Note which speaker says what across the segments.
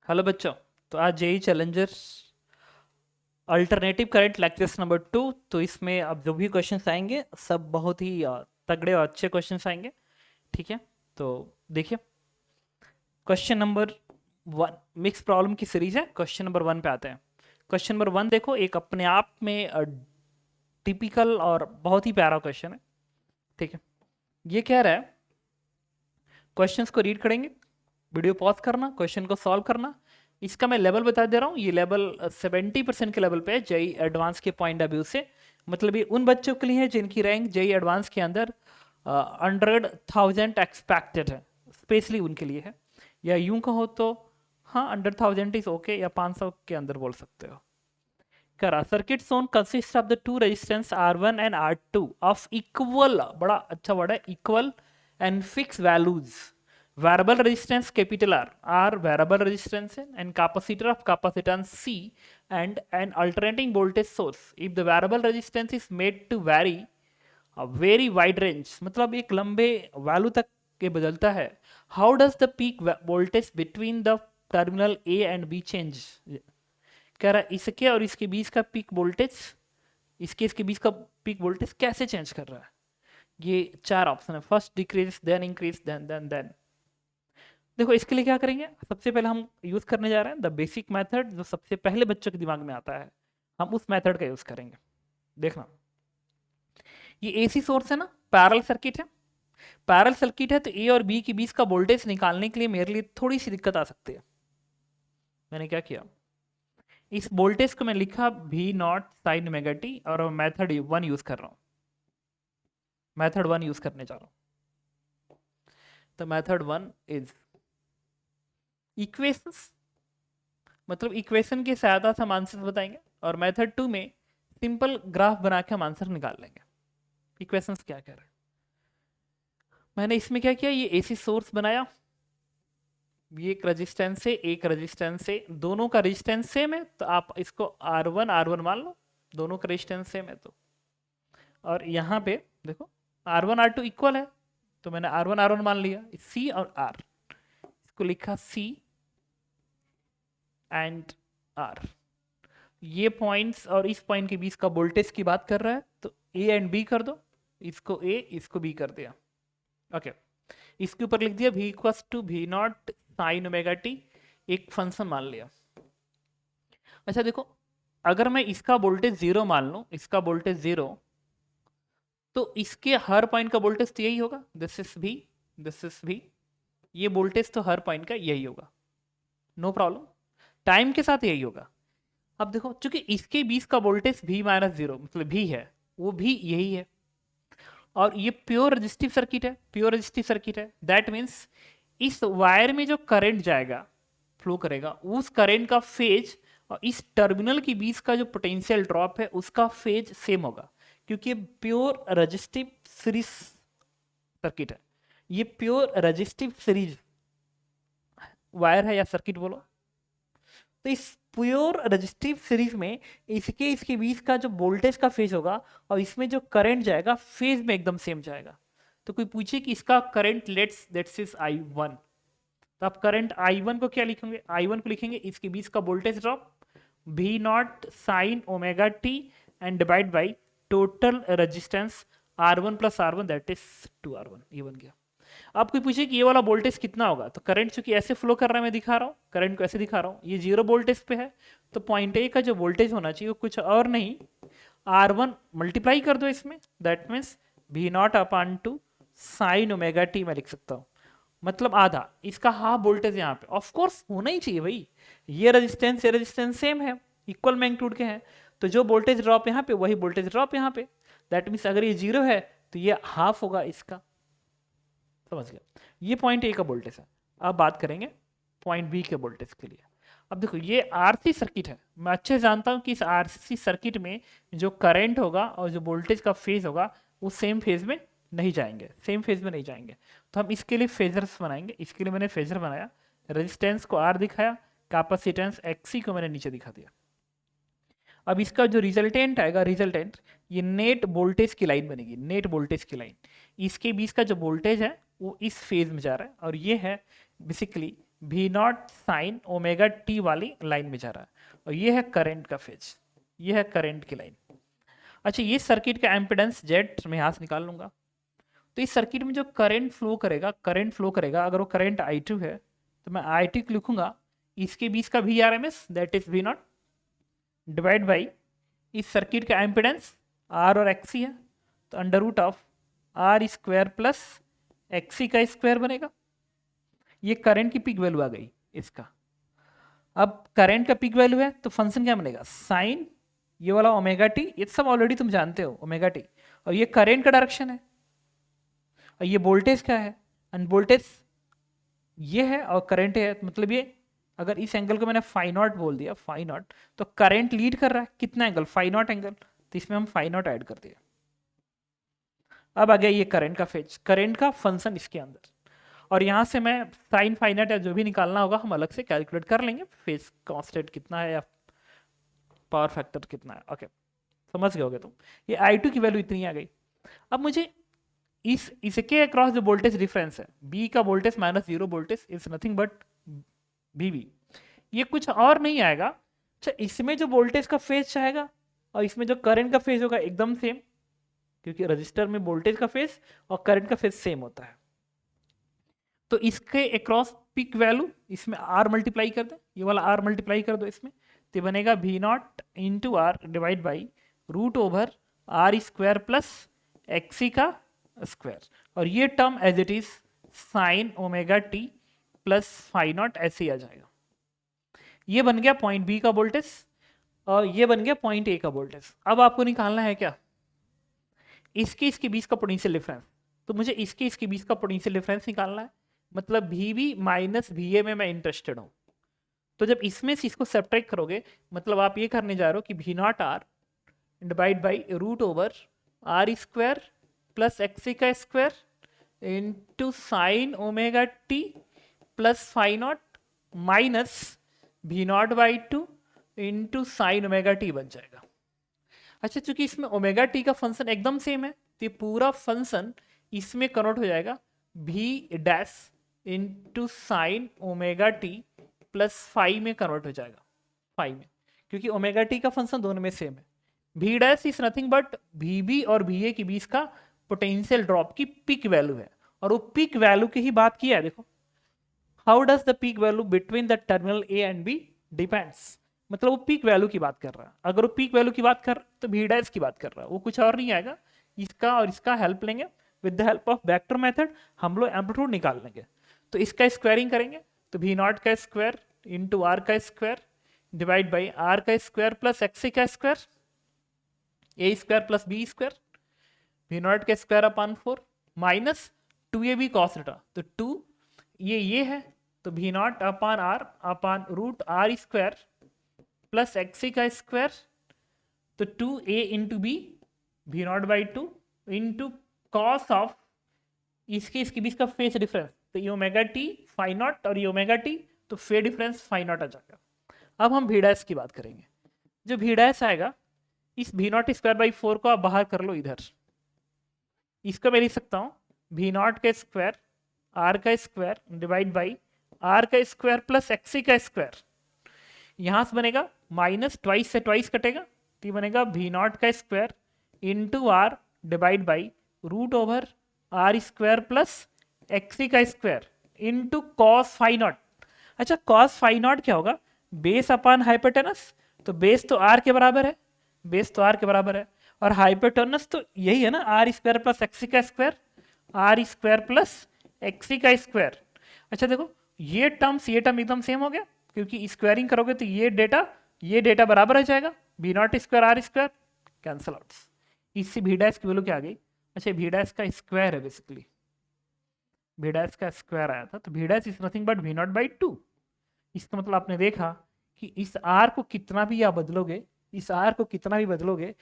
Speaker 1: Hello बच्चों। तो आज JEE challengers alternative current lectures number 2। तो इसमें अब जो भी क्वेश्चंस आएंगे सब बहुत ही तगड़े और अच्छे क्वेश्चंस आएंगे। ठीक है। तो देखिए, क्वेश्चन नंबर 1 मिक्स प्रॉब्लम की सीरीज है। क्वेश्चन नंबर 1 पे आते हैं। क्वेश्चन नंबर 1 देखो, एक अपने आप में टिपिकल और बहुत ही प्यारा क्वेश्चन है। ठीक है। ये कह रहा है, क्वेश्चंस को रीड करेंगे, वीडियो पॉज करना, क्वेश्चन को सॉल्व करना। इसका मैं लेवल बता दे रहा हूँ। ये लेवल 70% के लेवल पे है जेई एडवांस के पॉइंट ऑफ व्यू से। मतलब ये उन बच्चों के लिए है जिनकी रैंक जेई एडवांस के अंदर 100,000 एक्सपेक्टेड है, स्पेशली उनके लिए है। या यूं कहो तो हाँ, 100,000 इज ओके, या 500 के अंदर बोल सकते हो। करा circuit Son consist of the two resistance R1 and R2 of equal, बड़ा अच्छा वर्ड है, equal and fix values. variable resistance capital R variable resistance and capacitor of capacitance C and an alternating voltage source. If the variable resistance is made to vary a very wide range, मतलब एक लंबे value तक के बदलता है, how does the peak voltage between the terminal A and B change? कह रहा है इसके और इसके बीच का पीक वोल्टेज, इसके बीच का पीक वोल्टेज कैसे चेंज कर रहा है। ये चार ऑप्शन है, first decrease, then increase, then. देखो इसके लिए क्या करेंगे, सबसे पहले हम यूज करने जा रहे हैं द बेसिक मेथड, जो सबसे पहले बच्चों के दिमाग में आता है, हम उस मेथड का यूज करेंगे। देखना, ये एसी सोर्स है ना, पैरेलल सर्किट है। पैरेलल सर्किट है तो ए और बी के बीच का वोल्टेज निकालने के लिए मेरे लिए थोड़ी सी दिक्कत आ सकती है। मैंने क्या किया, इस वोल्टेज को मैं लिखा भी नॉट साइन ओमेगा टी, और मेथड 1 यूज कर रहा हूं। मेथड 1 यूज करने जा रहा हूं। तो मेथड 1 इज इक्वेशंस, मतलब इक्वेशन की सहायता से हम आंसर बताएंगे, और मेथड 2 में सिंपल ग्राफ बना के हम आंसर निकाल लेंगे। इक्वेशंस क्या कह रहे हैं, मैंने इसमें क्या किया, ये एसी सोर्स बनाया, ये एक रेजिस्टेंस से एक रेजिस्टेंस से, दोनों का रेजिस्टेंस सेम है तो आप इसको R1 मान लो, दोनों का रेजिस्टेंस सेम है तो। और यहाँ पे देखो R1 R2 इक्वल है, तो मैंने R1 मान लिया। C और R, इसको लिखा C एंड R। ये पॉइंट्स और इस पॉइंट के बीच का वोल्टेज की बात कर रहा है, तो A एंड B कर दो, इसको A इसको B कर दिया। ओके, इसके ऊपर लिख दिया V equals to V naught sine omega t, एक फंक्शन मान लिया। अच्छा देखो, अगर मैं इसका वोल्टेज 0 मान लूं, इसका वोल्टेज 0, तो इसके हर पॉइंट का वोल्टेज तो यही होगा, this is V, this is V। ये वोल्टेज तो हर पॉइंट का यही होगा, नो प्रॉब्लम, टाइम के साथ यही होगा। अब देखो, चूंकि इसके बीच का वोल्टेज V-0 मतलब V है, वो भी यही है, और ये प्योर रेजिस्टिव सर्किट है, प्योर रेजिस्टिव सर्किट है। दैट मीन्स इस वायर में जो करंट जाएगा, फ्लो करेगा, उस करंट का फेज और इस टर्मिनल के बीच का जो पोटेंशियल ड्रॉप है उसका फेज सेम होगा, क्योंकि ये प्योर रेजिस्टिव सीरीज सर्किट है। ये प्योर रेजिस्टिव सीरीज वायर है या सर्किट बोलो। तो इस प्योर रेजिस्टिव सीरीज में इसके बीच का जो वोल्टेज का फेज होगा और इसमें जो करंट जाएगा फेज में एकदम सेम जाएगा। तो कोई पूछे कि इसका करंट लेट्स इज I1, तो आप करंट I1 को क्या लिखेंगे, I1 को लिखेंगे इसके बीच का voltage drop V naught sine omega T and divide by total resistance R1 plus R1 that is 2R1। ये बन गया। आप कोई पूछे कि ये वाला वोल्टेज कितना होगा, तो करंट चूंकि ऐसे फ्लो कर रहा है, मैं दिखा रहा हूँ करंट को ऐसे दिखा रहा हूँ, ये 0 वोल्टेज पे है, तो पॉइंट ए का जो वोल्टेज होना चाहिए वो कुछ और नहीं, R1 मल्टीप्लाई कर दो इसमें, that means V not upon two sign omega T मैं लिख सकता हूँ, मतलब आधा, इसका हाफ वोल्टेज यहाँ पे ऑफ कोर्स होना ही चाहिए भाई। ये रेजिस्टेंस सेम है, इक्वल मैग्नीट्यूड के हैं, तो जो वोल्टेज ड्रॉप यहाँ पे वही वोल्टेज ड्रॉप यहाँ पे। दैट मीन्स अगर ये 0 है तो ये हाफ होगा इसका, समझ गया। ये पॉइंट ए का वोल्टेज है। अब बात करेंगे पॉइंट बी के वोल्टेज के लिए। अब देखो, ये आरसी सर्किट है, मैं अच्छे से जानता हूँ कि इस आरसी सर्किट में जो करंट होगा और जो वोल्टेज का फेज होगा वो सेम फेज में नहीं जाएंगे, सेम फेज में नहीं जाएंगे। तो हम इसके लिए फेजर्स बनाएंगे। इसके लिए मैंने फेजर बनाया, रेजिस्टेंस को आर दिखाया, कैपेसिटेंस एक्सी को मैंने नीचे दिखा दिया। अब इसका जो रिजल्टेंट आएगा, रिजल्टेंट ये नेट वोल्टेज की लाइन बनेगी, नेट वोल्टेज की लाइन। इसके बीच का जो वोल्टेज है वो इस फेज में जा रहा है, और ये है बेसिकली भी नॉट साइन ओमेगा टी वाली लाइन में जा रहा है और ये है करंट का फेज, ये है करंट की लाइन। अच्छा, ये सर्किट का एम्पिडेंस जेड मैं यहाँ से निकाल लूंगा। तो इस सर्किट में जो करंट फ्लो करेगा अगर वो करंट I2 है तो मैं I2 लिखूंगा इसके बीच का VRMS that is V0 divide by इस सर्किट का एम्पिडेंस R और XC है तो under root of R square plus XC का स्क्वायर बनेगा। ये करंट की पीक वैल्यू आ गई इसका। अब करंट का पीक वैल्यू है तो फंक्शन क्या बनेगा, साइन ये वाला ओमेगा टी, ये सब ऑलरेडी तुम जानते हो ओमेगा टी, और ये करंट का डायरेक्शन है और ये वोल्टेज क्या है, एंड वोल्टेज ये है और करंट है, मतलब ये अगर इस एंगल को मैंने फाई नॉट बोल दिया, फाई नॉट, तो करंट लीड कर रहा है कितना एंगल, फाई नॉट एंगल, तो इसमें हम फाई नॉट ऐड कर दिया। अब आ गया ये करंट का फेज, करंट का फंक्शन इसके अंदर, और यहाँ से मैं साइन फाई नॉट या जो भी निकालना होगा हम अलग से कैलकुलेट कर लेंगे, फेज कांस्टेंट कितना है या पावर फैक्टर कितना है। ओके, समझ गए होगे तुम। ये I2 की वैल्यू इतनी आ गई। अब मुझे इसके अक्रॉस जो वोल्टेज डिफरेंस है, B का voltage minus 0 voltage is nothing but VB, ये कुछ और नहीं आएगा। अच्छा, इसमें जो वोल्टेज का फेज आएगा और इसमें जो करंट का फेज होगा एकदम सेम, क्योंकि रजिस्टर में वोल्टेज का फेज और करंट का फेज सेम होता है। तो इसके अक्रॉस पीक वैल्यू इसमें R मल्टीप्लाई कर दे, ये वाला R मल्टीप्लाई कर दो इसमें, तो बनेगा V0 into R divide by root over R square plus XC का स्क्वायर, और ये term as it is sine omega t plus phi naught ऐसे ही आ जाएगा। ये बन गया पॉइंट बी का वोल्टेज और ये बन गया पॉइंट ए का वोल्टेज। अब आपको निकालना है क्या, इसके बीच का पोटेंशियल डिफरेंस। तो मुझे इसके बीच का पोटेंशियल डिफरेंस निकालना है, मतलब VB माइनस VA में मैं इंटरेस्टेड हूँ। तो जब इसमें से इसको सब्ट्रैक्ट करोगे, मतलब आप ये करने जा रहे हो कि V0 R divide by root over R square plus XC का square into sine omega t plus phi naught minus V0 by 2 into sine omega t बन जाएगा। अच्छा, चूंकि इसमें ओमेगा टी का फंक्शन एकदम सेम है तो ये पूरा फंक्शन इसमें कन्वर्ट हो जाएगा V dash into sine omega t plus phi में कन्वर्ट हो जाएगा, फाई में, क्योंकि ओमेगा टी का फंक्शन दोनों में सेम है। V dash is nothing but VB और VA के बीच का पोटेंशियल ड्रॉप की पीक वैल्यू है, और वो पीक वैल्यू की ही बात किया है। देखो, how does the peak value between the terminal A and B depends, मतलब वो पीक वैल्यू की बात कर रहा है। अगर वो पीक वैल्यू की बात कर तो V डैश की बात कर रहा है, वो कुछ और नहीं आएगा। इसका और इसका हेल्प लेंगे, with the help of vector method हम लोग एम्पलीट्यूड निकाल लेंगे। तो इसका स्क्वायरिंग करेंगे तो V0 का स्क्वायर इंटू R का स्क्वायर डिवाइड बाई R का स्क्वायर प्लस XC का square, A square plus B square, V0 का square upon 4 minus 2AB cos theta, तो 2 ये है तो V0 upon R upon root R square plus XC का square, तो 2A into B V0 by 2 into cos of इसके बीच का फेज डिफरेंस, तो ये ओमेगा टी फाई नॉट और ये ओमेगा टी, तो फेज डिफरेंस फाई नॉट आ जाएगा। अब हम V डैश की बात करेंगे। जो V डैश आएगा, इस V0 स्क्वायर बाई 4 को आप बाहर कर लो इधर, इसको मैं लिख सकता हूँ V0 का स्क्वायर R का स्क्वायर डिवाइड बाई R का स्क्वायर प्लस XC का स्क्वायर, यहाँ से बनेगा माइनस ट्वाइस से ट्वाइस कटेगा तो ये बनेगा V0 का square into R divide by root over R square plus XC का square into cos phi naught. अच्छा, कॉस फाई नॉट क्या होगा, बेस अपॉन हाइपोटेनस, तो बेस तो R के बराबर है, बेस तो R के बराबर है, और हाइपोटेनस तो यही है ना, R स्क्वायर प्लस XC का square, R square plus XC का स्क्वायर। अच्छा देखो, ये टर्म एकदम सेम हो गया, क्योंकि स्क्वायरिंग करोगे तो ये डेटा बराबर हो जाएगा, V0 square R square cancel out. इससे V डैश की वैल्यू क्या आ गई, अच्छा V डैश का स्क्वायर है, बेसिकली V डैश का स्क्वायर आया था, तो V dash is nothing but V0 by 2। इसका मतलब आपने देखा कि इस R को कितना भी आप बदलोगे, इस R को कितना भी बदलोगे,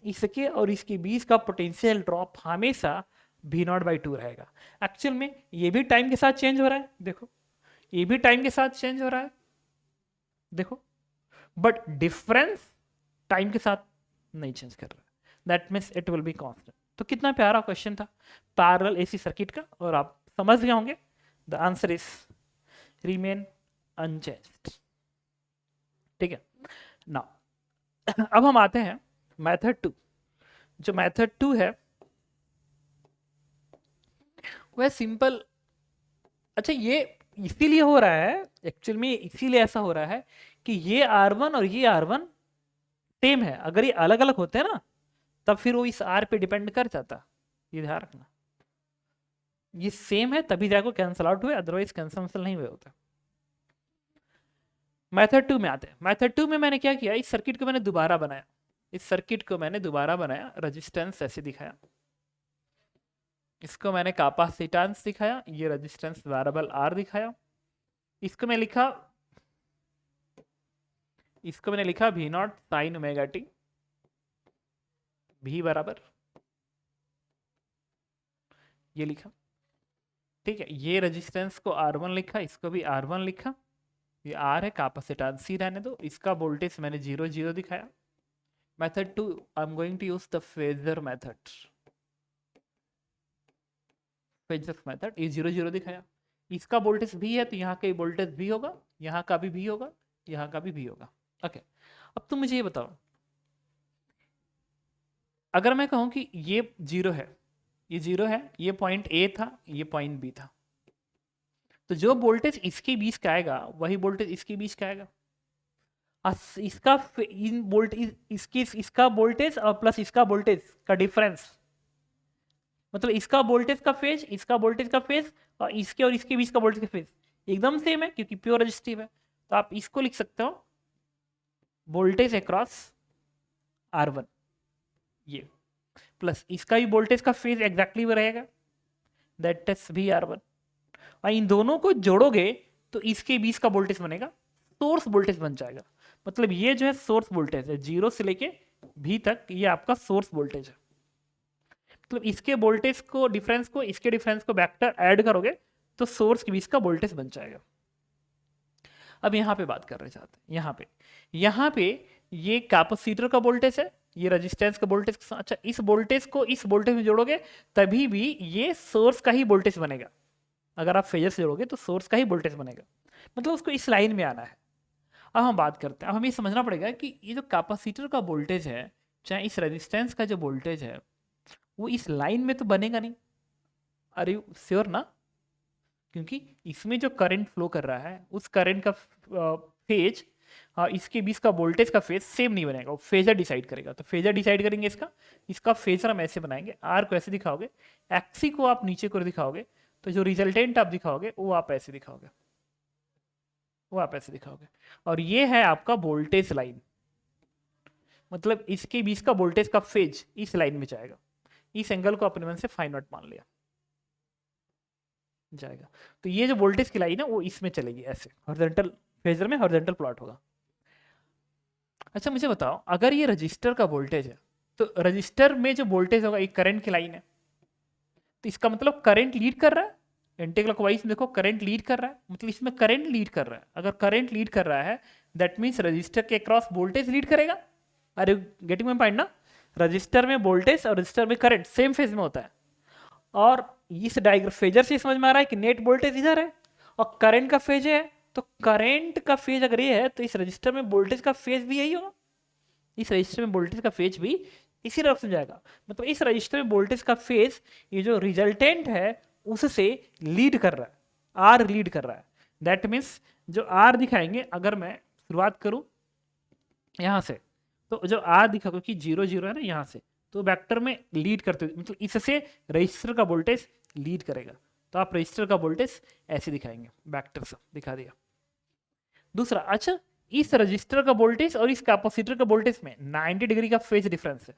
Speaker 1: इसके और इसके बीच का पोटेंशियल ड्रॉप हमेशा V0 बाई 2 रहेगा। एक्चुअल में ये भी टाइम के साथ चेंज हो रहा है, देखो ये भी टाइम के साथ चेंज हो रहा है, देखो, बट डिफरेंस टाइम के साथ नहीं चेंज कर रहा है, that means it will be constant. तो कितना प्यारा क्वेश्चन था पैरेलल AC सर्किट का, और आप समझ गए होंगे। The answer is remain unchanged. ठीक है ना। अब हम आते हैं मेथड 2। जो मेथड 2 है वह सिंपल। अच्छा, ये इसीलिए हो रहा है, एक्चुअल में इसीलिए ऐसा हो रहा है कि ये R1 और ये R1 सेम है। अगर ये अलग अलग होते हैं ना, तब फिर वो इस R पे डिपेंड कर जाता। ये ध्यान रखना, ये सेम है तभी जाकर कैंसल आउट हुए, अदरवाइज कैंसल नहीं हुए होते। मेथड 2 में आते हैं। मेथड 2 में मैंने क्या किया, इस सर्किट को मैंने दोबारा बनाया। इस सर्किट को मैंने दोबारा बनाया, रेजिस्टेंस ऐसे दिखाया, इसको मैंने कैपेसिटेंस दिखाया, ये रेजिस्टेंस वेरिएबल R दिखाया। इसको मैं लिखा, इसको मैंने लिखा V naught sine omega T, V बराबर ये लिखा। ठीक है, ये रेजिस्टेंस को R1 लिखा, इसको भी R1 लिखा, ये R है, कैपेसिटेंस C रहने दो। इसका वोल्टेज मैंने 0 0 दिखाया। Method 2 I am going to use the phasor method. Phasor method, ये 0 0 दिखाया। इसका वोल्टेज V है तो यहाँ का वोल्टेज V होगा, यहाँ का भी V होगा, यहाँ का भी V होगा। ओके, अब तुम मुझे ये बताओ, अगर मैं कहूं कि ये 0 है, ये 0 है, ये पॉइंट A था, ये पॉइंट B था, तो जो वोल्टेज इसके बीच का आएगा वही वोल्टेज इसके बीच का आएगा। इसका इन वोल्टेज, इसका वोल्टेज और प्लस इसका वोल्टेज का डिफरेंस, मतलब इसका वोल्टेज का फेज, इसका वोल्टेज का फेज, और इसके बीच का वोल्टेज का फेज एकदम सेम है क्योंकि प्योर रेजिस्टिव है। तो आप इसको लिख सकते हो वोल्टेज अक्रॉस R1, ये प्लस इसका भी वोल्टेज का फेज एग्जैक्टली वो रहेगा, दैट इज VR1। और इन दोनों को जोड़ोगे तो इसके बीच का वोल्टेज बनेगा, सोर्स वोल्टेज बन जाएगा। मतलब ये जो है सोर्स वोल्टेज है, 0 से लेके V तक, ये आपका सोर्स वोल्टेज है। मतलब इसके वोल्टेज को, डिफरेंस को, इसके डिफरेंस को वेक्टर ऐड करोगे तो सोर्स के बीच का वोल्टेज बन जाएगा। अब यहाँ पे बात कर रहे चाहते हैं, यहाँ पे ये कैपेसिटर का वोल्टेज है, ये रेजिस्टेंस का वोल्टेज। अच्छा, इस वोल्टेज को इस वोल्टेज में जोड़ोगे तभी भी ये सोर्स का ही वोल्टेज बनेगा। अगर आप फेजर से जोड़ोगे तो सोर्स का ही वोल्टेज बनेगा, मतलब उसको इस लाइन में आना है। अब हम बात करते हैं, अब हमें समझना पड़ेगा कि ये जो कैपेसिटर का वोल्टेज है, चाहे इस रेजिस्टेंस का जो वोल्टेज है, वो इस लाइन में तो बनेगा नहीं। अरे यू श्योर ना? क्योंकि इसमें जो करंट फ्लो कर रहा है उस करंट का फेज, इसके बीच का वोल्टेज का फेज सेम नहीं बनेगा, वो फेजर डिसाइड करेगा। तो फेजर डिसाइड करेंगे इसका फेजर हम ऐसे बनाएंगे, आर को ऐसे दिखाओगे, एक्सी को आप नीचे को दिखाओगे, तो जो रिजल्टेंट आप दिखाओगे वो आप ऐसे दिखाओगे, और ये है आपका वोल्टेज लाइन। मतलब इसके बीच का वोल्टेज का फेज इस लाइन में जाएगा। इस एंगल को अपने मन से फाइव नॉट मान लिया जाएगा। तो ये जो वोल्टेज की लाइन है वो इसमें चलेगी, ऐसे हॉरिजॉन्टल फेजर में हॉरिजॉन्टल प्लॉट होगा। अच्छा, मुझे बताओ, अगर ये रजिस्टर का वोल्टेज है तो रजिस्टर में जो वोल्टेज होगा एक करंट की लाइन है, तो इसका मतलब करंट लीड कर रहा है। एंटी क्लॉकवाइज देखो, करंट लीड कर रहा है, मतलब इसमें करंट लीड कर रहा है। अगर करंट लीड कर रहा है दैट मीन्स रजिस्टर के अक्रॉस वोल्टेज लीड करेगा। अरे गेटिंग माय पॉइंट ना? रजिस्टर में वोल्टेज और रजिस्टर में करंट सेम फेज में होता है। और इस डायग्राम फेजर से समझ में आ रहा है कि नेट वोल्टेज इधर है और करंट का फेज है, तो करंट का फेज अगर ये है तो इस रजिस्टर में वोल्टेज का फेज भी यही होगा। इस रजिस्टर में वोल्टेज का फेज भी इसी तरफ से जाएगा। मतलब इस रजिस्टर में वोल्टेज का फेज, ये जो रिजल्टेंट है उससे लीड कर रहा है, आर लीड कर रहा है। दैट मीन्स जो आर दिखाएंगे, अगर मैं शुरुआत करूं यहां से, तो जो आर दिखा, क्योंकि 0 0 है ना यहाँ से, तो वेक्टर में लीड करते हुए, मतलब इससे रजिस्टर का वोल्टेज लीड करेगा। तो आप रजिस्टर का वोल्टेज ऐसे दिखाएंगे, वेक्टर से दिखा दिया। दूसरा, अच्छा, इस रजिस्टर का वोल्टेज और इस कैपेसिटर का वोल्टेज में 90 डिग्री का फेज डिफरेंस है,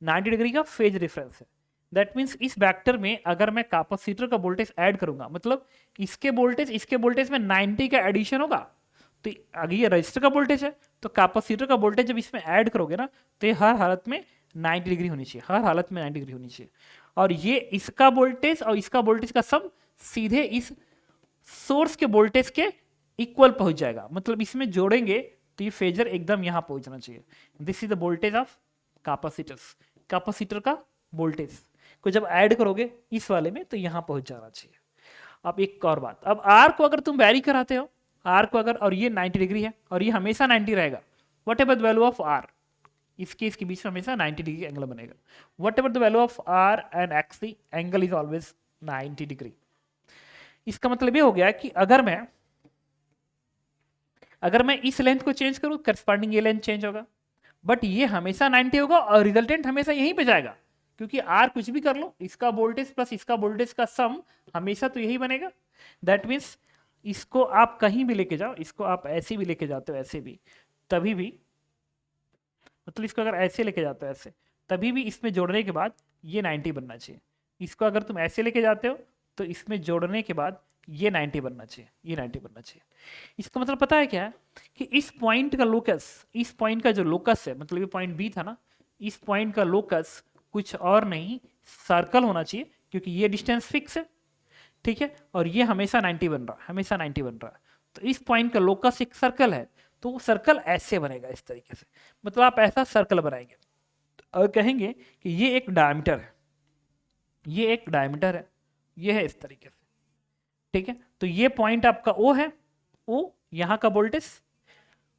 Speaker 1: 90 डिग्री का फेज डिफरेंस है। दैट मीन्स इस वेक्टर में अगर मैं कैपेसिटर का वोल्टेज ऐड करूंगा, मतलब इसके वोल्टेज में 90 का एडिशन होगा, तो अगर ये रजिस्टर का वोल्टेज है तो कैपेसिटर का वोल्टेज जब इसमें ऐड करोगे ना, तो ये हर हालत में 90 डिग्री होनी चाहिए, हर हालत में 90 डिग्री होनी चाहिए। और ये इसका वोल्टेज और इसका वोल्टेज का सम सीधे इस सोर्स के वोल्टेज के इक्वल पहुंच जाएगा। मतलब इसमें जोड़ेंगे तो ये फेजर एकदम यहां पहुंचना चाहिए। This is the voltage of capacitors. Capacitor का वोल्टेज को जब ऐड करोगे इस वाले में तो यहां पहुंच जाना चाहिए। अब एक और बात, अब आर को अगर तुम वैरी कराते हो आर को अगर, और ये 90 डिग्री है और ये हमेशा 90 रहेगा, whatever the value of R, इसके इसके बीच में हमेशा 90 डिग्री एंगल बनेगा। Whatever the value of R and x angle is always 90 degree. इसका मतलब ये हो गया कि अगर मैं इस लेंथ को चेंज करूं, करस्पॉन्डिंग ये लेंथ चेंज होगा, बट ये हमेशा 90 होगा और रिजल्टेंट हमेशा यहीं पे जाएगा, क्योंकि आर कुछ भी कर लो, इसका वोल्टेज प्लस इसका वोल्टेज का सम हमेशा तो यही बनेगा। दैट मीन्स इसको आप कहीं भी लेके जाओ, इसको आप ऐसे भी लेके जाते हो, ऐसे भी, तभी भी, मतलब इसको अगर ऐसे लेके जाते हो ऐसे, तभी भी इसमें जोड़ने के बाद ये 90 बनना चाहिए। इसको अगर तुम ऐसे लेके जाते हो तो इसमें जोड़ने के बाद ये 90 बनना चाहिए, ये 90 बनना चाहिए। इसका मतलब पता है क्या है कि इस पॉइंट का लोकस, इस पॉइंट का जो लोकस है, मतलब ये पॉइंट बी था ना, इस पॉइंट का लोकस कुछ और नहीं, सर्कल होना चाहिए, क्योंकि ये डिस्टेंस फिक्स है, ठीक है, और ये हमेशा 90 बन रहा है, हमेशा 90 बन रहा है। तो इस पॉइंट का लोकस एक सर्कल है, तो वो सर्कल ऐसे बनेगा, इस तरीके से, मतलब आप ऐसा सर्कल बनाएंगे और कहेंगे कि ये एक डायमीटर है, ये एक डायमीटर है, ये है इस तरीके से, ठीक है। तो ये पॉइंट आपका ओ है, ओ यहाँ का वोल्टेज,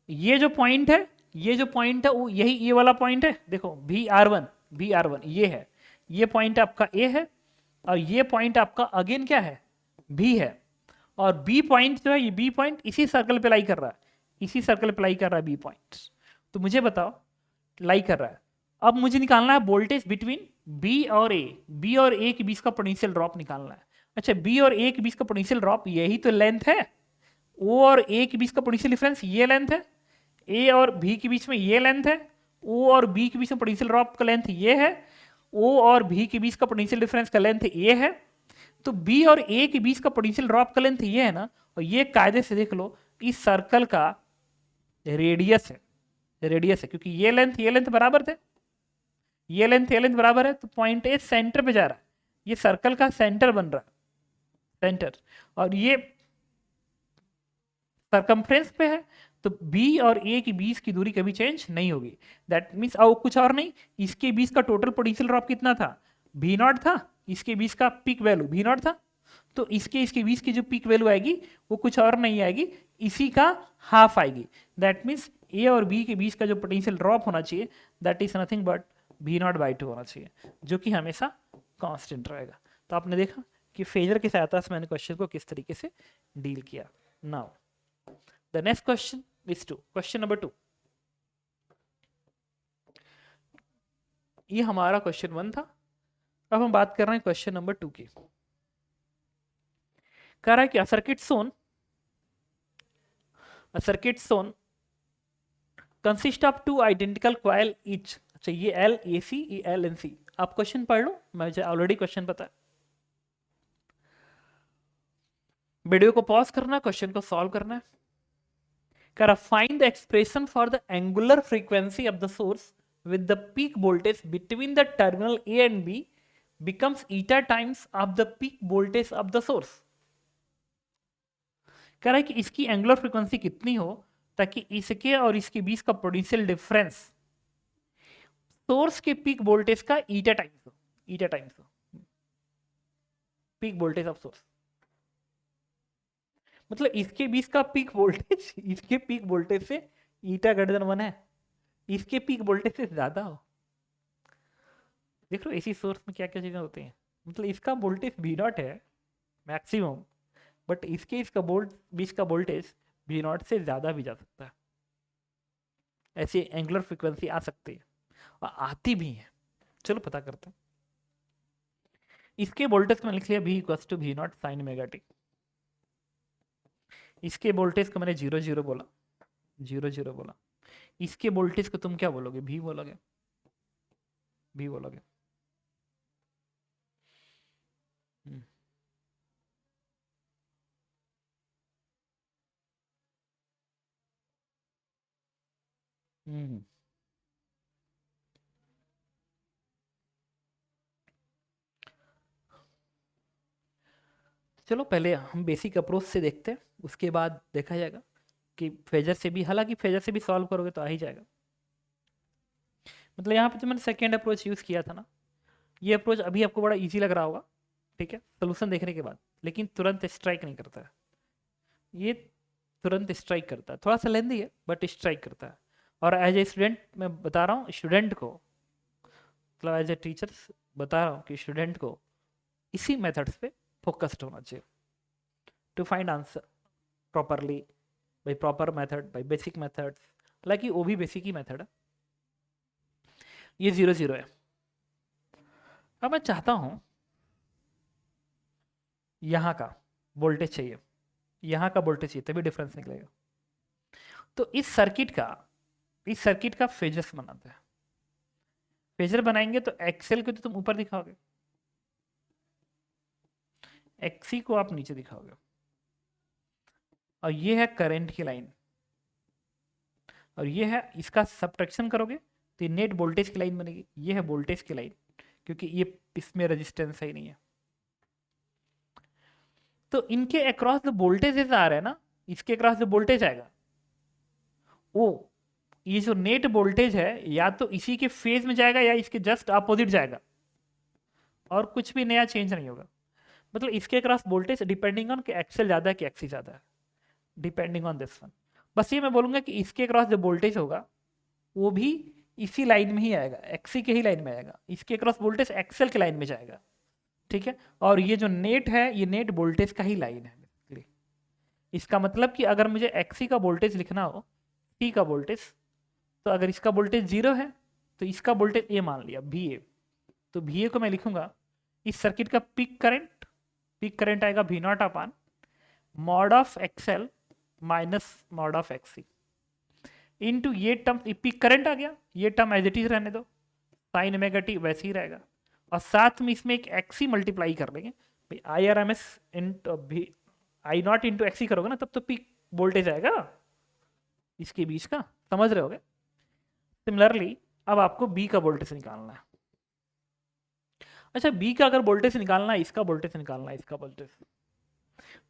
Speaker 1: ये जो पॉइंट है, ये जो पॉइंट है वो यही ये वाला पॉइंट है, देखो वी आर वन ये है, ये पॉइंट आपका ए है, और ये पॉइंट आपका अगेन क्या है, बी है, और बी पॉइंट जो है, ये बी पॉइंट इसी सर्कल पे लाई कर रहा है, इसी सर्कल पे लाई कर रहा है बी पॉइंट। तो मुझे बताओ, लाई कर रहा है, अब मुझे निकालना है वोल्टेज बिटवीन बी और ए, बी और ए के बीच का पोटेंशियल ड्रॉप निकालना है। अच्छा, बी और ए के बीच का पोटेंशियल ड्रॉप यही तो लेंथ है, ओ और ए के बीच का पोटेंशियल डिफरेंस ये लेंथ है, ए और बी के बीच में ये लेंथ है, ओ और बी के बीच में पोटेंशियल ड्रॉप का लेंथ ये है, ओ और बी के बीच का पोटेंशियल डिफरेंस का लेंथ ये है। तो बी और ए के बीच का पोटेंशियल ड्रॉप का लेंथ ये है ना, और ये कायदे से देख लो इस सर्कल का रेडियस है, रेडियस है, क्योंकि ये लेंथ बराबर थे, ये लेंथ बराबर है, तो पॉइंट ए सेंटर पे जा रहा है, ये सर्कल का सेंटर बन रहा है, सेंटर, और ये सरकमफ्रेंस पे है, तो बी और ए के बीच की दूरी कभी चेंज नहीं होगी। दैट मीन्स और कुछ और नहीं, इसके बीच का टोटल पोटेंशियल ड्रॉप कितना था, भी नॉट था, इसके बीच का पीक वैल्यू भी नॉट था, तो इसके बीच की जो पीक वैल्यू आएगी वो कुछ और नहीं आएगी, इसी का हाफ आएगी। दैट मीन्स ए और बी के बीच का जो पोटेंशियल ड्रॉप होना चाहिए, that is nothing but V0/2 होना चाहिए, जो कि हमेशा कांस्टेंट रहेगा। तो आपने देखा कि फेजर की सहायता से मैंने क्वेश्चन को किस तरीके से डील किया। Now the next question is question number 2। ये हमारा क्वेश्चन 1 था, अब हम बात कर रहे हैं क्वेश्चन नंबर 2 की। कह रहा है कि a circuit Son consist of 2 identical coil each. अच्छा, ये एल ए सी, ये एल एन सी। आप क्वेश्चन पढ़ लो, मुझे ऑलरेडी क्वेश्चन पता है। वीडियो को पॉज करना है, क्वेश्चन को सॉल्व करना है। कह रहा find the expression for the angular frequency of the source with the peak voltage between the terminal A and B becomes eta times of the peak voltage of the source। कह रहा है कि इसकी angular frequency कितनी हो ताकि इसके और इसके बीच का पोटेंशियल डिफरेंस सोर्स के पीक वोल्टेज का ईटा टाइम्स हो, ईटा टाइम्स हो पीक वोल्टेज ऑफ सोर्स। मतलब इसके बीच का पीक वोल्टेज इसके पीक वोल्टेज से ईटा ग्रेटर देन 1 है, इसके पीक वोल्टेज से ज्यादा हो। देख लो इसी सोर्स में क्या क्या चीजें होती हैं, मतलब इसका वोल्टेज V0 है मैक्सिमम, बट इसका बीच का वोल्टेज V0 से ज्यादा भी जा सकता है। ऐसी एंगुलर फ्रीक्वेंसी आ सकती है और आती भी है। चलो पता करते हैं। इसके वोल्टेज को मैंने लिख लिया V=V0 sin ωt। इसके वोल्टेज को मैंने 0 बोला, 0 बोला। इसके वोल्टेज को तुम क्या बोलोगे, भी बोलोगे, भी बोलोगे। चलो पहले हम बेसिक अप्रोच से देखते हैं, उसके बाद देखा जाएगा कि फेजर से भी, हालांकि फेजर से भी सॉल्व करोगे तो आ ही जाएगा। मतलब यहाँ पे जो मैंने सेकेंड अप्रोच यूज़ किया था ना, ये अप्रोच अभी आपको बड़ा इजी लग रहा होगा, ठीक है, सोल्यूशन देखने के बाद, लेकिन तुरंत स्ट्राइक नहीं करता है। ये तुरंत स्ट्राइक करता है, थोड़ा सा लेंदी है बट स्ट्राइक करता है। और एज ए स्टूडेंट मैं बता रहा हूँ स्टूडेंट को, मतलब एज ए टीचर बता रहा हूँ कि स्टूडेंट को इसी मेथड्स पे फोकस्ड होना चाहिए to find answer properly by proper method, by basic methods. हालांकि वो भी बेसिक ही मेथड है। ये 0 0 है। अब मैं चाहता हूं यहाँ का वोल्टेज चाहिए, यहाँ का वोल्टेज चाहिए, तभी डिफरेंस निकलेगा। तो इस सर्किट का फेजर्स बनाते हैं। फेजर बनाएंगे तो एक्सेल को तो तुम ऊपर दिखाओगे, एक्सी को आप नीचे दिखाओगे, और ये है करंट की लाइन, और ये है, इसका सब्ट्रैक्शन करोगे तो ये नेट वोल्टेज की लाइन बनेगी। ये है वोल्टेज की लाइन, क्योंकि ये इसमें रेजिस्टेंस ही नहीं है। तो इनके अक्रॉस जो वोल्टेजेस आ रहे हैं ना, इसके अक्रॉस जो वोल्टेज आएगा वो, ये जो नेट वोल्टेज है या तो इसी के फेज में जाएगा या इसके जस्ट अपोजिट जाएगा, और कुछ भी नया चेंज नहीं होगा। मतलब इसके अक्रॉस वोल्टेज डिपेंडिंग ऑन कि एक्सेल ज्यादा है कि एक्सी ज्यादा है, डिपेंडिंग ऑन दिस वन। बस ये मैं बोलूंगा कि इसके अक्रॉस जो वोल्टेज होगा वो भी इसी लाइन में ही आएगा, एक्सी के ही लाइन में आएगा। इसके अक्रॉस वोल्टेज एक्सेल के लाइन में जाएगा, ठीक है। और ये जो नेट है ये नेट वोल्टेज का ही लाइन है बेसिकली। इसका मतलब कि अगर मुझे एक्सी का वोल्टेज लिखना हो, टी का वोल्टेज, तो अगर इसका वोल्टेज 0 है तो इसका वोल्टेज ए मान लिया, वी ए, तो वी ए को मैं लिखूंगा इस सर्किट का पीक करंट आएगा V naught upon mod of XL minus mod of XC into ये टर्म, पीक करंट आ गया, ये टर्म एज इट इज रहने दो, साइन ओमेगा टी वैसे ही रहेगा, और साथ में इसमें एक एक्सी मल्टीप्लाई कर लेंगे भाई, I R M S into I naught into XC करोगे ना तब तो पीक वोल्टेज आएगा इसके बीच का, समझ रहे होगे। सिमिलरली अब आपको बी का वोल्टेज निकालना है। अच्छा, बी का अगर वोल्टेज निकालना है, इसका वोल्टेज निकालना है, इसका वोल्टेज,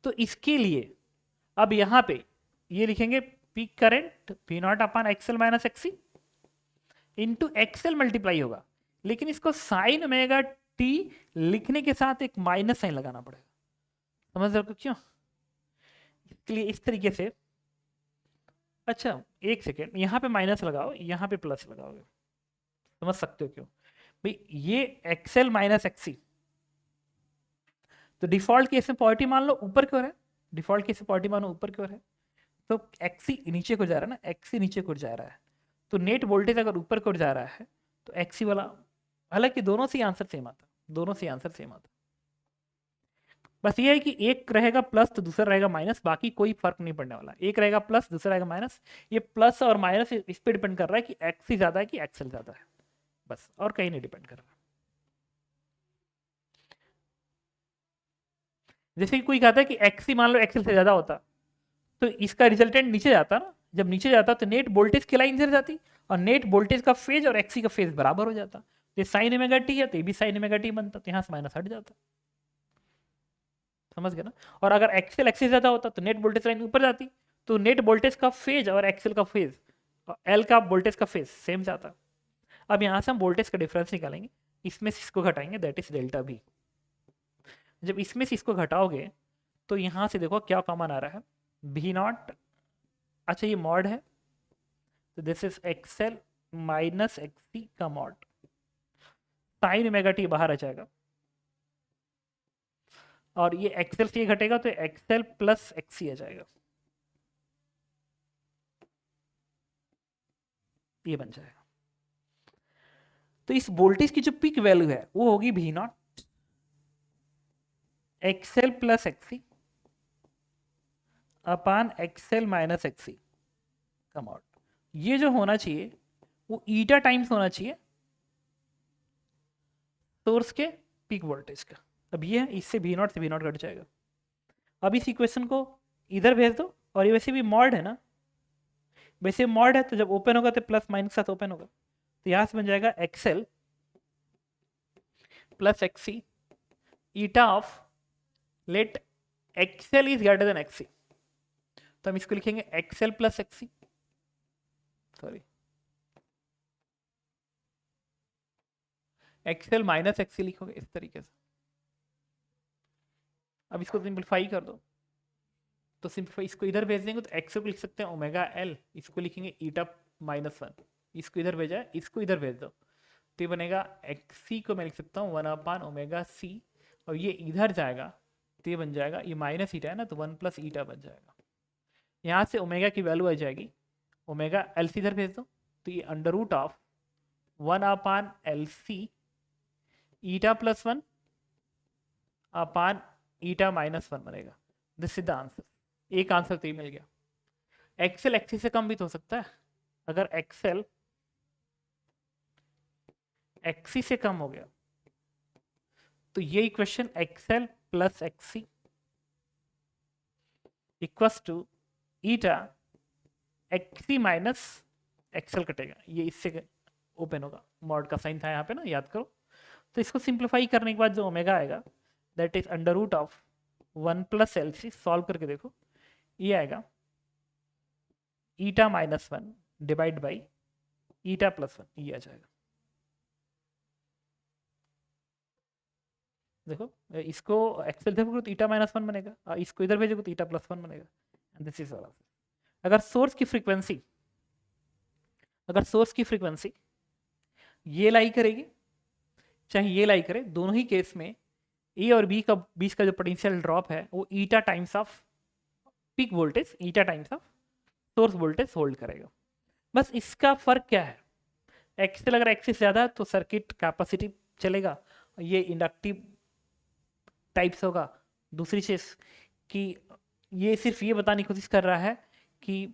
Speaker 1: तो इसके लिए अब यहां पे ये लिखेंगे peak current P naught upon XL minus XC into XL multiply होगा, लेकिन इसको साइन ओमेगा टी लिखने के साथ एक माइनस साइन लगाना पड़ेगा। समझ रहे हो क्यों? इसके लिए इस तरीके से, अच्छा एक सेकेंड, यहां पे माइनस लगाओ, यहां पे प्लस लगाओगे, समझ सकते हो क्यों भाई। ये एक्सएल माइनस एक्सी, तो डिफॉल्ट केस में पॉजिटिव मान लो, ऊपर क्यों है, डिफॉल्ट केस में पॉजिटिव मानो ऊपर क्यों है, तो एक्सी नीचे को जा रहा है ना, एक्सी नीचे को जा रहा है, तो नेट वोल्टेज अगर ऊपर को जा रहा है तो एक्सी वाला, हालांकि दोनों से आंसर सेम आता, दोनों से आंसर सेम आता, बस ये है कि एक रहेगा प्लस तो दूसरा रहेगा माइनस, बाकी कोई फर्क नहीं पड़ने वाला। एक रहेगा प्लस दूसरा रहेगा माइनस, ये प्लस और माइनस इस पे डिपेंड कर रहा है कि एक्सी ज्यादा है कि एक्सएल ज्यादा है, बस, और कहीं नहीं डिपेंड कर रहा। जैसे कि कोई कहता है कि एक्सी मान लो एक्सएल से ज्यादा होता, तो इसका रिजल्टेंट नीचे जाता ना, जब नीचे जाता तो नेट वोल्टेज की लाइन इधर जाती, और नेट वोल्टेज का फेज और एक्सी का फेज बराबर हो जाता। तो ये साइन ओमेगा टी है तो ये भी साइन ओमेगा टी बनता, तो यहाँ से माइनस हट जाता, समझ गए ना। और अगर एक्सेल एक्सी ज्यादा होता तो नेट वोल्टेज लाइन ऊपर जाती, तो नेट वोल्टेज का फेज और एक्सेल का फेज और एल का वोल्टेज का फेज सेम जाता। अब यहाँ से हम वोल्टेज का डिफरेंस निकालेंगे, इसमें से इसको घटाएंगे, दैट इज डेल्टा वी। जब इसमें से इसको घटाओगे तो यहाँ से देखो क्या कॉमन आ रहा है, वी नॉट, अच्छा ये मॉड है तो this is XL minus XC का मॉड, साइन ओमेगा टी बाहर आ जाएगा, और ये एक्सएल से ये घटेगा तो एक्सएल प्लस एक्सी आ जाएगा, ये बन जाएगा। तो इस वोल्टेज की जो पीक वैल्यू है वो होगी V naught XL plus XC upon XL minus XC का मॉड। ये जो होना चाहिए वो ईटा टाइम्स होना चाहिए सोर्स के पीक वोल्टेज का। अब ये है, इससे वी नॉट से वी नॉट घट जाएगा। अब इस इक्वेशन को इधर भेज दो, और ये वैसे भी मॉड है ना, वैसे मॉड है तो जब ओपन होगा तो प्लस माइनस साथ ओपन होगा, तो यहां से बन जाएगा XL plus XC eta of let XL is greater than XC, तो हम इसको लिखेंगे XL plus XC, sorry XL minus XC लिखोगे इस तरीके से। अब इसको सिंपलीफाई कर दो, तो सिंपलीफाई इसको इधर भेज देंगे तो एक्स को लिख सकते हैं ओमेगा एल, इसको लिखेंगे ईटा -1, इसको इधर भेजा है, इसको इधर भेज दो तो ये बनेगा एक्स सी को मैं लिख सकता हूँ 1/ओमेगा सी, और ये इधर जाएगा तो ये बन जाएगा, ये माइनस ईटा है ना तो 1 + ईटा बन जाएगा। यहाँ से ओमेगा की वैल्यू आ जाएगी, ओमेगा एल सी इधर भेज दो तो ये √ऑफ 1/LC ईटा +1 अपान ईटा -1 बनेगा। This is the answer. एक आंसर तो ये मिल गया। एक्सेल एक्सी से कम भी तो हो सकता है। अगर एक्सेल एक्सी से कम हो गया तो ये equation XL plus XC equals to eta XC minus XL कटेगा, ये इससे ओपन होगा, मॉड का साइन था यहाँ पे ना, याद करो। तो इसको सिंप्लीफाई करने के बाद जो ओमेगा आएगा that is √of 1 + LC, solve करके देखो ये आएगा ईटा -1 डिवाइड बाई ईटा +1, ये आ जाएगा। देखो इसको एक्सेल देखोगे तो ईटा -1 बनेगा, इसको इधर भेजोगे तो ईटा +1 बनेगा। And this is all. अगर सोर्स की फ्रीक्वेंसी ये लाई करेगी चाहे ये लाई करे, दोनों ही केस में ए और बी का बीच का जो पोटेंशियल ड्रॉप है वो eta times off peak voltage, eta times of source voltage hold करेगा। बस इसका फर्क क्या है, एक्सेल अगर एक्सिस ज्यादा है तो सर्किट कैपेसिटी चलेगा, ये इंडक्टिव टाइप्स होगा। दूसरी चीज कि ये सिर्फ ये बताने की कोशिश कर रहा है कि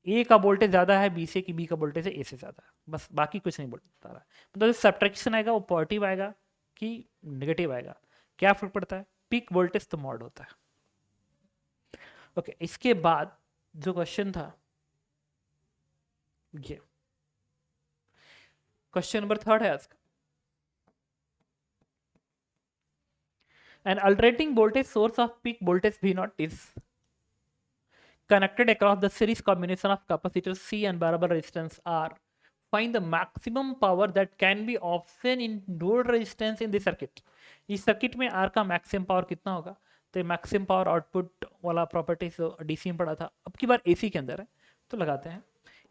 Speaker 1: ए का वोल्टेज ज़्यादा है बी से कि बी का वोल्टेज है ए से ज़्यादा है, बस बाकी कुछ नहीं बता रहा है। मतलब जो सब्ट्रैक्शन आएगा वो पॉजिटिव आएगा कि नेगेटिव आएगा, क्या फर्क पड़ता है, पीक वोल्टेज तो मॉड होता है। ओके, इसके बाद जो क्वेश्चन था ये क्वेश्चन नंबर 3 है आज का। An alternating voltage source of peak voltage V0 is connected across the series combination of capacitors C and variable resistance R. Find the maximum power that can be obtained in load resistance in this circuit. इस circuit में R का maximum power कितना होगा, तो maximum power output वाला property DC में पढ़ा था, अब की बार एसी के अंदर है तो लगाते हैं।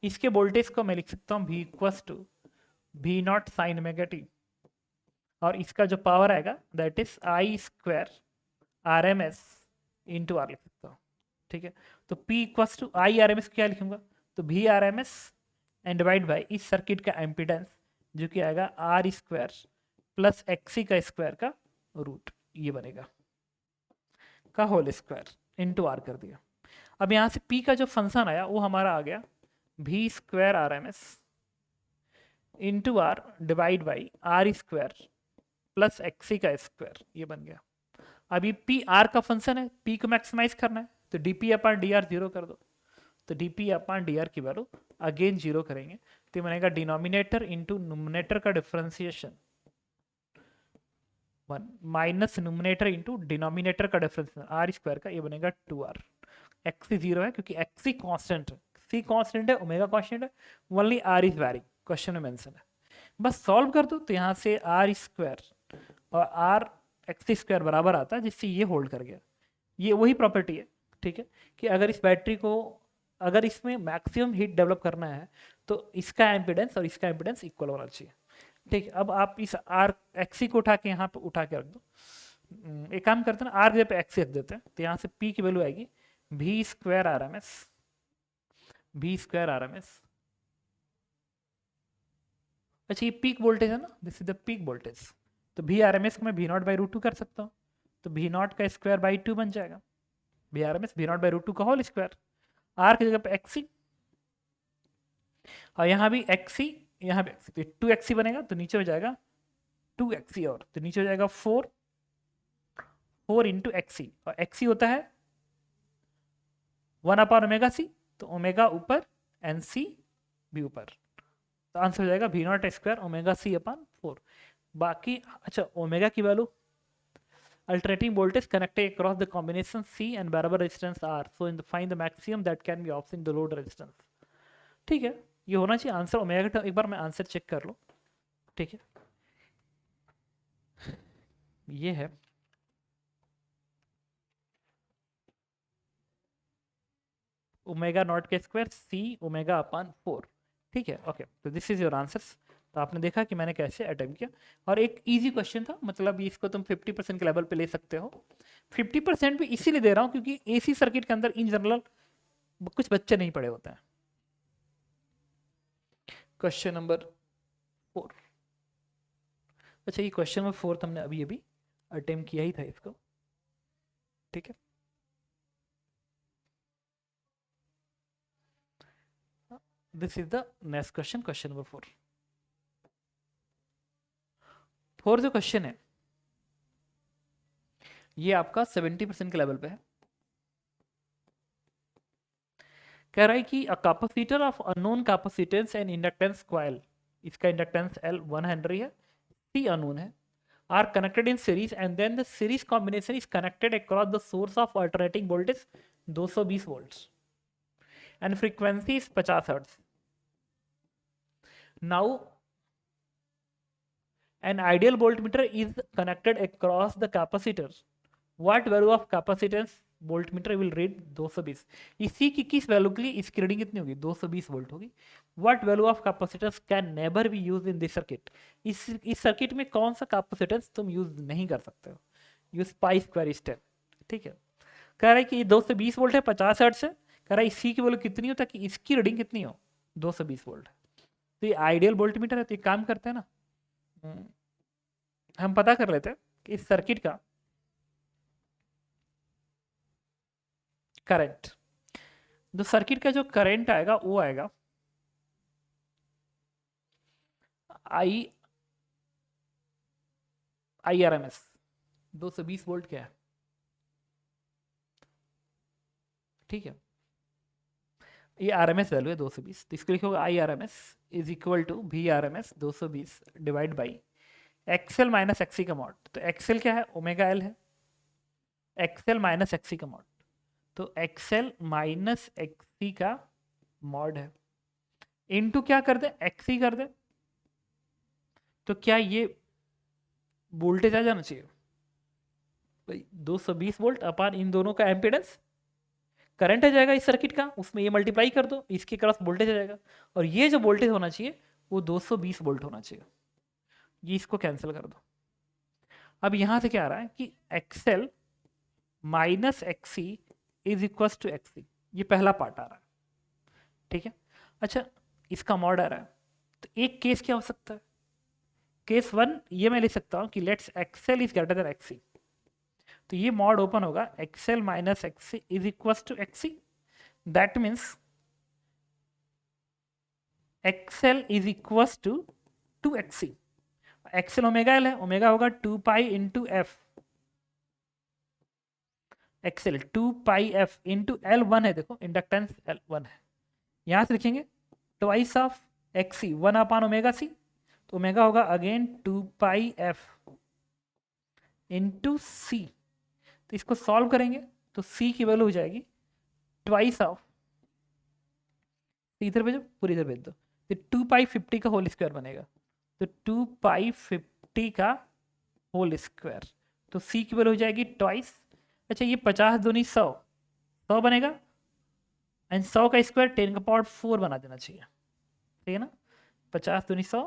Speaker 1: इसके वोल्टेज को मैं लिख सकता हूँ V = V0 sin omega t, और इसका जो पावर आएगा that is I² RMS into R लिख सकता हूँ। ठीक है, तो P = I/RMS क्या लिखूंगा, तो V/RMS एंड डिवाइड बाई इस सर्किट का एम्पिडेंस जो कि आएगा R² प्लस XC का स्क्वायर का रूट, ये बनेगा का होल स्क्वायर इंटू आर कर दिया। अब यहाँ से P का जो फंक्शन आया वो हमारा आ गया V² RMS into R divide by R² plus XC का स्क्वायर, ये बन गया। अभी P R का फंक्शन है, P को मैक्सिमाइज करना है तो dP/dr 0 कर दो, तो dP/dr की वैल्यू अगेन 0 करेंगे तो ये बनेगा डिनोमिनेटर इंटू न्यूमरेटर का differentiation 1 minus numerator into denominator का डिफरेंशिएशन R² का, ये बनेगा 2R। XC 0 है क्योंकि XC कांस्टेंट है, C कांस्टेंट है, ओमेगा कांस्टेंट है, only R is varying, question में मेंशन है। बस सॉल्व कर दो तो यहाँ से R² और R XC² बराबर आता है, जिससे ये होल्ड कर गया। ये वही प्रॉपर्टी है, ठीक है, कि अगर इस बैटरी को अगर इसमें मैक्सिमम हीट डेवलप करना है तो इसका एम्पिडेंस और इसका एम्पिडेंस इक्वल होना चाहिए। ठीक है, अब आप इस आर एक्सी को उठा के यहाँ पे उठा के रख दो, एक काम करते हैं ना, आर जगह पे एक्सी रख देते हैं तो यहाँ से पी की वैल्यू आएगी V² RMS। अच्छा, ये पीक वोल्टेज है ना, this is the peak voltage, तो V/RMS को मैं V0/√2 कर सकता हूँ, तो V0 का स्क्वायर बाई 2 बन जाएगा, V/RMS V0/√2 का होल स्क्वायर, आर की जगह पे XC और यहाँ भी XC, यहाँ भी XC, तो 2XC बनेगा तो नीचे हो जाएगा 2XC और तो नीचे हो जाएगा 4 इंटू XC, और XC होता है 1/ओमेगा C, तो ओमेगा ऊपर NC भी ऊपर, तो आंसर हो जाएगा V0² ω/4। बाकी अच्छा, ओमेगा की value alternating voltage connected across the combination C and variable resistance R, so in the find the maximum that can be obtained in the load resistance। ठीक है, ये होना चाहिए आंसर ओमेगा का। एक बार मैं आंसर चेक कर लो, ठीक है, ये है ओमेगा नॉट के स्क्वायर सी ओमेगा अपन 4। ठीक है, ओके, तो दिस इज योर आंसर्स। तो आपने देखा कि मैंने कैसे अटेम्प्ट किया, और एक इजी क्वेश्चन था, मतलब इसको तुम 50% के लेवल पे ले सकते हो। 50% भी इसीलिए दे रहा हूँ क्योंकि एसी सर्किट के अंदर इन जनरल कुछ बच्चे नहीं पढ़े होते हैं। Question number 4। अच्छा, ये क्वेश्चन नंबर 4 हमने अभी अभी अटेम्प्ट किया ही था इसको। ठीक है, this is the next question, question number 4। जो क्वेश्चन है ये आपका 70% के लेवल पे है। कह रहा है कि a capacitor of unknown capacitance and inductance coil, इसका इंडक्टेंस L 1 हेनरी है, C अननोन है, R connected in series and then the series combination is connected across the source of alternating voltage 220 volts and frequency is 50 hertz. Now an ideal voltmeter is connected across the capacitor. What value of capacitance voltmeter will read 220? इसी की किस value के लिए इसकी reading कितनी होगी? 220 volt होगी। What value of capacitance can never be used in this circuit? इस सर्किट में कौन सा कैपेसिटेंस तुम यूज नहीं कर सकते हो? Use pi square step. ठीक है, कह रहा है कि 220 वोल्ट है, 50 हर्ट्ज है, कह रहा है इसी की वैल्यू कितनी हो ताकि इसकी रीडिंग कितनी हो? 220 वोल्ट। तो ये आइडियल वोल्टमीटर है, तो एक काम करते हैं ना, हम पता कर लेते हैं कि इस सर्किट का करंट, जो सर्किट का जो करंट आएगा वो आएगा IRMS। 220 वोल्ट क्या है? ठीक है, ये आरएमएस वैल्यू है 220, तो इसको लिखोगे IRMS is equal to VRMS 220 divide by XL minus XC का मॉड। तो एक्सएल क्या है? ओमेगा एल है, एक्सएल माइनस एक्सी का मॉड, तो एक्सएल माइनस एक्सी का मॉड है, इनटू क्या कर दे? एक्सी कर दे। तो क्या ये वोल्टेज आ जाना चाहिए भाई? 220 वोल्ट अपान इन दोनों का एम्पीडेंस, करंट आ जाएगा इस सर्किट का, उसमें ये मल्टीप्लाई कर दो, इसके क्रॉस वोल्टेज आ जाएगा, और ये जो वोल्टेज होना चाहिए वो 220 वोल्ट होना चाहिए। ये इसको कैंसिल कर दो। अब यहां से क्या आ रहा है कि XL minus XC is equal to XC, ये पहला पार्ट आ रहा है। ठीक है, अच्छा, इसका मॉड आ रहा है, तो एक केस क्या हो सकता है? केस 1 ये मैं लिख सकता हूं कि let's XL is greater than XC, तो ये मॉड ओपन होगा XL minus XC is equal to XC, that means XL is equal to 2XC। XL omega L है, ओमेगा होगा 2 pi into F, XL 2 pi F into L1 है, देखो inductance L1 है, यहां से लिखेंगे twice of XC 1 upon omega C, तो omega होगा again 2 pi F into C. तो इसको सॉल्व करेंगे तो सी की वैल्यू हो जाएगी ट्वाइस ऑफ, इधर भेजो, पूरी इधर भेज दो, तो 2 पाई 50 का होल स्क्वायर बनेगा, तो 2 पाई 50 का होल स्क्वायर, तो सी की वैल्यू हो जाएगी ट्वाइस। अच्छा, ये 50 दूनी 100, 100 बनेगा, एंड 100 का स्क्वायर 10 का पावर 4 बना देना चाहिए, ठीक है ना? 50 दूनी 100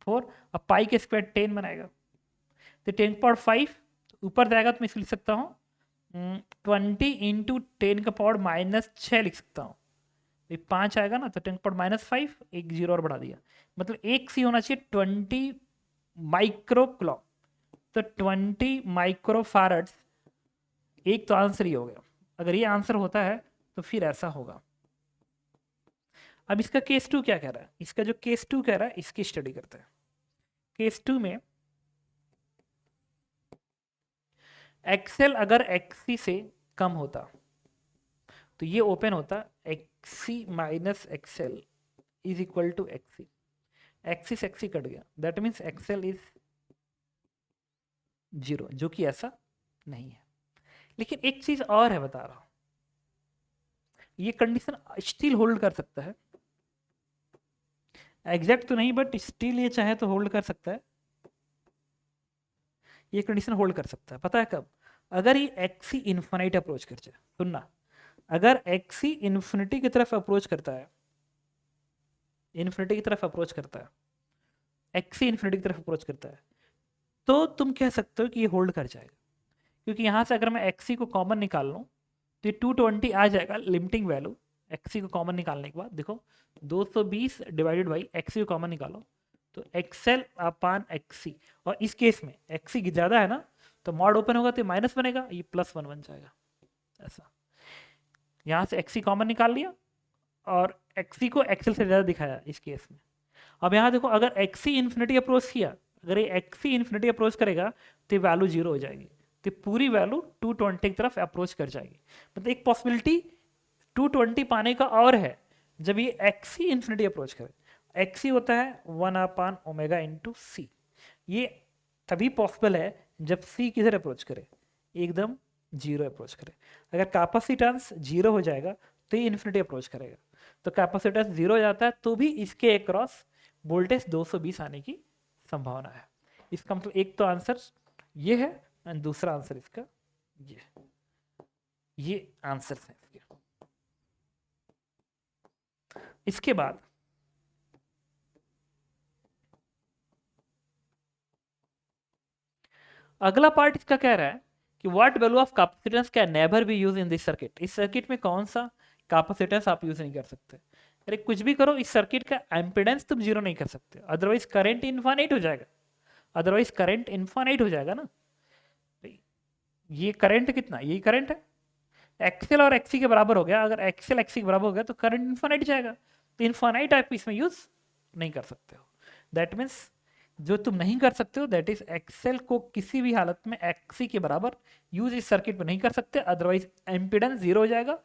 Speaker 1: 4, अब पाई के स्क्वायर 10 बनाएगा, तो 10 का पावर 5 ऊपर जाएगा, तो मैं इसको लिख सकता हूँ 20 इंटू 10 का पावर -6 लिख सकता हूँ, 5 आएगा ना, तो 10 का पावर -5, एक जीरो और बढ़ा दिया, मतलब एक सी होना चाहिए 20 माइक्रो क्लॉक, तो 20 माइक्रो फैराड्स, एक तो आंसर ही हो गया। अगर ये आंसर होता है तो फिर ऐसा होगा। अब इसका केस 2 क्या कह रहा है? इसका जो केस 2 कह रहा है इसकी स्टडी करते हैं। केस 2 में एक्सेल अगर एक्सी से कम होता तो ये ओपन होता XC minus XL is equal to XC, XC से एक्सी कट गया, दैट मीन्स एक्सेल इज 0, जो कि ऐसा नहीं है। लेकिन एक चीज और है, बता रहा हूं, ये कंडीशन स्टिल होल्ड कर सकता है, एग्जैक्ट तो नहीं बट स्टिल ये चाहे तो होल्ड कर सकता है, ये कंडीशन होल्ड कर सकता है। पता है कब? अगर ये एक्सी इन्फाइनाइट अप्रोच कर जाए, सुनना, अगर एक्सी इन्फिनिटी की तरफ अप्रोच करता है, इन्फिनिटी की तरफ अप्रोच करता है, एक्सी इन्फिनिटी की तरफ अप्रोच करता है, तो तुम कह सकते हो कि ये होल्ड कर जाएगा, क्योंकि यहाँ से अगर मैं एक्सी को कॉमन निकाल लूँ तो ये 220 आ जाएगा लिमिटिंग वैल्यू। एक्सी को कॉमन निकालने के बाद देखो 220 डिवाइडेड बाई एक्सी को कॉमन निकालो तो एक्सएल अपान एक्सी, और इस केस में एक्सी ज़्यादा है ना, तो मॉड ओपन होगा तो माइनस बनेगा, ये +1 बन जाएगा ऐसा। यहाँ से एक्सी कॉमन निकाल लिया और एक्सी को एक्सेल से ज़्यादा दिखाया इस केस में। अब यहाँ देखो अगर एक्सी इन्फिनिटी अप्रोच किया, अगर ये एक्सी इन्फिनिटी अप्रोच करेगा तो वैल्यू 0 हो जाएगी, तो पूरी वैल्यू 220 की तरफ अप्रोच कर जाएगी। मतलब एक पॉसिबिलिटी 220 पाने का और है जब ये एक्सी इन्फिनिटी अप्रोच करे। एक्सी होता है 1/ओमेगा इंटू सी, ये तभी पॉसिबल है जब सी किधर अप्रोच करे, एकदम 0 अप्रोच करे। अगर कैपेसिटेंस 0 हो जाएगा तो ये इन्फिनिटी अप्रोच करेगा, तो कैपेसिटेंस 0 हो जाता है तो भी इसके अक्रॉस वोल्टेज 220 आने की संभावना है। इसका मतलब एक तो आंसर ये है एंड दूसरा आंसर इसका ये आंसर है इसके। इसके बाद अगला पार्ट इसका कह रहा है कि what value of capacitance can never be use in this circuit. इस सर्किट में कौन सा कैपेसिटेंस आप यूज नहीं कर सकते। अरे कुछ भी करो, इस सर्किट का एम्पिडेंस तुम 0 नहीं कर सकते, अदरवाइज करंट इनफाइनाइट हो जाएगा, अदरवाइज करंट इनफाइनाइट हो जाएगा ना। ये करंट कितना, यही करंट है, एक्सेल और एक्सी के बराबर हो गया। अगर एक्सेल एक्सी के बराबर हो गया तो करंट इनफाइनाइट जाएगा, तो इनफाइनाइट आप इसमें यूज नहीं कर सकते हो। दैट मीन्स जो तुम नहीं कर सकते हो दैट इज एक्सेल को किसी भी हालत में एक्सी के बराबर यूज इस सर्किट में नहीं कर सकते, अदरवाइज एम्पिडेंस 0 हो जाएगा,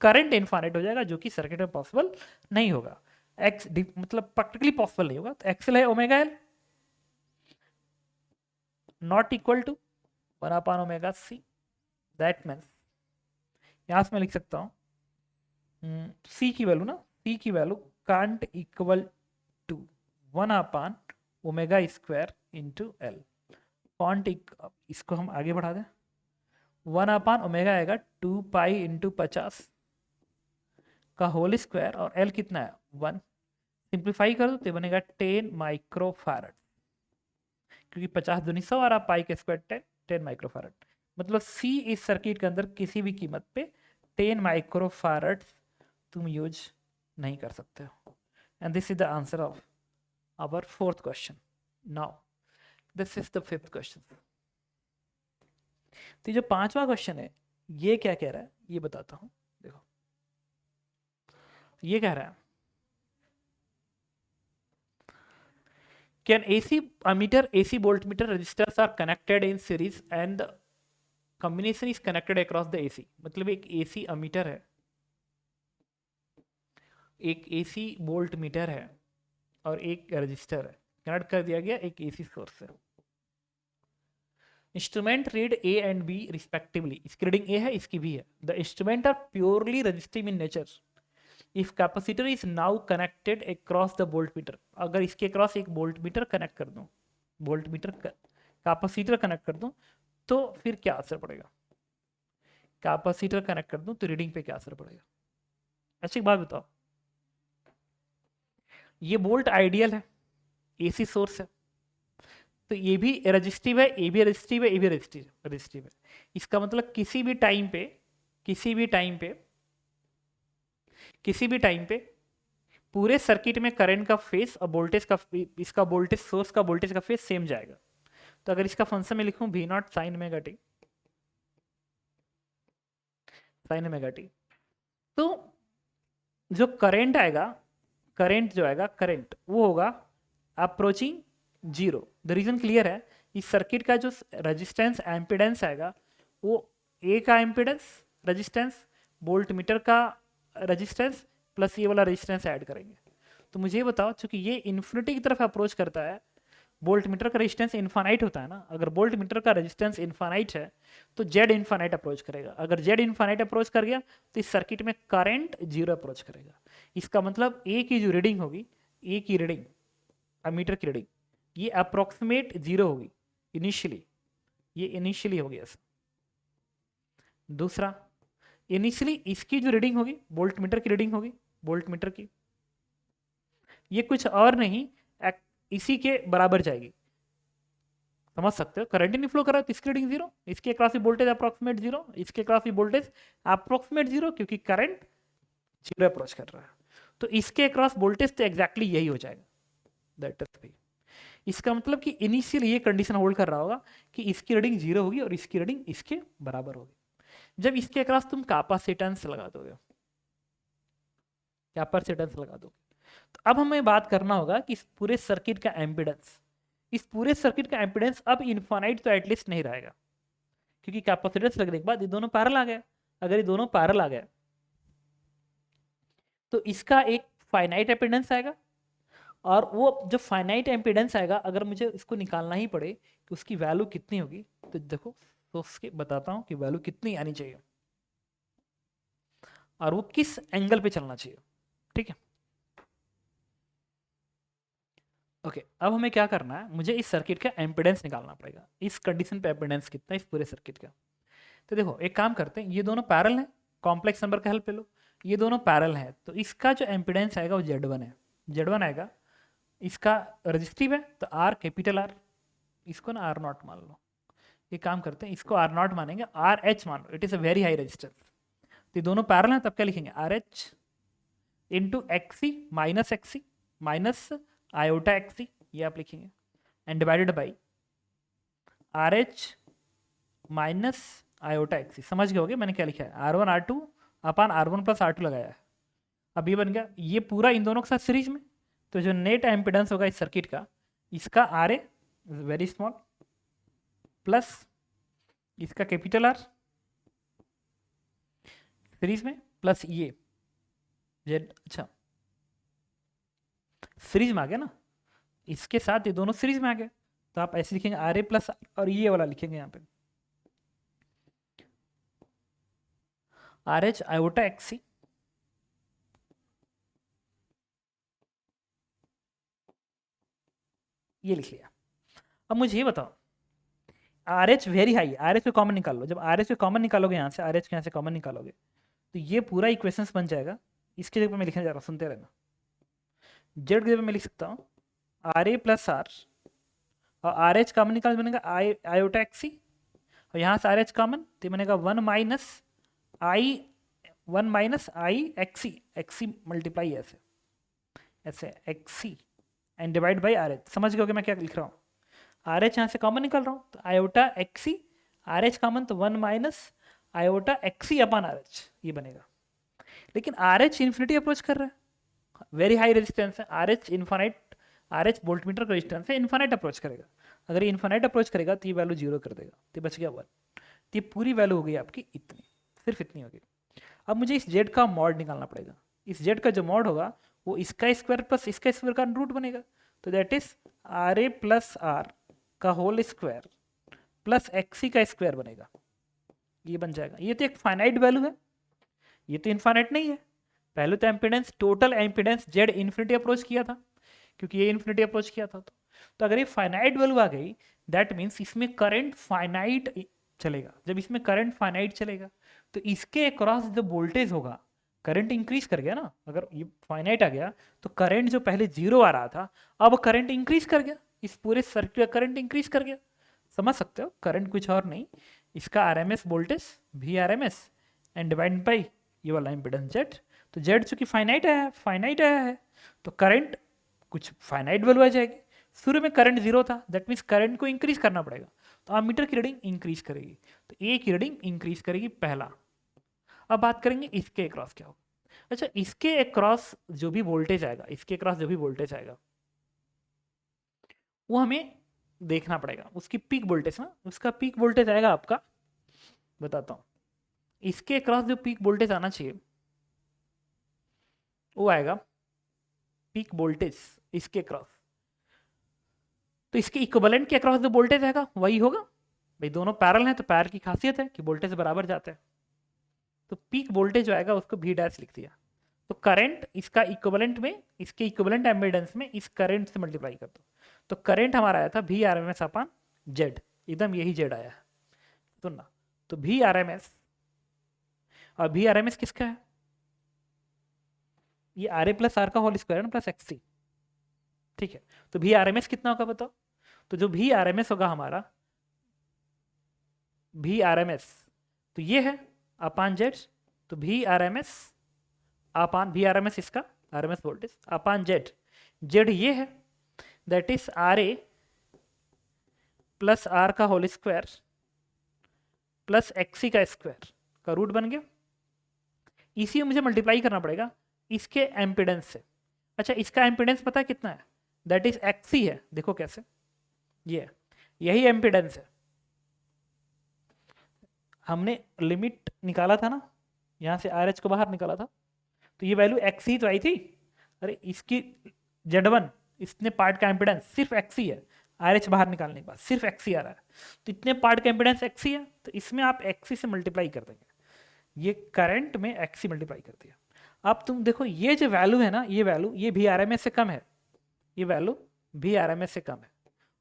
Speaker 1: करंट इनफाइनाइट हो जाएगा, जो कि सर्किट में पॉसिबल नहीं होगा। एक्स मतलब प्रैक्टिकली पॉसिबल नहीं होगा। तो एक्सेल है omega L not equal to 1/ओमेगा सी। दैट मीन्स यहां से मैं लिख सकता हूं सी की वैल्यू ना, सी की वैल्यू कांट इक्वल टू 1/ओमेगा स्क्वायर इंटू एल। फॉन्ट इसको हम आगे बढ़ा दें, 1/ओमेगा आएगा 2 पाई इंटू 50 का होल स्क्वायर, और एल कितना है 1। सिंप्लीफाई कर दो तो बनेगा 10 माइक्रोफैरड, क्योंकि 50 दूनी 100 आ रहा, पाई के स्क्वायर 10 माइक्रोफैरड। मतलब सी इस सर्किट के अंदर किसी भी कीमत पे 10 माइक्रोफैरड तुम यूज नहीं कर सकते हो। And this is the answer of our 4th question. Now this is the 5th question. तो जो 5वां क्वेश्चन है ये क्या कह रहा है ये बताता हूं। देखो ये कह रहा है can AC ammeter, AC voltmeter resistors are connected in series and the combination is connected across the AC। मतलब एक AC ammeter है, एक AC वोल्टमीटर है और एक रजिस्टर है, कनेक्ट कर दिया गया एक AC सोर्स से। Instrument read A and B respectively, इसकी रीडिंग A है इसकी B है। The instrument are purely resistive in nature if capacitor is now connected across the voltmeter. अगर इसके अक्रॉस एक वोल्टमीटर कनेक्ट कर दूं, वोल्टमीटर कैपेसिटर कनेक्ट कर दूं तो फिर क्या असर पड़ेगा, कैपेसिटर कनेक्ट कर दूं तो रीडिंग पे क्या असर पड़ेगा। अच्छा एक बात बताओ, ये वोल्ट आइडियल है, AC सोर्स है, तो ये भी रजिस्टिव है, ये भी रजिस्टिव है, ये भी रजिस्टिव है। इसका मतलब किसी भी टाइम पे किसी भी टाइम पे किसी भी टाइम पे पूरे सर्किट में करंट का फेस और वोल्टेज का, इसका वोल्टेज सोर्स का वोल्टेज का फेस सेम जाएगा। तो अगर इसका फंक्शन में लिखूं V0 sin omega T, sin omega T, तो जो करंट आएगा, करंट जो आएगा करंट वो होगा अप्रोचिंग 0। द रीजन क्लियर है, इस सर्किट का जो रेजिस्टेंस एम्पिडेंस आएगा वो ए का एम्पिडेंस रेजिस्टेंस, वोल्टमीटर का रेजिस्टेंस प्लस ये वाला रेजिस्टेंस ऐड करेंगे। तो मुझे ये बताओ, चूंकि ये इन्फिनिटी की तरफ अप्रोच करता है, वोल्टमीटर का रेजिस्टेंस इनफाइनाइट होता है ना, अगर वोल्टमीटर का रेजिस्टेंस इनफाइनाइट है तो जेड इनफाइनाइट अप्रोच करेगा। अगर जेड इनफाइनाइट अप्रोच कर गया तो इस सर्किट में करंट 0 अप्रोच करेगा। इसका मतलब ए की जो रीडिंग होगी, ए की रीडिंग, अमीटर की रीडिंग, ये अप्रोक्सीमेट 0 होगी इनिशियली, ये इनिशियली हो गया। दूसरा, इनिशियली इसकी जो रीडिंग होगी वोल्ट मीटर की रीडिंग होगी, वोल्ट मीटर की, ये कुछ और नहीं इसी के बराबर जाएगी। समझ सकते हो, करंट ही नहीं फ्लो कर रहा है तो इसकी रीडिंग जीरो, इसके अक्रॉस भी वोल्टेज अप्रोक्सीमेट जीरो, इसके अक्रॉस भी वोल्टेज अप्रोक्सीमेट जीरो, क्योंकि करंट जीरो अप्रोच कर रहा है। तो इसके अक्रॉस वोल्टेज तो एग्जैक्टली यही हो जाएगा, दैट इज भी। इसका मतलब कि इनिशियल ये कंडीशन होल्ड कर रहा होगा कि इसकी रीडिंग जीरो होगी और इसकी रीडिंग इसके बराबर होगी। जब इसके अक्रॉस तुम कैपेसिटेंस लगा दोगे, कैपेसिटेंस लगा दोगे, तो अब हमें बात करना होगा कि इस पूरे सर्किट का एम्पिडेंस, इस पूरे सर्किट का एम्पिडेंस अब इनफाइनाइट तो एटलीस्ट नहीं रहेगा, क्योंकि कैपेसिटेंस लगने के बाद ये दोनों पैरेलल आ गए। अगर ये दोनों पैरेलल आ गए तो इसका एक फाइनाइट एम्पिडेंस आएगा, और वो जो फाइनाइट एम्पिडेंस आएगा अगर मुझे इसको निकालना ही पड़े कि उसकी वैल्यू कितनी होगी, तो देखो तो उसके बताता हूँ कि वैल्यू कितनी आनी चाहिए और वो किस एंगल पे चलना चाहिए। ठीक है, ओके अब हमें क्या करना है, मुझे इस सर्किट का एम्पिडेंस निकालना पड़ेगा, इस कंडीशन पे एम्पिडेंस कितना है इस पूरे सर्किट का। तो देखो एक काम करते हैं, ये दोनों पैरेलल हैं, कॉम्प्लेक्स नंबर का हेल्प ले लो, ये दोनों पैरेलल हैं, तो इसका जो एम्पिडेंस आएगा वो Z1 है, Z1 आएगा। इसका रजिस्टिव है तो R कैपिटल R, इसको ना R0 मान लो। ये काम करते हैं, इसको R0 मानेंगे, RH मान लो, it is a very high resistance. तो ये दोनों पैरेलल हैं, तब क्या लिखेंगे, RH into XC minus iota XC, ये आप लिखेंगे, and divided by RH minus iota XC। समझ गए होगे मैंने क्या लिखा है, R1 R2 अपान R1 प्लस R2 लगाया है। अब ये बन गया, ये पूरा इन दोनों के साथ सीरीज में, तो जो नेट एम्पिडेंस होगा इस सर्किट का, इसका RA वेरी स्मॉल प्लस इसका कैपिटल R सीरीज में प्लस ये Z, अच्छा सीरीज में आ गया ना, इसके साथ ये दोनों सीरीज में आ गए, तो आप ऐसे लिखेंगे RA प्लस और ये वाला लिखेंगे यहाँ पे RH आयोटा XC ये लिख लिया। अब मुझे ये बताओ, RH वेरी हाई, RH पे कॉमन निकाल लो, जब RH पे कॉमन निकालोगे यहाँ से, RH के यहाँ से कॉमन निकालोगे तो ये पूरा इक्वेशंस बन जाएगा। इसके जगह पे मैं लिखने जा रहा हूँ, सुनते रहना। जेड की जगह पे मैं लिख सकता हूँ RA प्लस R, और RH कॉमन निकाल बनेगा आयोटा XC, और यहाँ से RH कॉमन तो बनेगा 1 माइनस आई XC मल्टीप्लाई ऐसे ऐसे XC and divide by RH। समझ गए मैं क्या लिख रहा हूँ, RH यहाँ से कॉमन निकाल रहा हूँ तो आयोटा XC, RH कॉमन तो 1 माइनस आयोटा XC अपान RH ये बनेगा। लेकिन RH इन्फिनिटी अप्रोच कर रहा है, वेरी हाई रेजिस्टेंस है, RH infinite, RH volt meter का रेजिस्टेंस है, इन्फानाइट अप्रोच करेगा। अगर ये इन्फानाइट अप्रोच करेगा तो ये वैल्यू जीरो कर देगा, तो बच गया 1। तो ये पूरी वैल्यू हो गई आपकी इतनी, सिर्फ इतनी होगी। अब मुझे इस Z का मॉड निकालना पड़ेगा, इस Z का जो मॉड होगा वो इसका स्क्वायर प्लस इसका स्क्वायर का रूट बनेगा, तो that is RA plus R का होल स्क्वायर प्लस XC का स्क्वायर बनेगा, ये बन जाएगा। ये तो एक फाइनाइट वैल्यू है, ये तो इनफाइनाइट नहीं है। पहले तो एम्पिडेंस, टोटल एम्पिडेंस Z इन्फिनिटी अप्रोच किया था, क्योंकि ये इन्फिनिटी अप्रोच किया था, तो अगर ये फाइनाइट वैल्यू आ गई दैट मीन्स इसमें करंट फाइनाइट चलेगा। जब इसमें करंट फाइनाइट चलेगा तो इसके अक्रॉस जो वोल्टेज होगा, करंट इंक्रीज कर गया ना, अगर ये फाइनाइट आ गया तो करंट जो पहले जीरो आ रहा था अब करंट इंक्रीज कर गया, इस पूरे सर्किट का करंट इंक्रीज कर गया। समझ सकते हो, करंट कुछ और नहीं, इसका RMS voltage VRMS and divide by ये वाला इम्पिडेंस Z। तो Z चूंकि फाइनाइट आया है तो करंट कुछ फाइनाइट वैल्यू आ जाएगी। शुरू में करंट जीरो था, दैट मीन्स करंट को इंक्रीज करना पड़ेगा, तो आमीटर की रीडिंग इंक्रीज करेगी, तो ए की रीडिंग इंक्रीज करेगी पहला। अब बात करेंगे इसके अक्रॉस क्या होगा। अच्छा, इसके अक्रॉस जो भी वोल्टेज आएगा, इसके अक्रॉस जो भी वोल्टेज आएगा वो हमें देखना पड़ेगा, उसकी पीक वोल्टेज ना, उसका पीक वोल्टेज आएगा आपका, बताता हूँ। इसके अक्रॉस जो पीक वोल्टेज आना चाहिए वो आएगा पीक वोल्टेज इसके अक्रॉस, तो इसके इक्विवेलेंट के अक्रॉस जो वोल्टेज आएगा वही होगा। भाई दोनों पैरेलल हैं तो पैरेलल की खासियत है कि वोल्टेज बराबर जाता है, तो पीक वोल्टेज जो आएगा उसको V डैश लिख दिया। तो करंट इसका इक्विवेलेंट में, इसके इक्विवेलेंट एम्पिडेंस में इस करंट से मल्टीप्लाई कर दो, तो करंट हमारा आया था VRMS अपान Z, एकदम यही Z आया है, सुनना। तो VRMS और भी आर एम एस किसका है? ये आर ए प्लस आर का होल स्क्वायर प्लस एक्स सी, ठीक है। तो भी आर एम एस कितना होगा बताओ? तो जो भी आर एम एस होगा हमारा, भी आर एम एस, तो ये है अपान जेड, तो भी आर एम एस अपान भी आर एम एस, इसका R M S voltage upon Z, Z ये है, that is R A plus R का होल स्क्वायर प्लस एक्सी का स्क्वायर का रूट बन गया। इसी में मुझे मल्टीप्लाई करना पड़ेगा इसके एम्पिडेंस से। अच्छा, इसका एम्पिडेंस पता है कितना है? दैट इज एक्सी है। देखो कैसे, ये यही एम्पिडेंस है। हमने लिमिट निकाला था ना, यहाँ से आर एच को बाहर निकाला था, तो ये वैल्यू एक्सी तो आई थी। अरे इसकी Z1 इतने पार्ट का एम्पिडेंस सिर्फ एक्सी है, आर एच बाहर निकालने के बाद सिर्फ एक्सी आ रहा है, तो इतने पार्ट का एम्पिडेंस एक्सी है, तो इसमें आप एक्सी से मल्टीप्लाई कर देंगे, ये करंट में एक्सी मल्टीप्लाई कर दिया। अब तुम देखो ये जो वैल्यू है ना, ये वैल्यू ये भी आरएमएस से कम है, ये वैल्यू भी आरएमएस से कम है,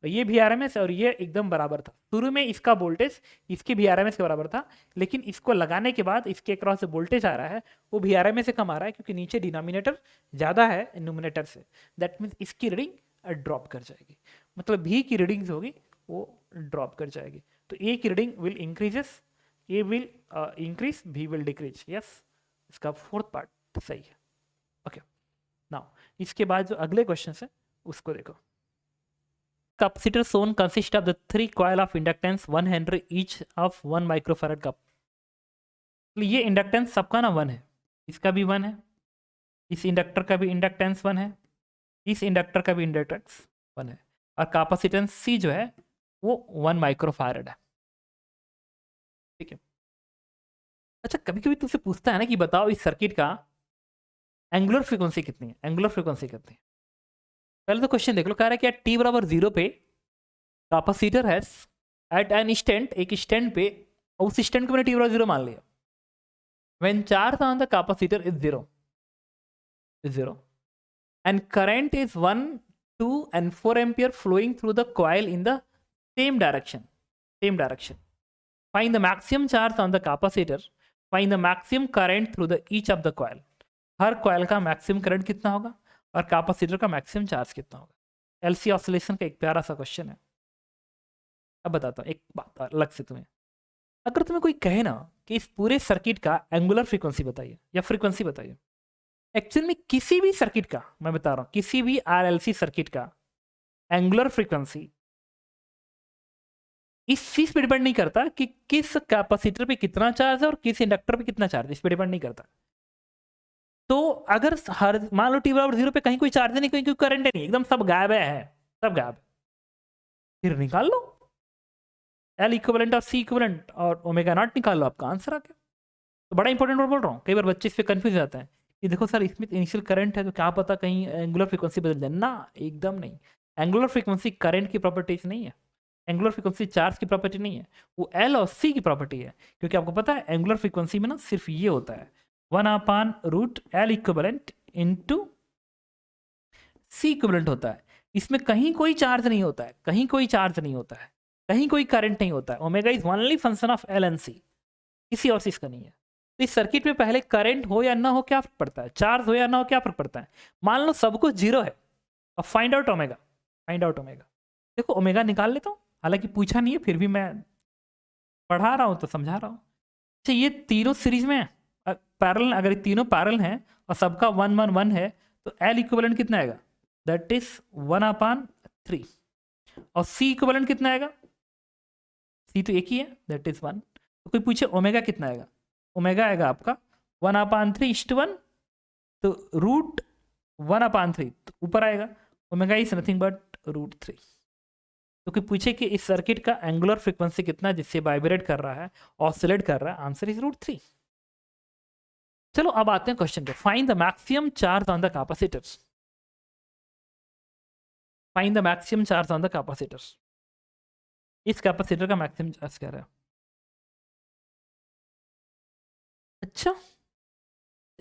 Speaker 1: और ये भी आरएमएस और ये एकदम बराबर था। शुरू में इसका वोल्टेज इसके भी आरएमएस के बराबर था, लेकिन इसको लगाने के बाद इसके अक्रॉस जो वोल्टेज आ रहा है वो भी आरएमएस से कम आ रहा है, क्योंकि नीचे डिनोमिनेटर ज़्यादा है न्यूमिनेटर से। दैट मीन्स इसकी रीडिंग ड्रॉप कर जाएगी, मतलब भी की रीडिंग जो होगी वो ड्रॉप कर जाएगी। तो ए की reading will increases, A will increase, भी विल डिक्रीज। यस, इसका फोर्थ पार्ट सही है। ओके, नाउ इसके बाद जो अगले क्वेश्चन है उसको देखो। Capacitor shown consist of the 3 coil of inductance 1 Henry each of 1 microfarad का। ये इंडक्टेंस सबका ना 1 है, इसका भी 1 है, इस इंडक्टर का भी इंडक्टेंस 1 है, इस इंडक्टर का भी इंडक्टेंस 1 है, और कैपेसिटेंस C जो है वो 1 माइक्रोफैरड है, ठीक है। अच्छा, कभी कभी तुझसे पूछता है ना कि बताओ इस सर्किट का एंगुलर फ्रीक्वेंसी कितनी है, एंगुलर फ्रीक्वेंसी कितनी है। पहले तो क्वेश्चन देख लो, कह रहा है कि t बराबर 0 पे capacitor has at instant, एक स्टैंड पे, उस स्टैंड को मैंने t बराबर 0 मान लिया, when charge on the capacitor is 0 and current is 1, 2 and 4 ampere flowing through the coil in the same direction. Find the maximum charge on the capacitor, find the maximum current through the each of the coil. Her coil का maximum current कितना होगा और capacitor का maximum charge कितना होगा। LC oscillation का एक प्यारा सा क्वेश्चन है। अब बताता हूँ एक बात अलग से तुम्हें, अगर तुम्हें कोई कहे ना कि इस पूरे सर्किट का एंगुलर फ्रीक्वेंसी बताइए या फ्रीक्वेंसी बताइए, एक्चुअल में किसी भी सर्किट का, मैं बता रहा हूँ किसी भी आरएलसी सर्किट का एंगुलर फ्रीक्वेंसी इस चीज पे डिपेंड नहीं करता कि किस कैपेसिटर पे कितना चार्ज है और किस इंडक्टर पे कितना चार्ज है, इस पे डिपेंड नहीं करता। तो अगर हर मान लो t बराबर 0 पे कहीं कोई चार्ज नहीं, कहीं कोई करंट नहीं, एकदम सब गायब है, सब गायब, फिर निकाल लो L इक्विवेलेंट और C इक्विवेलेंट और ओमेगा नॉट निकाल लो, आपका आंसर आ गया। तो बड़ा इंपॉर्टेंट वर्ड बोल रहा हूँ, कई बार बच्चे इस पे कंफ्यूज जाते हैं कि देखो सर इसमें इनिशियल करंट है तो क्या पता कहीं एंगुलर फ्रीक्वेंसी बदल जाए ना, एकदम नहीं। एंगुलर फ्रीक्वेंसी करंट की प्रॉपर्टीज नहीं है, एंगुलर फ्रीक्वेंसी चार्ज की प्रॉपर्टी नहीं है, वो L और C की प्रॉपर्टी है। क्योंकि आपको पता है एंगुलर फ्रीक्वेंसी में ना सिर्फ ये होता है 1/√L equivalent into C equivalent होता है, इसमें कहीं कोई चार्ज नहीं होता है, कहीं कोई चार्ज नहीं होता है, कहीं कोई करंट नहीं होता है। Omega is only function of L and C, किसी और चीज का नहीं है। तो इस सर्किट में पहले करंट हो या ना हो क्या फर्क पड़ता है, चार्ज हो या ना हो क्या फर्क पड़ता है। मान लो सब कुछ 0 है, अब find out omega, find out omega. देखो ओमेगा निकाल लेता हूँ, हालांकि पूछा नहीं है फिर भी मैं पढ़ा रहा हूँ तो समझा रहा हूँ। अच्छा, ये तीनों सीरीज में पैरेलल, अगर ये तीनों पैरेलल हैं और सबका 1 1 1 है तो L इक्विवेलेंट कितना आएगा, दैट इज 1/3, और C इक्विवेलेंट कितना आएगा, C तो एक ही है दैट इज 1। तो कोई पूछे ओमेगा कितना आएगा, ओमेगा आएगा आपका 1/3:1, तो √1/3 तो ऊपर आएगा, ओमेगा इज नथिंग बट √3। तो कोई पूछे कि इस सर्किट का एंगुलर फ्रीक्वेंसी कितना जिससे वाइब्रेट कर रहा है, ऑसिलेट कर रहा है, आंसर इज √3। चलो अब आते हैं क्वेश्चन पे, find the maximum charge on the capacitors, find the maximum charge on the capacitors. इस कैपेसिटर का मैक्सिमम चार्ज क्या है। अच्छा,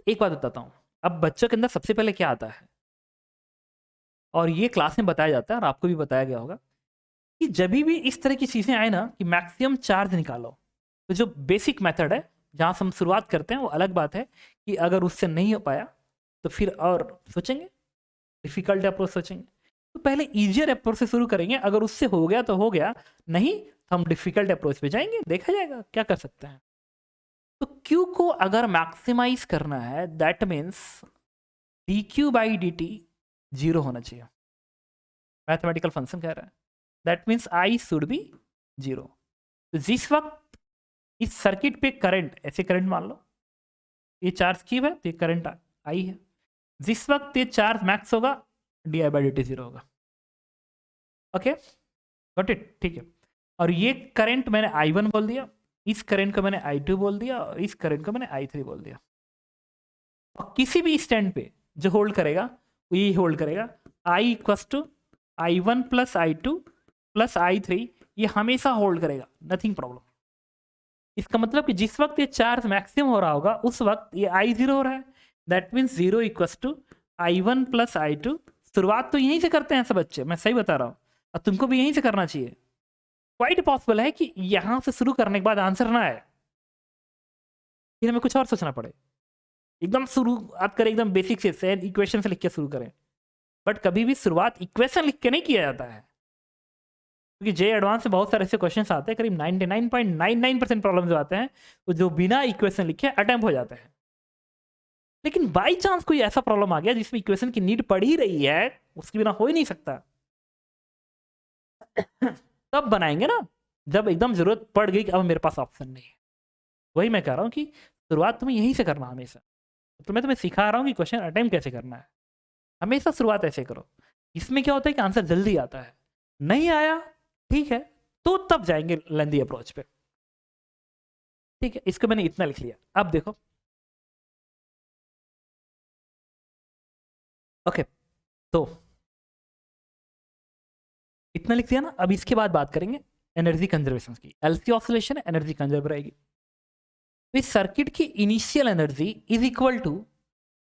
Speaker 1: एक बात बताता हूं, अब बच्चों के अंदर सबसे पहले क्या आता है, और ये क्लास में बताया जाता है और आपको भी बताया गया होगा कि जब भी इस तरह की चीजें आए ना कि मैक्सिमम चार्ज निकालो, तो जो बेसिक मेथड है जहाँ से हम शुरुआत करते हैं वो अलग बात है कि अगर उससे नहीं हो पाया तो फिर और सोचेंगे, डिफिकल्ट अप्रोच सोचेंगे। तो पहले ईजियर अप्रोच से शुरू करेंगे, अगर उससे हो गया तो हो गया, नहीं तो हम डिफिकल्ट अप्रोच पे जाएंगे, देखा जाएगा क्या कर सकते हैं। तो Q को अगर मैक्सिमाइज करना है that means dq by dt zero होना चाहिए, मैथमेटिकल फंक्शन कह रहा है, that means I should be zero. तो जिस वक्त इस सर्किट पे करंट, ऐसे करंट मान लो ये चार्ज क्यू है तो ये करंट I है, जिस वक्त ये चार्ज मैक्स होगा D I by D T zero होगा। ओके गॉट इट, ठीक है। और ये करंट मैंने I1 बोल दिया, इस करंट को मैंने I2 बोल दिया, और इस करंट को मैंने I3 बोल दिया। और किसी भी स्टैंड पे जो होल्ड करेगा वो ये होल्ड करेगा, I equals to I1 plus I2 plus I3, ये हमेशा होल्ड करेगा, नथिंग प्रॉब्लम। इसका मतलब कि जिस वक्त ये चार्ज मैक्सिमम हो रहा होगा उस वक्त ये I0 हो रहा है, that means zero equals to I1 plus I2। शुरुआत तो यहीं से करते हैं सब बच्चे, मैं सही बता रहा हूँ, और तुमको भी यहीं से करना चाहिए। क्वाइट पॉसिबल है कि यहां से शुरू करने के बाद आंसर ना आए, फिर हमें कुछ और सोचना पड़े। एकदम शुरुआत करें एकदम बेसिक से इक्वेशन से लिख के शुरू करें, बट कभी भी शुरुआत इक्वेशन लिख के नहीं किया जाता है, क्योंकि जे एडवांस में बहुत सारे ऐसे क्वेश्चन आते हैं, करीब 99.99% प्रॉब्लम जो आते हैं वो जो बिना इक्वेशन लिखे अटेम्प्ट हो जाते हैं। लेकिन बाई चांस कोई ऐसा प्रॉब्लम आ गया जिसमें इक्वेशन की नीड पड़ ही रही है, उसके बिना हो ही नहीं सकता, तब बनाएंगे ना, जब एकदम जरूरत पड़ गई कि अब मेरे पास ऑप्शन नहीं है। वही मैं कह रहा हूँ कि शुरुआत तुम्हें यहीं से करना हमेशा। तो मैं तुम्हें सिखा रहा हूँ कि क्वेश्चन अटेम्प्ट कैसे करना है, हमेशा शुरुआत ऐसे करो। इसमें क्या होता है कि आंसर जल्दी आता है, नहीं आया ठीक है तो तब जाएंगे लेंदी अप्रोच पे। ठीक है, इसको मैंने इतना लिख लिया। अब देखो ओके, तो इतना लिख दिया ना, अब इसके बाद बात करेंगे एनर्जी कंजर्वेशन की। एलसी ऑसिलेशन एनर्जी कंजर्व रहेगी। इस सर्किट की initial energy is equal to,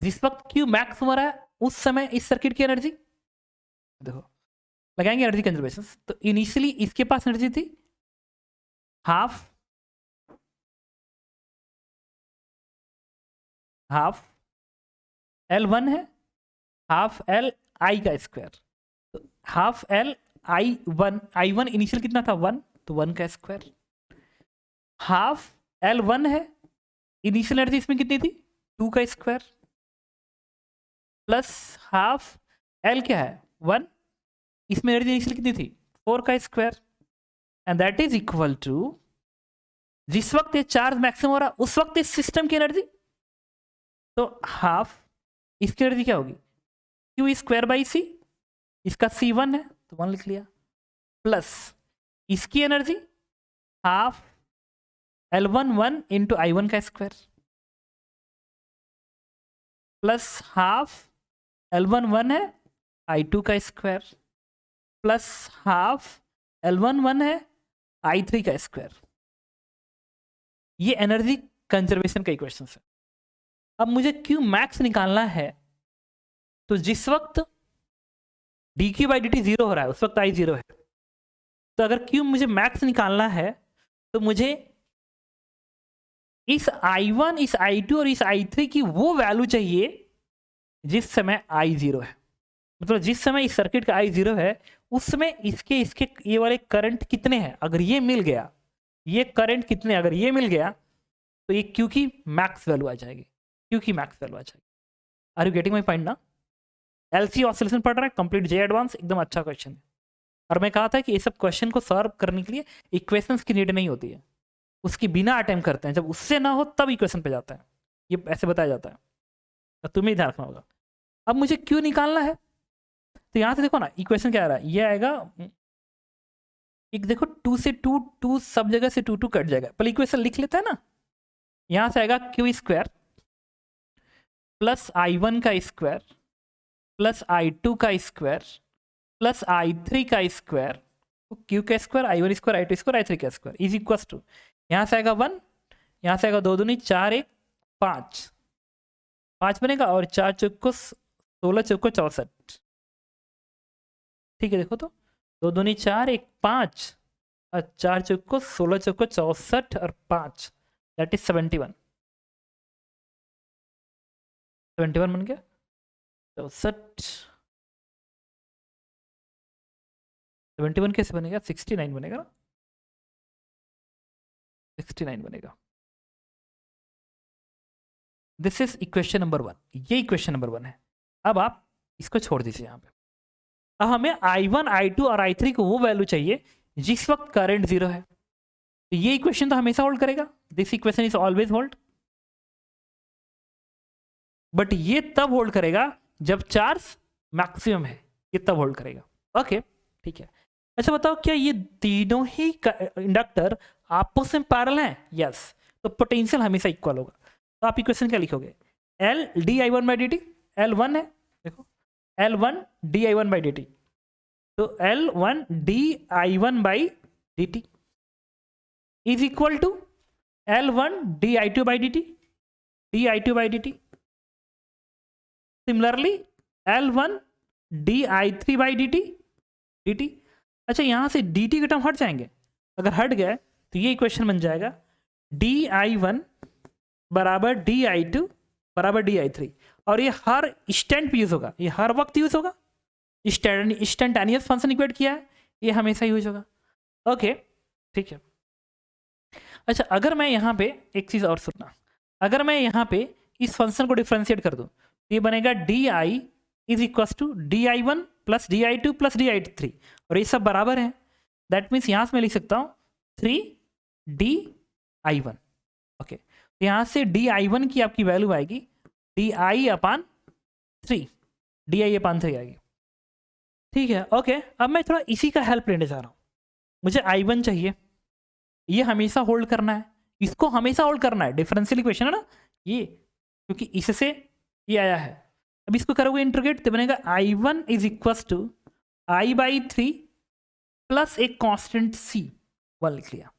Speaker 1: जिस वक्त क्यू मैक्स हो रहा है उस समय इस सर्किट की एनर्जी, देखो लगाएंगे एनर्जी कंजर्वेशन। तो इनिशियली इसके पास एनर्जी थी हाफ हाफ L1 है, हाफ L I का स्क्वायर, तो हाफ L I1 इनिशियल कितना था 1, तो 1 का स्क्वायर, हाफ L1 है, इनिशियल एनर्जी इसमें कितनी थी 2 का स्क्वायर, प्लस हाफ L क्या है 1, इसमें एनर्जी इनिशियल कितनी थी 4 का square, and that is equal to, जिस वक्त ये चार्ज मैक्सिमम हो रहा उस वक्त इस सिस्टम की एनर्जी, तो हाफ इसकी एनर्जी क्या होगी क्यू स्क्वायर बाई सी, इसका C1 है तो 1 लिख लिया, प्लस इसकी energy half L1 1 into I1 का स्क्वायर, प्लस हाफ L1 1 है I2 का स्क्वायर, प्लस हाफ L1 1 है I3 का स्क्वायर। ये एनर्जी कंजर्वेशन का इक्वेशन है। अब मुझे Q मैक्स निकालना है, तो जिस वक्त dq बाई dt जीरो हो रहा है उस वक्त I जीरो है, तो अगर Q मुझे मैक्स निकालना है तो मुझे इस I1 इस I2 और इस I3 की वो वैल्यू चाहिए जिस समय I जीरो है, मतलब जिस समय इस सर्किट का I जीरो है उस समय इसके इसके ये वाले करंट कितने हैं, अगर ये मिल गया, ये करंट कितने अगर ये मिल गया तो ये Q की मैक्स वैल्यू आ जाएगी, Q की मैक्स वैल्यू आ जाएगी। Are you getting my point ना? एलसी ऑसिलेशन पढ़ रहा है कंप्लीट जे एडवांस, एकदम अच्छा क्वेश्चन है। और मैं कहा था कि ये सब क्वेश्चन को सॉल्व करने के लिए इक्वेशंस की नीड नहीं होती है, उसकी बिना अटेम्प्ट करते हैं, जब उससे ना हो तब इक्वेशन पे जाता है, ये ऐसे बताया जाता है, तो तुम्हें ध्यान रखना होगा। अब मुझे क्यों निकालना है, तो यहां से देखो ना इक्वेशन क्या आ रहा है, ये आएगा एक देखो 2 से 2 2 सब जगह से 2 2 कट जाएगा, पहले इक्वेशन लिख लेता है ना, यहां से आएगा क्यू स्क्वायर प्लस I1 का स्क्वायर प्लस I2 का स्क्वायर प्लस I3 का स्क्वायर, क्यू का square I1 square I2 square I3 का स्क्वायर इज इक्वल टू, यहाँ से आएगा 1, यहाँ से आएगा 2 दूनी 4 1 5 5 बनेगा, और 4 चौक को 16 चौक को 64, ठीक है देखो तो 2 दूनी 4 1 5 और 4 चौक को 16 चौक को 64 और 5, दैट इज 71 बन गया। 64 71 कैसे बनेगा? 69 बनेगा ना, 69 बनेगा। दिस इज इक्वेशन नंबर 1, ये इक्वेशन नंबर 1 है। अब आप इसको छोड़ दीजिए यहाँ पे। अब हमें I1, I2 और I3 को वो वैल्यू चाहिए जिस वक्त करंट 0 है। तो ये इक्वेशन तो हमेशा होल्ड करेगा, this equation is always hold. But ये तब होल्ड करेगा जब चार्ज मैक्सिमम है, ये तब होल्ड करेगा। ओके ठीक है। अच्छा बताओ, क्या ये तीनों ही इंडक्टर आपस में पैरेलल हैं? यस। तो पोटेंशियल हमेशा इक्वल होगा। तो आप इक्वेशन क्या लिखोगे? L di1 by D T, L1 है देखो, L1 di1 by D T, तो L1 di1 by D T is equal to L1 di2 by D T, di2 by D T. Similarly L1 di3 by D T, D T. अच्छा यहाँ से D T के term हट जाएंगे, अगर हट गया तो ये इक्वेशन बन जाएगा di1 बराबर di2 बराबर di3। और ये हर इंस्टेंट पे यूज होगा, ये हर वक्त यूज होगा। इंस्टेंटेनियस फंक्शन इक्वेट किया है, ये हमेशा यूज होगा। ओके ठीक है। अच्छा अगर मैं यहाँ पे एक चीज़ और सुनना, अगर मैं यहाँ पे इस फंक्शन को डिफ्रेंशिएट कर दूँ तो ये बनेगा di is equal to di1 plus di2 plus di3, और ये सब बराबर है। दैट मीन्स यहाँ से मैं लिख सकता हूँ 3di1। ओके, तो यहाँ से di1 की आपकी वैल्यू आएगी di अपान 3, di अपान 3 आएगी। ठीक है। ओके, अब मैं थोड़ा इसी का हेल्प लेने जा रहा हूँ। मुझे I1 चाहिए, ये हमेशा होल्ड करना है, इसको हमेशा होल्ड करना है। डिफरेंशियल इक्वेशन है ना ये, क्योंकि इससे ये आया है। अब इसको करोगे इंटीग्रेट तो बनेगा I1 is equal to I by 3 plus एक कांस्टेंट C1 लिख लिया।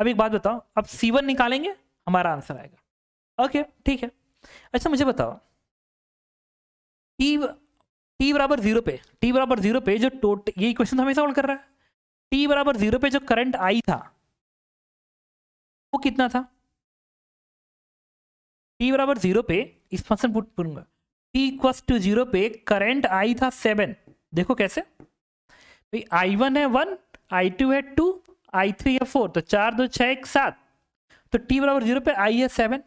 Speaker 1: अब एक बात बताओ, अब C1 निकालेंगे हमारा आंसर आएगा। ओके ठीक है। अच्छा मुझे बताओ, t बराबर 0 पे, t बराबर 0 पे जो टोटल, ये इक्वेशन तो हमेशा होल्ड कर रहा है। t बराबर 0 पे जो करंट I था वो कितना था? t बराबर 0 पे इस फंक्शन पुट करूंगा, t इक्वल टू 0 पे करंट I था 7। देखो कैसे भाई, I1 है 1, I2 है 2, I3 है 4, तो 4 2 6 1 7, तो t बराबर 0 पे I है 7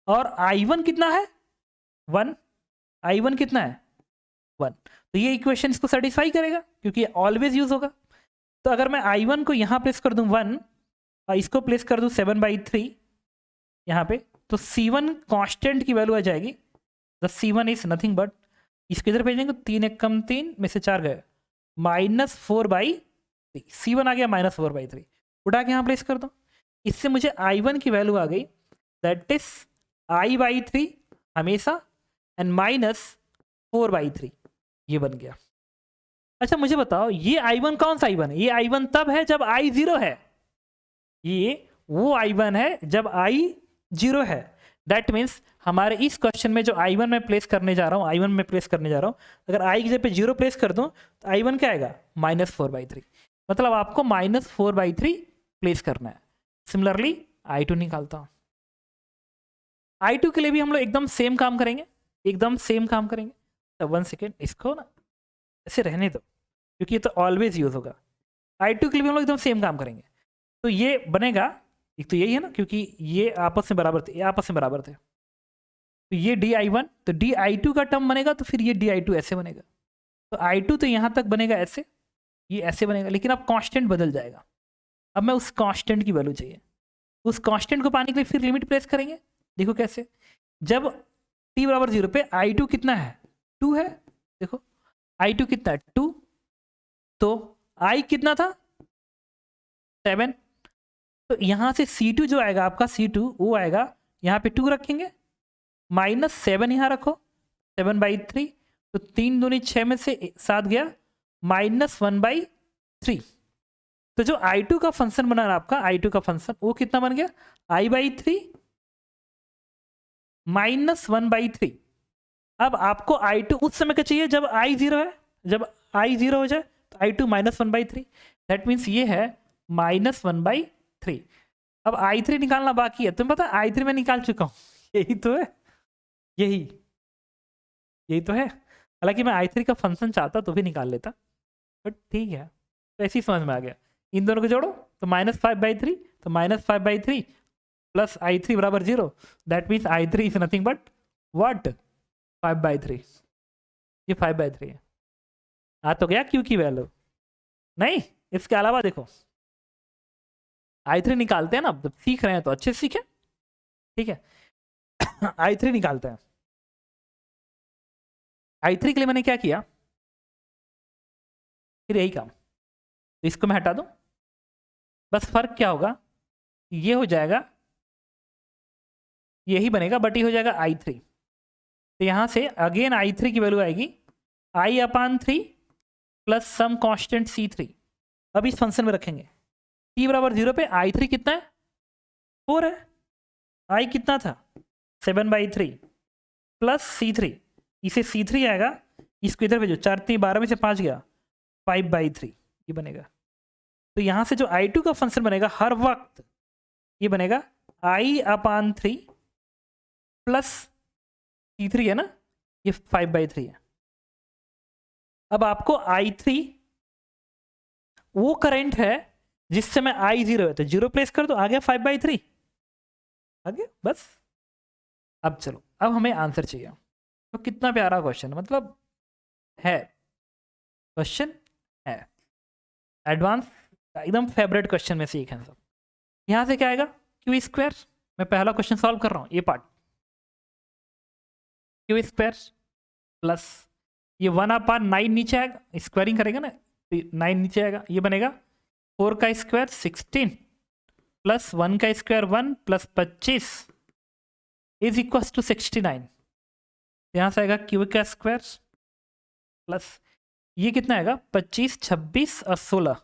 Speaker 1: और I1 कितना है 1, I1 कितना है 1। तो ये इक्वेशन इसको सेटिस्फाई करेगा क्योंकि ऑलवेज यूज होगा। तो अगर मैं I1 को यहाँ प्लेस कर दूं 1 और इसको प्लेस कर दूं 7/3 यहाँ पे, तो C1 कांस्टेंट की वैल्यू आ जाएगी। The C1 is nothing but, इसको इधर भेजेंगे 3 1 कम 3 में से 4 गए, -4/3। C1 आ गया -4/3, उठा के यहाँ प्लेस कर दो। इससे मुझे I1 की वैल्यू आ गई, दैट इज I/3 हमेशा एंड -4/3, ये बन गया। अच्छा मुझे बताओ, ये I1 कौन सा I1 है? ये I1 तब है जब I 0 है, ये वो I1 है जब I 0 है। दैट मीन्स हमारे इस क्वेश्चन में जो I1 में प्लेस करने जा रहा हूँ, I1 में प्लेस करने जा रहा हूँ, अगर I की जगह पे 0 प्लेस कर दूँ तो I1 क्या आएगा? -4/3। मतलब आपको -4/3 प्लेस करना है। सिमिलरली I2 निकालता हूँ। I2 के लिए भी हम लोग एकदम सेम काम करेंगे, एकदम सेम काम करेंगे। तो 1 सेकेंड, इसको ना ऐसे रहने दो क्योंकि ये तो ऑलवेज यूज होगा। I2 के लिए भी हम लोग एकदम सेम काम करेंगे। तो ये बनेगा, एक तो यही है ना, क्योंकि ये आपस में बराबर थे, ये आपस में बराबर थे, तो ये di1, तो di2 का टर्म बनेगा, तो फिर ये di2 ऐसे बनेगा। तो I2 तो यहाँ तक बनेगा ऐसे, ये ऐसे बनेगा, लेकिन अब कांस्टेंट बदल जाएगा। अब मैं उस कांस्टेंट की वैल्यू चाहिए, उस कांस्टेंट को पाने के लिए फिर लिमिट प्लेस करेंगे। देखो कैसे, जब t बराबर 0 पे I2 कितना है? 2 है। देखो I2 कितना है? 2, तो I कितना था? 7। तो यहाँ से C2 जो आएगा आपका, C2 वो आएगा, यहाँ पे 2 रखेंगे, -7 यहाँ रखो, 7/3, तो 3 दूनी 6 में से 7 गया, -1/3। तो जो I2 का फंक्शन बना रहा आपका, I2 का फंक्शन वो कितना बन गया? I/3 -1/3। अब आपको I2 उस समय का चाहिए जब I 0 है, जब I 0 हो जाए तो I2 -1/3। दैट मीन्स ये है -1/3। अब i3 निकालना बाकी है। तुम्हें पता है i3 में निकाल चुका हूँ। यही तो है, यही यही तो है। हालांकि मैं i3 का फंक्शन चाहता तो भी निकाल लेता, बट ठीक है, तो ऐसे ही समझ में आ गया। इन दोनों को जोड़ो तो -5/3, तो -5/3 प्लस i3 बराबर 0। That means i3 is nothing but what, 5/3। ये 5/3 है। आ तो गया क्यू की वैल्यू। नहीं, इसके अलावा देखो i3 निकालते हैं ना, जब सीख रहे हैं तो अच्छे से सीखें, ठीक है। i3 निकालते हैं। i3 के लिए मैंने क्या किया, फिर यही काम, तो इसको मैं हटा दूं। बस फर्क क्या होगा, ये हो जाएगा, यही बनेगा, बट ये हो जाएगा i3। तो यहां से अगेन i3 की वैल्यू आएगी i/3 plus some constant c3। अब इस फंक्शन में रखेंगे t बराबर 0 पे i3 कितना है, 4 है। i कितना था, 7/3 प्लस c3, इसे c3 आएगा, इसको इधर भेजो, 4 3 12 में से 5 गया, 5/3 ये बनेगा। तो यहां से जो i2 का फंक्शन बनेगा हर वक्त, ये बनेगा i/3 प्लस c3 है ना, ये 5/3 है। अब आपको i3 वो करंट है जिससे मैं i0 है, तो 0 प्लेस कर दो, आ गया 5/3, आ गया बस। अब चलो, अब हमें आंसर चाहिए। तो कितना प्यारा क्वेश्चन, मतलब है, क्वेश्चन है एडवांस, एकदम फेवरेट क्वेश्चन में से एक है सब। यहां से क्या आएगा, क्यू स्क्वायर। मैं पहला क्वेश्चन सॉल्व कर रहा हूं, ये पार्ट, क्यू स्क्वायर प्लस ये 1/9 नीचे आएगा, स्क्वायरिंग करेगा ना, 9 नीचे आएगा, ये बनेगा 4 का स्क्वायर 16 प्लस 1 का square 1 plus 25 is equal to 69। यहां से आएगा क्यू का स्क्वायर प्लस ये कितना आएगा, 25 26 और 16,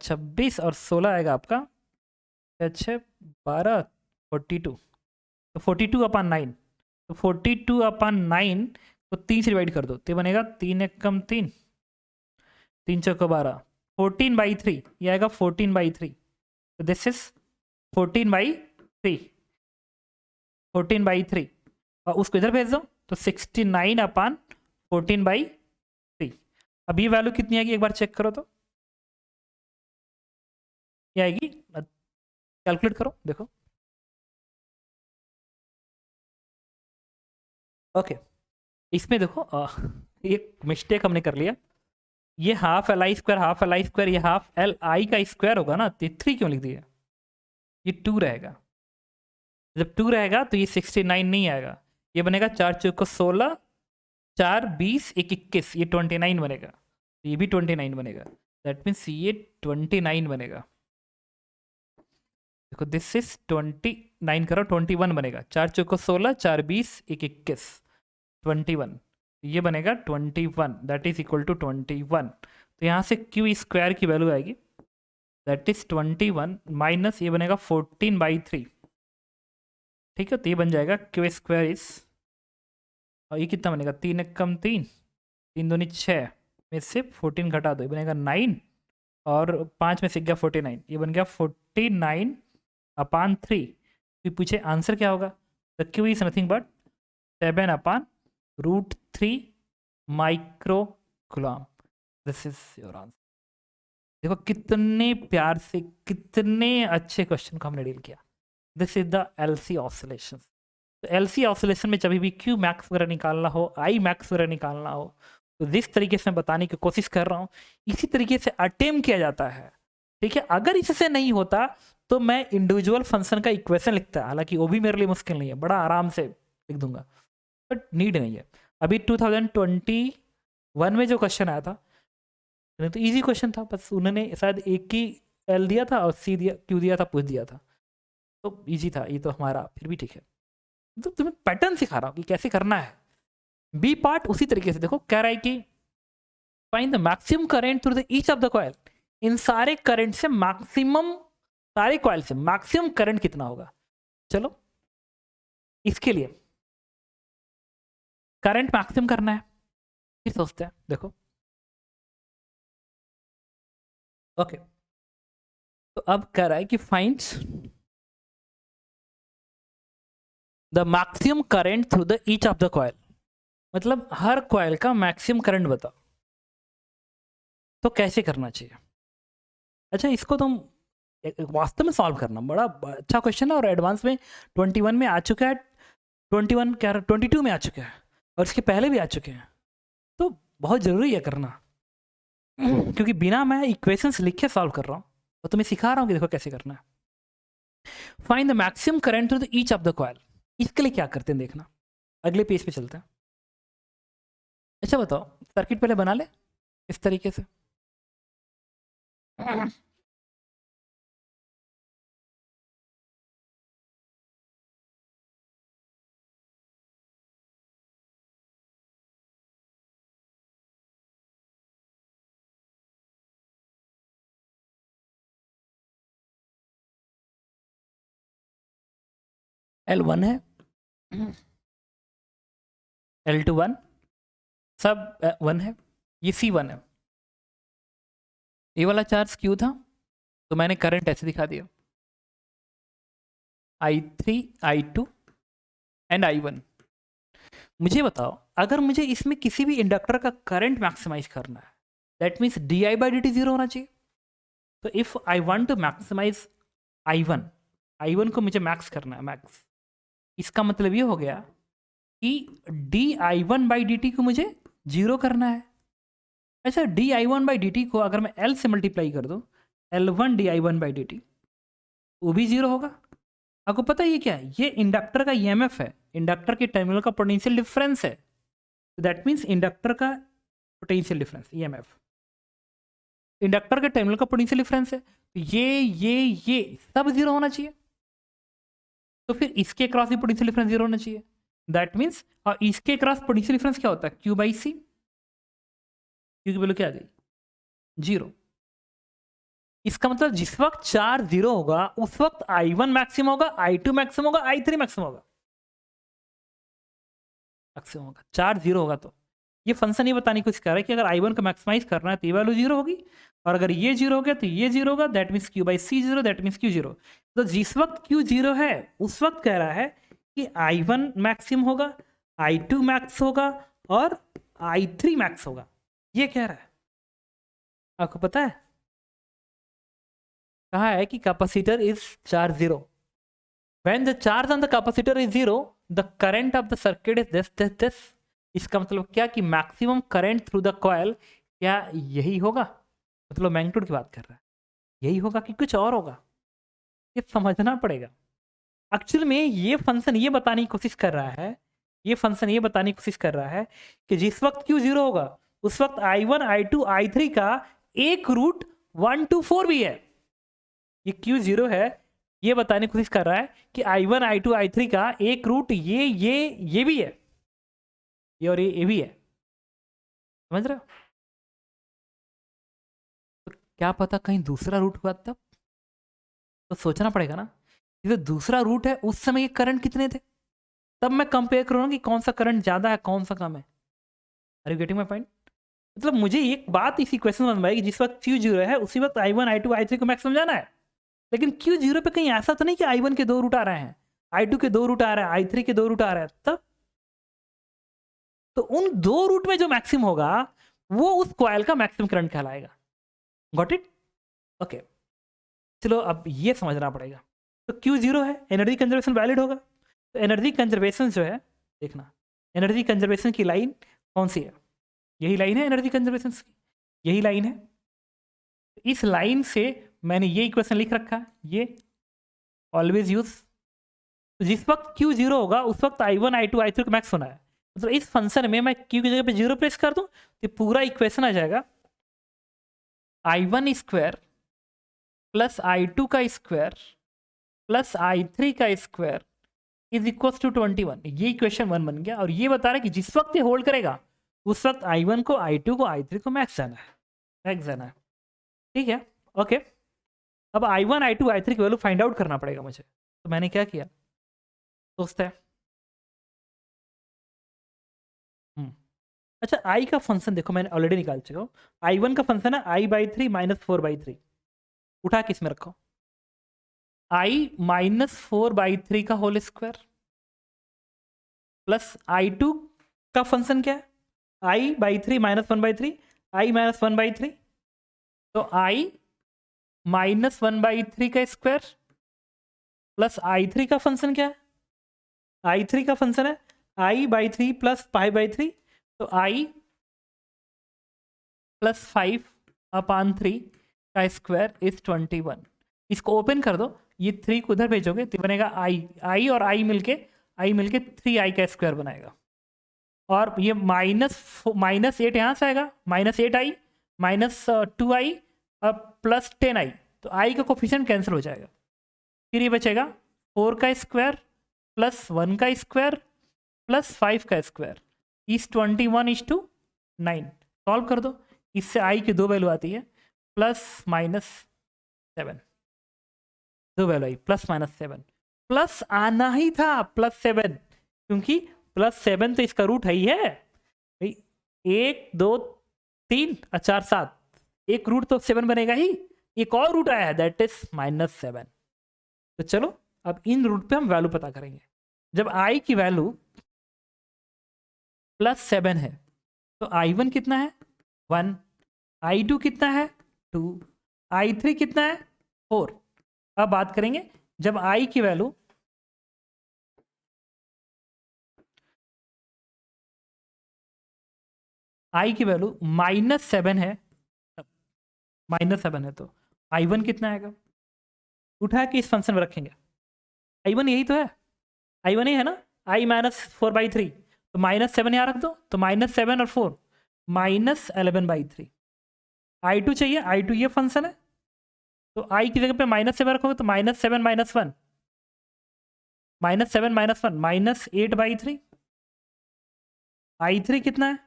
Speaker 1: 26 और 16 आएगा आपका 6 12 42, तो 42/9, तो 42/9 को 3 से डिवाइड कर दो, तो बनेगा 3 1 कम 3, 3 4 12, 14/3, ये आएगा 14/3, तो दिस इज 14/3, 14/3, और उसको इधर भेज दो तो 69/14/3। अब ये वैल्यू कितनी आएगी एक बार चेक करो, तो ये आएगी, कैलकुलेट करो देखो। ओके, इसमें देखो एक मिस्टेक हमने कर लिया, ये half L I square, half L I square, ये हाफ एल आई का स्क्वायर होगा ना, तो 3 क्यों लिख दिया, ये 2 रहेगा। जब 2 रहेगा तो ये 69 नहीं आएगा, ये बनेगा 4 चौको 16, 4 20 1 21, ये 29 बनेगा, तो ये भी 29 बनेगा, दैट मीन्स ये 29 बनेगा। देखो दिस इज 29 करो, 21 बनेगा, 4 चौको 16, 4 20 1 21, 21, ये बनेगा 21, दैट इज इक्वल टू 21। तो यहाँ से क्यू स्क्वायर की वैल्यू आएगी, दैट इज 21 माइनस ये बनेगा 14/3, ठीक है। तो ये बन जाएगा क्यू स्क्वायर इज, और ये कितना बनेगा, 3 1 कम 3, 3 दूनी 6 में से 14 घटा दो, ये बनेगा 9, और 5 में से गया 49, ये बन गया 49/3। फिर पूछे आंसर क्या होगा, the Q is nothing but 7/√3 microcoulomb, this is your answer. देखो कितने प्यार से, कितने अच्छे क्वेश्चन को हमने डील किया। This is the LC oscillation. तो एलसी ऑसिलेशन में जब भी क्यू मैक्स वगैरह निकालना हो, आई मैक्स वगैरह निकालना हो, तो जिस तरीके से मैं बताने की कोशिश कर रहा हूँ इसी तरीके से अटेम्प्ट किया जाता है, ठीक है। अगर इससे नहीं होता तो मैं इंडिविजुअल फंक्शन का इक्वेशन लिखता, हालांकि वो भी मेरे लिए मुश्किल नहीं है, बड़ा आराम से लिख दूंगा, बट नीड नहीं है। अभी 2021 में जो क्वेश्चन आया था तो इजी क्वेश्चन था, बस उन्होंने शायद एक ही एल दिया था और सी दिया, क्यू दिया था, पूछ दिया था, तो इजी था ये तो हमारा, फिर भी ठीक है। तो तुम्हें पैटर्न सिखा रहा हूँ कि कैसे करना है। बी पार्ट उसी तरीके से देखो, कह रहा है कि find the maximum current through the each of the coil. इन सारे करंट से मैक्सिमम, सारे कॉइल से मैक्सिमम करंट कितना होगा। चलो इसके लिए करंट मैक्सिमम करना है, फिर सोचते हैं। देखो ओके, तो अब कह रहा है कि find the maximum current through the each of the coil, मतलब हर कॉइल का मैक्सिमम करंट बताओ। तो कैसे करना चाहिए? अच्छा, इसको तुम वास्तव में सॉल्व करना बड़ा अच्छा क्वेश्चन है, और एडवांस में 21 में आ चुका है, 21 क्या 22 में आ चुका है, और इसके पहले भी आ चुके हैं। तो बहुत ज़रूरी है करना, क्योंकि बिना मैं इक्वेशंस लिख के सॉल्व कर रहा हूँ, और तुम्हें सिखा रहा हूँ कि देखो कैसे करना है। Find the maximum current through the each of the coil. इसके लिए क्या करते हैं देखना, अगले पेज पे चलते हैं। अच्छा बताओ, सर्किट पहले बना ले इस तरीके से। L1 है, L2 1, सब 1 है, ये C1 है। ये वाला चार्ज Q था, तो मैंने करंट ऐसे दिखा दिया, I3 I2 एंड I1। मुझे बताओ, अगर मुझे इसमें किसी भी इंडक्टर का करंट मैक्सिमाइज करना है, दैट मीन्स di/dt 0 होना चाहिए। तो if I want to maximize I1 को मुझे मैक्स करना है, मैक्स। इसका मतलब ये हो गया कि di1/dt को मुझे 0 करना है। अच्छा, di1/dt को अगर मैं L से मल्टीप्लाई कर दूं, L1 di1/dt, वो भी 0 होगा। आपको पता है ये क्या है? ये इंडक्टर का EMF है, इंडक्टर के टर्मिनल का पोटेंशियल डिफरेंस है। दैट मीन्स इंडक्टर का पोटेंशियल डिफरेंस EMF, इंडक्टर के टर्मिनल का पोटेंशियल डिफरेंस है। तो ये सब 0 होना चाहिए। तो फिर इसके क्रॉस भी पोटेंशियल डिफरेंस 0 होना चाहिए। दैट मीन्स, और इसके क्रॉस पोटेंशियल डिफरेंस क्या होता है? Q/C। Q की वैल्यू क्या आ गई? 0। इसका मतलब जिस वक्त चार्ज 0 होगा उस वक्त I1 मैक्सिमम होगा, I2 मैक्सिमम होगा, I3 मैक्सिमम होगा, मैक्सिमम होगा। चार्ज 0 होगा तो ये फंक्शन ये बताने की कोशिश कर रहा है कि अगर I1 को मैक्सिमाइज करना है तो ये वैल्यू 0 होगी, और अगर ये 0 हो गया तो ये 0 होगा। That means Q/C 0, that means Q 0। तो जिस वक्त Q 0 है उस वक्त कह रहा है कि I1 मैक्सिमम होगा, I2 मैक्स होगा, और I3 मैक्स होगा। ये कह रहा है। आपको पता है कहा है कि capacitor is charge 0। When the charge on the capacitor is 0, the current of the circuit is this. इसका मतलब क्या कि maximum current through the coil क्या यही होगा? मतलब मैग्नीट्यूड की बात कर रहा है, यही होगा कि कुछ और होगा? ये समझना पड़ेगा। एक्चुअल में ये फंक्शन ये बताने की कोशिश कर रहा है, ये फंक्शन ये बताने की कोशिश कर रहा है कि जिस वक्त Q 0 होगा उस वक्त I1 I2 I3 का एक रूट 1 2 4 भी है। ये Q 0 है, ये बताने की कोशिश कर रहा है कि I1 I2 I3 का एक रूट ये भी है, ये और ये भी है। समझ रहे हो? तो क्या पता कहीं दूसरा रूट हुआ तब, तो सोचना पड़ेगा ना। ये दूसरा रूट है, उस समय ये करंट कितने थे, तब मैं कंपेयर करूंगा कि कौन सा करंट ज्यादा है कौन सा कम है। Are you getting my point? मतलब मुझे एक बात इसी क्वेश्चन में समझ में आई कि जिस वक्त Q 0 है उसी वक्त I1 I2 I3 को मैक्स समझाना है। लेकिन Q 0 पे कहीं ऐसा तो नहीं कि I1 के 2 रूट आ रहे हैं, I2 के 2 रूट आ रहे हैं, I3 के 2 रूट आ रहे हैं, तब तो उन 2 रूट में जो मैक्सिम होगा वो उस कॉइल का मैक्सिमम करंट कहलाएगा। Got it? ओके, चलो अब ये समझना पड़ेगा। तो Q 0 है, एनर्जी कंजर्वेशन वैलिड होगा। तो एनर्जी कंजर्वेशन जो है, देखना एनर्जी कंजर्वेशन की लाइन कौन सी है? यही लाइन है एनर्जी कंजर्वेशन की, यही लाइन है। इस लाइन से मैंने ये इक्वेशन लिख रखा है, ये ऑलवेज यूज। तो जिस वक्त Q 0 होगा उस वक्त I1 I2 I3 को मैक्स होना है। मतलब इस फंक्शन में मैं Q की जगह पे 0 प्रेस कर दूं तो पूरा इक्वेशन आ जाएगा I1 स्क्वायर प्लस I2 का स्क्वायर प्लस I3 का स्क्वायर इज इक्वल टू 21। ये इक्वेशन 1 बन गया, और ये बता रहा है कि जिस वक्त ये होल्ड करेगा उस वक्त I1 को I2 को I3 को मैक्स जाना है, मैक्स जाना है। ठीक है, ओके। अब I1 I2 I3 की वैल्यू फाइंड आउट करना पड़ेगा मुझे। तो मैंने क्या किया, सोचते हैं। अच्छा, I का फंक्शन देखो मैंने ऑलरेडी निकाल चुका हूँ। I1 का फंक्शन है I/3 -4/3। उठा किस में रखो, आई -4/3 का होल स्क्वायर प्लस I2 का फंक्शन क्या है, I/3 -1/3, I -1/3, तो I -1/3 का स्क्वायर प्लस I3 का फंक्शन क्या है, I3 का फंक्शन है I/3 प्लस π/3, तो I प्लस 5/3 का स्क्वायर इज 21। इसको ओपन कर दो, ये 3 को उधर भेजोगे तो बनेगा I और I मिलके 3I का स्क्वायर बनाएगा, और ये -8 यहाँ से आएगा, -8I -2I और प्लस 10I, तो I का कोफिशिएंट कैंसिल हो जाएगा, फिर ये बचेगा 4 का स्क्वायर प्लस 1 का स्क्वायर प्लस 5 का स्क्वायर इस 21:9। सॉल्व कर दो, इससे I की 2 वैल्यू आती है, +-7, 2 वैल्यू आई +-7, प्लस आना ही था +7, क्योंकि +7 तो इसका रूट है ही है भाई, 1 2 3 और 4 7, एक रूट तो 7 बनेगा ही, एक और रूट आया है दैट इज -7। तो चलो अब इन रूट पे हम वैल्यू पता करेंगे। जब I की वैल्यू +7 है तो I1 कितना है 1, I2 कितना है 2, I3 कितना है 4। अब बात करेंगे जब I की वैल्यू -7 है, -7 है तो I1 कितना आएगा, उठा के इस फंक्शन में रखेंगे, I1 यही तो है, I1 ही है ना, I -4/3, तो -7 यहाँ रख दो, तो -7 और 4 -11/3। I2 चाहिए, I2 ये फंक्शन है, तो I की जगह पे -7 रखोगे तो -7 -1, -7 -1 -8/3। I3 कितना है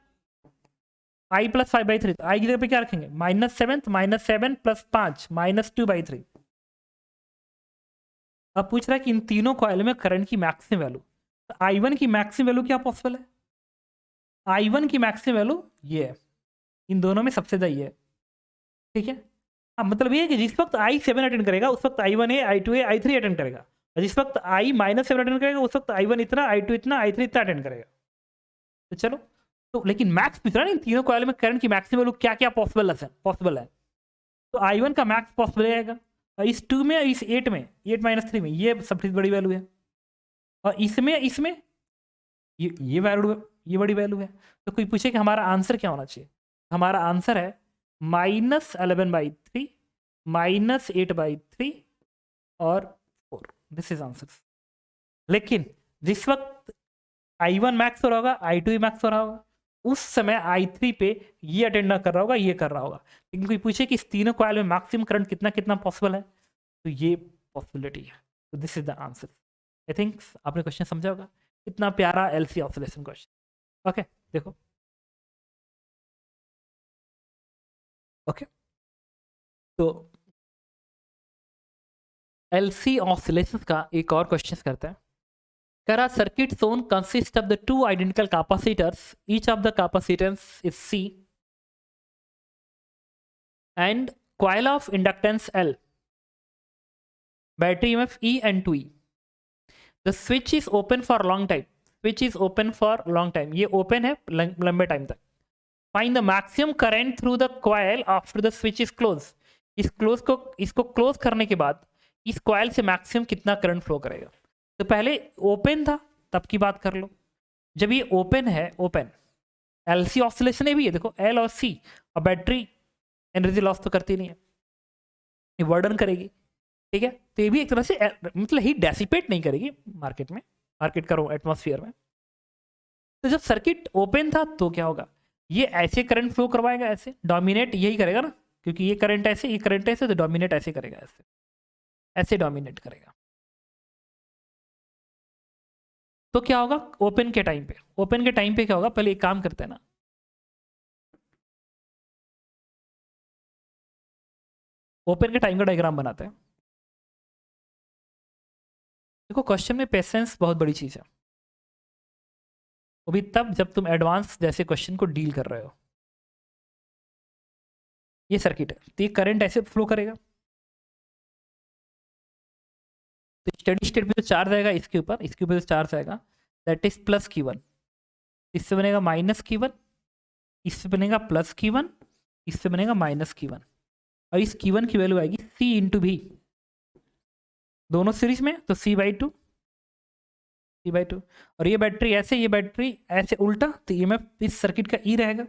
Speaker 1: I + 5/3, तो I की जगह पे क्या रखेंगे -7 -7 + 5 -2/3। अब पूछ रहा है कि इन तीनों कॉइल में करंट की मैक्सिमम वैल्यू, तो I1 की मैक्सिमम वैल्यू क्या पॉसिबल है, I1 की मैक्सिमम वैल्यू ये है, इन दोनों में सबसे ज़्यादा ये है, ठीक है। अब मतलब ये है कि जिस वक्त I7 अटेंड करेगा उस वक्त I1 है, I2 है, I3 अटेंड करेगा, और जिस वक्त I -7 अटेंड करेगा उस वक्त I1 इतना, I2 इतना, I3 इतना अटेंड करेगा। तो चलो, तो लेकिन मैक्स पूछ रहा है इन तीनों कॉइल में करंट की मैक्सिमम वैल्यू क्या क्या पॉसिबल है, तो I1 का मैक्स पॉसिबल रहेगा, और इस 2 में, इस 8 में, 8 - 3 में ये सबसे बड़ी वैल्यू है, और इसमें ये वैल्यू, ये बड़ी वैल्यू है। तो कोई पूछे कि हमारा आंसर क्या होना चाहिए, हमारा आंसर है -11/3 -8/3 और 4, दिस इज आंसर। लेकिन जिस वक्त I1 मैक्स हो रहा होगा, I2 ही मैक्स हो रहा होगा, उस समय I3 पे ये अटेंड ना कर रहा होगा, ये कर रहा होगा। लेकिन कोई पूछे कि इस तीनों कॉइल में मैक्सिमम करंट कितना कितना पॉसिबल है, तो ये पॉसिबिलिटी है, तो this is the answer. I think आपने क्वेश्चन समझा होगा, इतना प्यारा LC ऑसिलेशन क्वेश्चन। ओके देखो, ओके तो LC ऑसिलेशन का एक और क्वेश्चन करते हैं। A circuit shown consists of the two identical capacitors. Each of the capacitance is C and coil of inductance L. Battery EMF E and 2E. The switch is open for long time. Switch is open for long time. ये open है लंबे time तक. Find the maximum current through the coil after the switch is closed. इसको close करने के बाद इस coil से मैक्सिमम कितना करंट फ्लो करेगा। तो पहले ओपन था तब की बात कर लो, जब ये ओपन है, ओपन LC ऑसिलेशन है भी है, देखो L और C, और बैटरी एनर्जी लॉस तो करती नहीं है, ये वर्डन करेगी, ठीक है। तो ये भी एक तरह से मतलब हीट डेसिपेट नहीं करेगी मार्केट करो एटमॉस्फेयर में। तो जब सर्किट ओपन था तो क्या होगा, ये ऐसे करंट फ्लो करवाएगा, ऐसे डोमिनेट यही करेगा ना, क्योंकि ये करंट ऐसे, ये करंट ऐसे, तो डोमिनेट ऐसे करेगा, ऐसे डोमिनेट करेगा। तो क्या होगा ओपन के टाइम पे क्या होगा, पहले एक काम करते हैं ना, ओपन के टाइम का डायग्राम बनाते हैं। देखो क्वेश्चन में पेशेंस बहुत बड़ी चीज़ है, वो भी तब जब तुम एडवांस जैसे क्वेश्चन को डील कर रहे हो। ये सर्किट है, तो ये करंट ऐसे फ्लो करेगा, तो स्टेडी स्टेट में जो चार्ज आएगा इसके ऊपर जो चार्ज आएगा दैट इज प्लस Q1, इससे बनेगा माइनस Q1, इससे बनेगा प्लस Q1, इससे बनेगा माइनस Q1, और इस Q1 की वैल्यू आएगी C इंटू भी, दोनों सीरीज में तो C/2, और ये बैटरी ऐसे, ये बैटरी ऐसे उल्टा, तो EMF इस सर्किट का E रहेगा,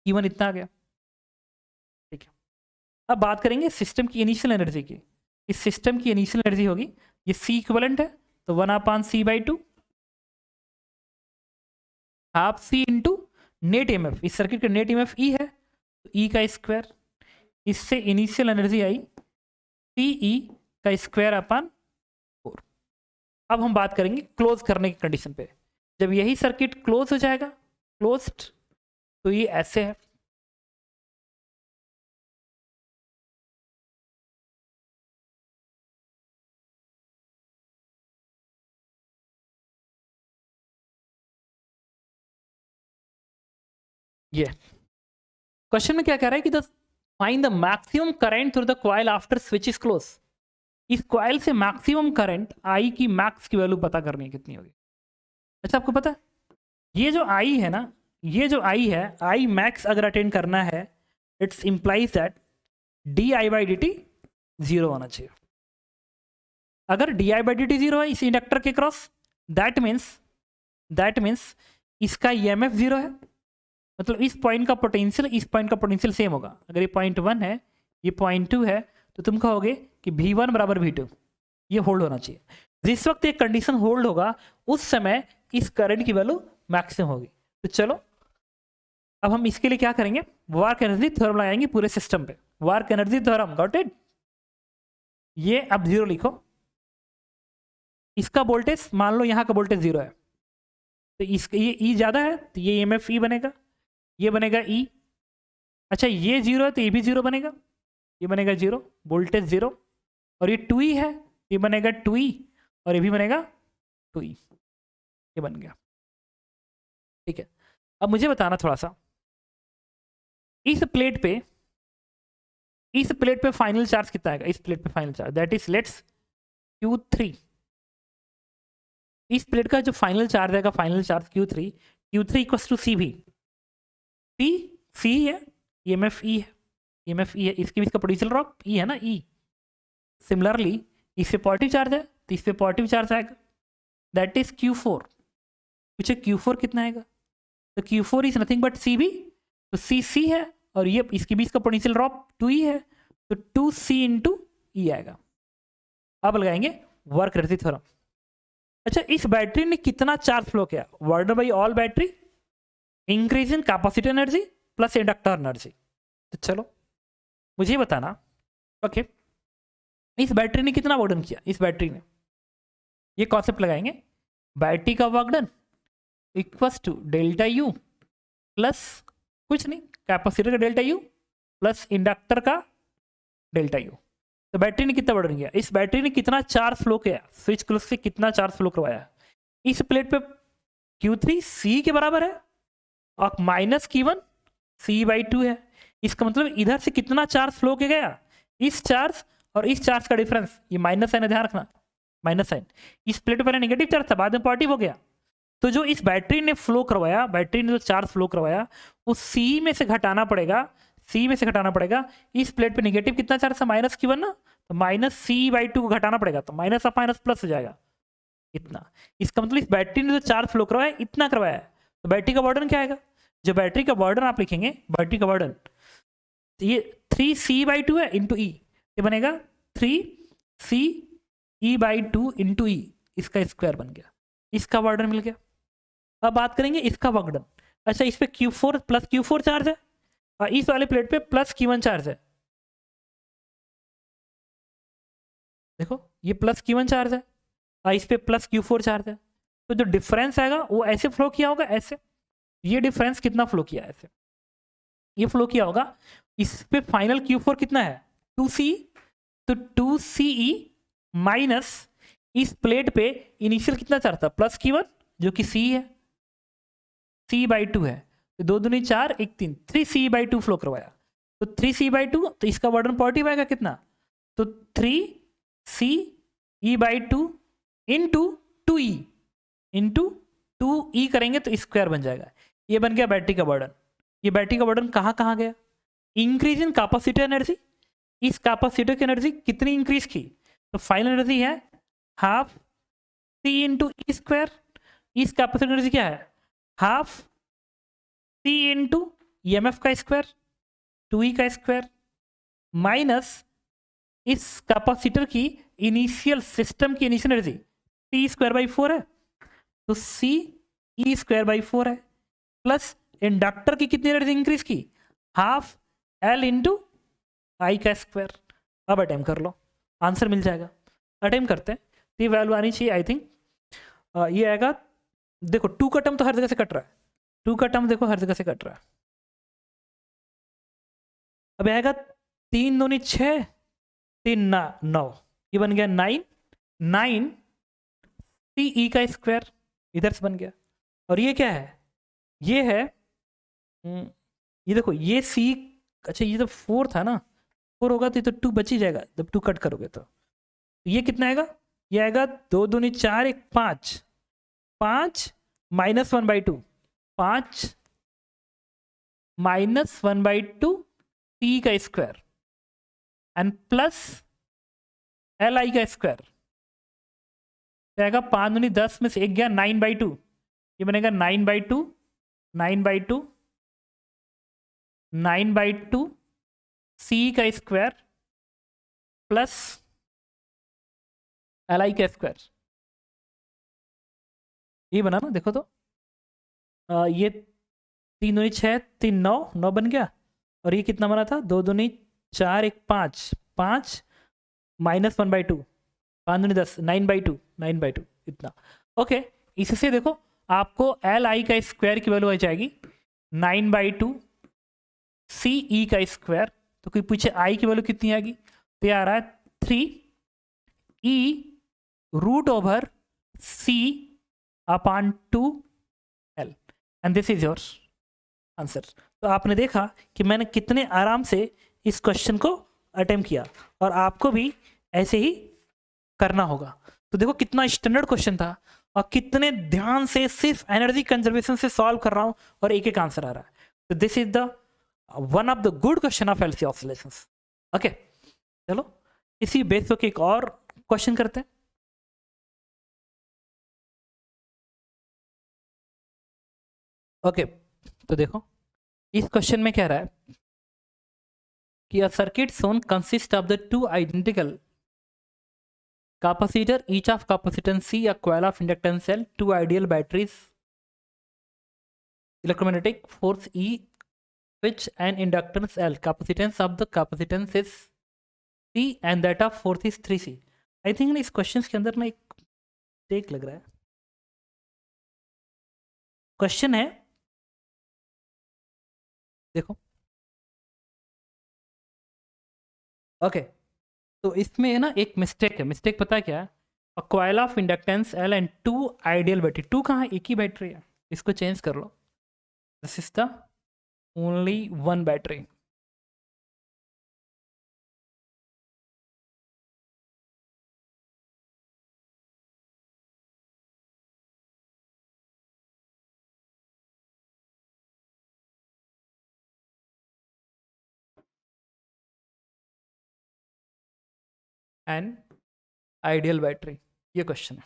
Speaker 1: Q1 इतना आ गया। ठीक है, अब बात करेंगे सिस्टम की इनिशियल एनर्जी की। इस सिस्टम की इनिशियल एनर्जी होगी, ये C इक्विवेलेंट है तो 1/C/2 half C into net EMF, इस सर्किट का नेट EMF E है तो E का स्क्वायर, इससे इनिशियल एनर्जी आई CE का स्क्वायर अपन 4। अब हम बात करेंगे क्लोज करने की कंडीशन पे। जब यही सर्किट क्लोज हो जाएगा, क्लोज्ड, तो ये ऐसे है, ये क्वेश्चन में क्या कह रहा है कि the find the maximum current through the coil after switch is close. इस कॉइल से मैक्सिमम करंट आई की मैक्स की वैल्यू पता करनी है, कितनी होगी। अच्छा, आपको पता है ये जो आई है ना, ये जो आई है, आई मैक्स अगर अटेंड करना है, इट्स इंप्लाइज दैट di/dt 0 होना चाहिए। अगर di/dt 0 है इस इंडक्टर के क्रॉस, दैट मीन्स इसका EMF 0 है, मतलब इस पॉइंट का पोटेंशियल इस पॉइंट का पोटेंशियल सेम होगा। अगर ये पॉइंट 1 है, ये पॉइंट 2 है, तो तुम कहोगे कि V1 बराबर V2, ये होल्ड होना चाहिए। जिस वक्त ये कंडीशन होल्ड होगा उस समय इस करंट की वैल्यू मैक्सिमम होगी। तो चलो अब हम इसके लिए क्या करेंगे, वर्क एनर्जी थ्योरम लगाएंगे पूरे सिस्टम पे। Work energy theorem, got it. ये अब 0 लिखो, इसका वोल्टेज मान लो यहाँ का वोल्टेज 0 है, तो इसका ये E ज्यादा है तो ये EMF E बनेगा, ये बनेगा E। अच्छा, ये 0 है तो ये भी 0 बनेगा, ये बनेगा 0, वोल्टेज 0, और ये 2E है, ये बनेगा 2E, और ये भी बनेगा 2E, ये बन गया। ठीक है, अब मुझे बताना थोड़ा सा, इस प्लेट पे फाइनल चार्ज कितना आएगा। इस प्लेट पे final charge that is let's Q3। इस प्लेट का जो फाइनल चार्ज आएगा, final charge Q3 equals to C भी, C है, EMF E है, इसके भी इसका पोटेंशियल ड्रॉप E है ना, E। सिमिलरली इस पे पॉजिटिव चार्ज है तो इस पे पॉजिटिव चार्ज आएगा, दैट इज Q4। पूछे Q4 कितना आएगा, तो Q4 is nothing but C भी, तो C है, और ये इसके बीच का पोटेंशियल ड्रॉप 2E है, तो 2C इंटू E आएगा। अब लगाएंगे वर्क एनर्जी थ्योरम। अच्छा, इस बैटरी ने कितना चार्ज फ्लो किया, work done by all battery increase in capacity energy plus inductor energy. तो चलो मुझे बताना, ओके, इस बैटरी ने कितना वर्क डन किया। इस बैटरी ने, ये कॉन्सेप्ट लगाएंगे, बैटरी का work done equals to delta U plus कुछ नहीं, कैपेसिटर का डेल्टा U प्लस इंडक्टर का डेल्टा U। तो बैटरी ने कितना वर्क डन किया, इस बैटरी ने कितना चार्ज फ्लो किया, स्विच क्लोज से कितना चार्ज फ्लो करवाया। इस प्लेट पे Q3 C के बराबर है और माइनस Q1 C/2 है। इसका मतलब इधर से कितना चार्ज फ्लो किया गया, इस चार्ज और इस चार्ज का डिफरेंस, ये माइनस साइन है, ध्यान रखना माइनस साइन। इस प्लेट पर पहले नेगेटिव चार्ज था, बाद में पॉजिटिव हो गया, तो जो इस बैटरी ने फ्लो करवाया, बैटरी ने जो चार्ज फ्लो करवाया वो C में से घटाना पड़ेगा, इस प्लेट पे नेगेटिव कितना चार्ज था, माइनस Q1 ना, तो माइनस C/2 को घटाना पड़ेगा, तो माइनस ऑफ माइनस प्लस हो जाएगा इतना। इसका मतलब इस बैटरी ने जो चार्ज फ्लो करवाया इतना करवाया है, तो बैटरी का बर्डन क्या आएगा, जो बैटरी का बर्डन आप लिखेंगे, बैटरी का बर्डन, तो ये 3C/2 है इंटू E, ये बनेगा 3CE/2 इंटू E, इसका स्क्वायर बन गया, इसका बर्डन मिल गया। अब बात करेंगे इसका वर्क डन। अच्छा, इस पे Q4 प्लस Q4 चार्ज है और इस वाले प्लेट पे प्लस Q1 चार्ज है। देखो ये प्लस Q1 चार्ज है और इस पे प्लस Q4 चार्ज है, तो जो डिफरेंस आएगा वो ऐसे फ्लो किया होगा, ऐसे। ये डिफरेंस कितना फ्लो किया, ऐसे ये फ्लो किया होगा। इस पे फाइनल Q4 कितना है, 2C, तो 2CE माइनस इस प्लेट पे इनिशियल कितना चार्ज था, प्लस Q1 जो कि C है, C/2 है, तो 2 दूनी 4 1 3, 3C/2 फ्लो करवाया, तो 3C/2, तो इसका बर्डन पॉजिटिव आएगा कितना, तो 3C E/2 into 2E into 2E करेंगे तो स्क्वायर बन जाएगा। ये बन गया बैटरी का बर्डन। ये बैटरी का बर्डन कहाँ कहाँ गया? Increase in capacitor energy. इस कैपेसिटर की एनर्जी कितनी इंक्रीज की? तो फाइनल एनर्जी है half C into E square. इस कैपेसिटर एनर्जी क्या है? हाफ C इंटू EMF का स्क्वायर 2E का स्क्वायर माइनस इस कैपेसिटर की इनिशियल सिस्टम की इनिशियल एनर्जी C²/4 है, तो CE²/4 है, प्लस इंडक्टर की कितनी एनर्जी इंक्रीज की? हाफ L इंटू आई का स्क्वायर। अब अटेम्प्ट कर लो, आंसर मिल जाएगा। अटेम्प्ट करते हैं तो ये वैल्यू आनी चाहिए आई थिंक ये आएगा। देखो 2 का टर्म तो हर जगह से कट रहा है, 2 का टर्म देखो हर जगह से कट रहा है। अब आएगा 3 दूनी 6 3 9, ये बन गया 9 CE का स्क्वायर इधर से बन गया। और ये क्या है? ये है ये देखो ये C, अच्छा ये तो 4 था ना, 4 होगा तो ये तो 2 बच ही जाएगा जब 2 कट करोगे तो ये कितना आएगा? ये आएगा 2 दूनी 4 1 5 5 माइनस 1/2 5 माइनस 1/2 C का स्क्वायर एंड प्लस LI का स्क्वायर आएगा 5 दूनी 10 में से 1 गया 9/2, ये बनेगा 9/2 9/2 9/2 C का स्क्वायर प्लस LI का स्क्वायर। ये बना ना, देखो तो ये 3 दूनी 6 3 9 बन गया। और ये कितना बना था? 2 दूनी 4 1 5 5 माइनस 1/2 5 दूनी 10 9/2 इतना। ओके, इससे देखो आपको LI का स्क्वायर की वैल्यू आ जाएगी 9/2 CE का स्क्वायर। तो कोई पूछे I की वैल्यू कितनी आएगी, तो ये आ रहा है 3E √/C/2L and this is your answer. तो आपने देखा कि मैंने कितने आराम से इस क्वेश्चन को अटेम्प्ट किया और आपको भी ऐसे ही करना होगा। तो देखो कितना स्टैंडर्ड क्वेश्चन था और कितने ध्यान से सिर्फ एनर्जी कंजर्वेशन से सॉल्व कर रहा हूं और एक एक आंसर आ रहा है। तो this is the one of the good question of LC oscillations. Okay, चलो इसी बेस पे एक और क्वेश्चन करते हैं। ओके, तो देखो इस क्वेश्चन में कह रहा है कि a circuit shown consists of the two identical capacitor, each of capacitance C, a coil of inductance L, two ideal batteries, electromagnetic force E, switch and inductance L. Capacitance of the capacitance is C and that of force is 3C. I think इस question के अंदर ना एक take लग रहा है। Question है देखो, ओके तो इसमें है ना एक मिस्टेक है। मिस्टेक पता है क्या है? A coil of inductance L and 2 ideal battery. 2 कहाँ है? एक ही बैटरी है, इसको चेंज कर लो। This is the only one battery. And ideal battery, ये क्वेश्चन है।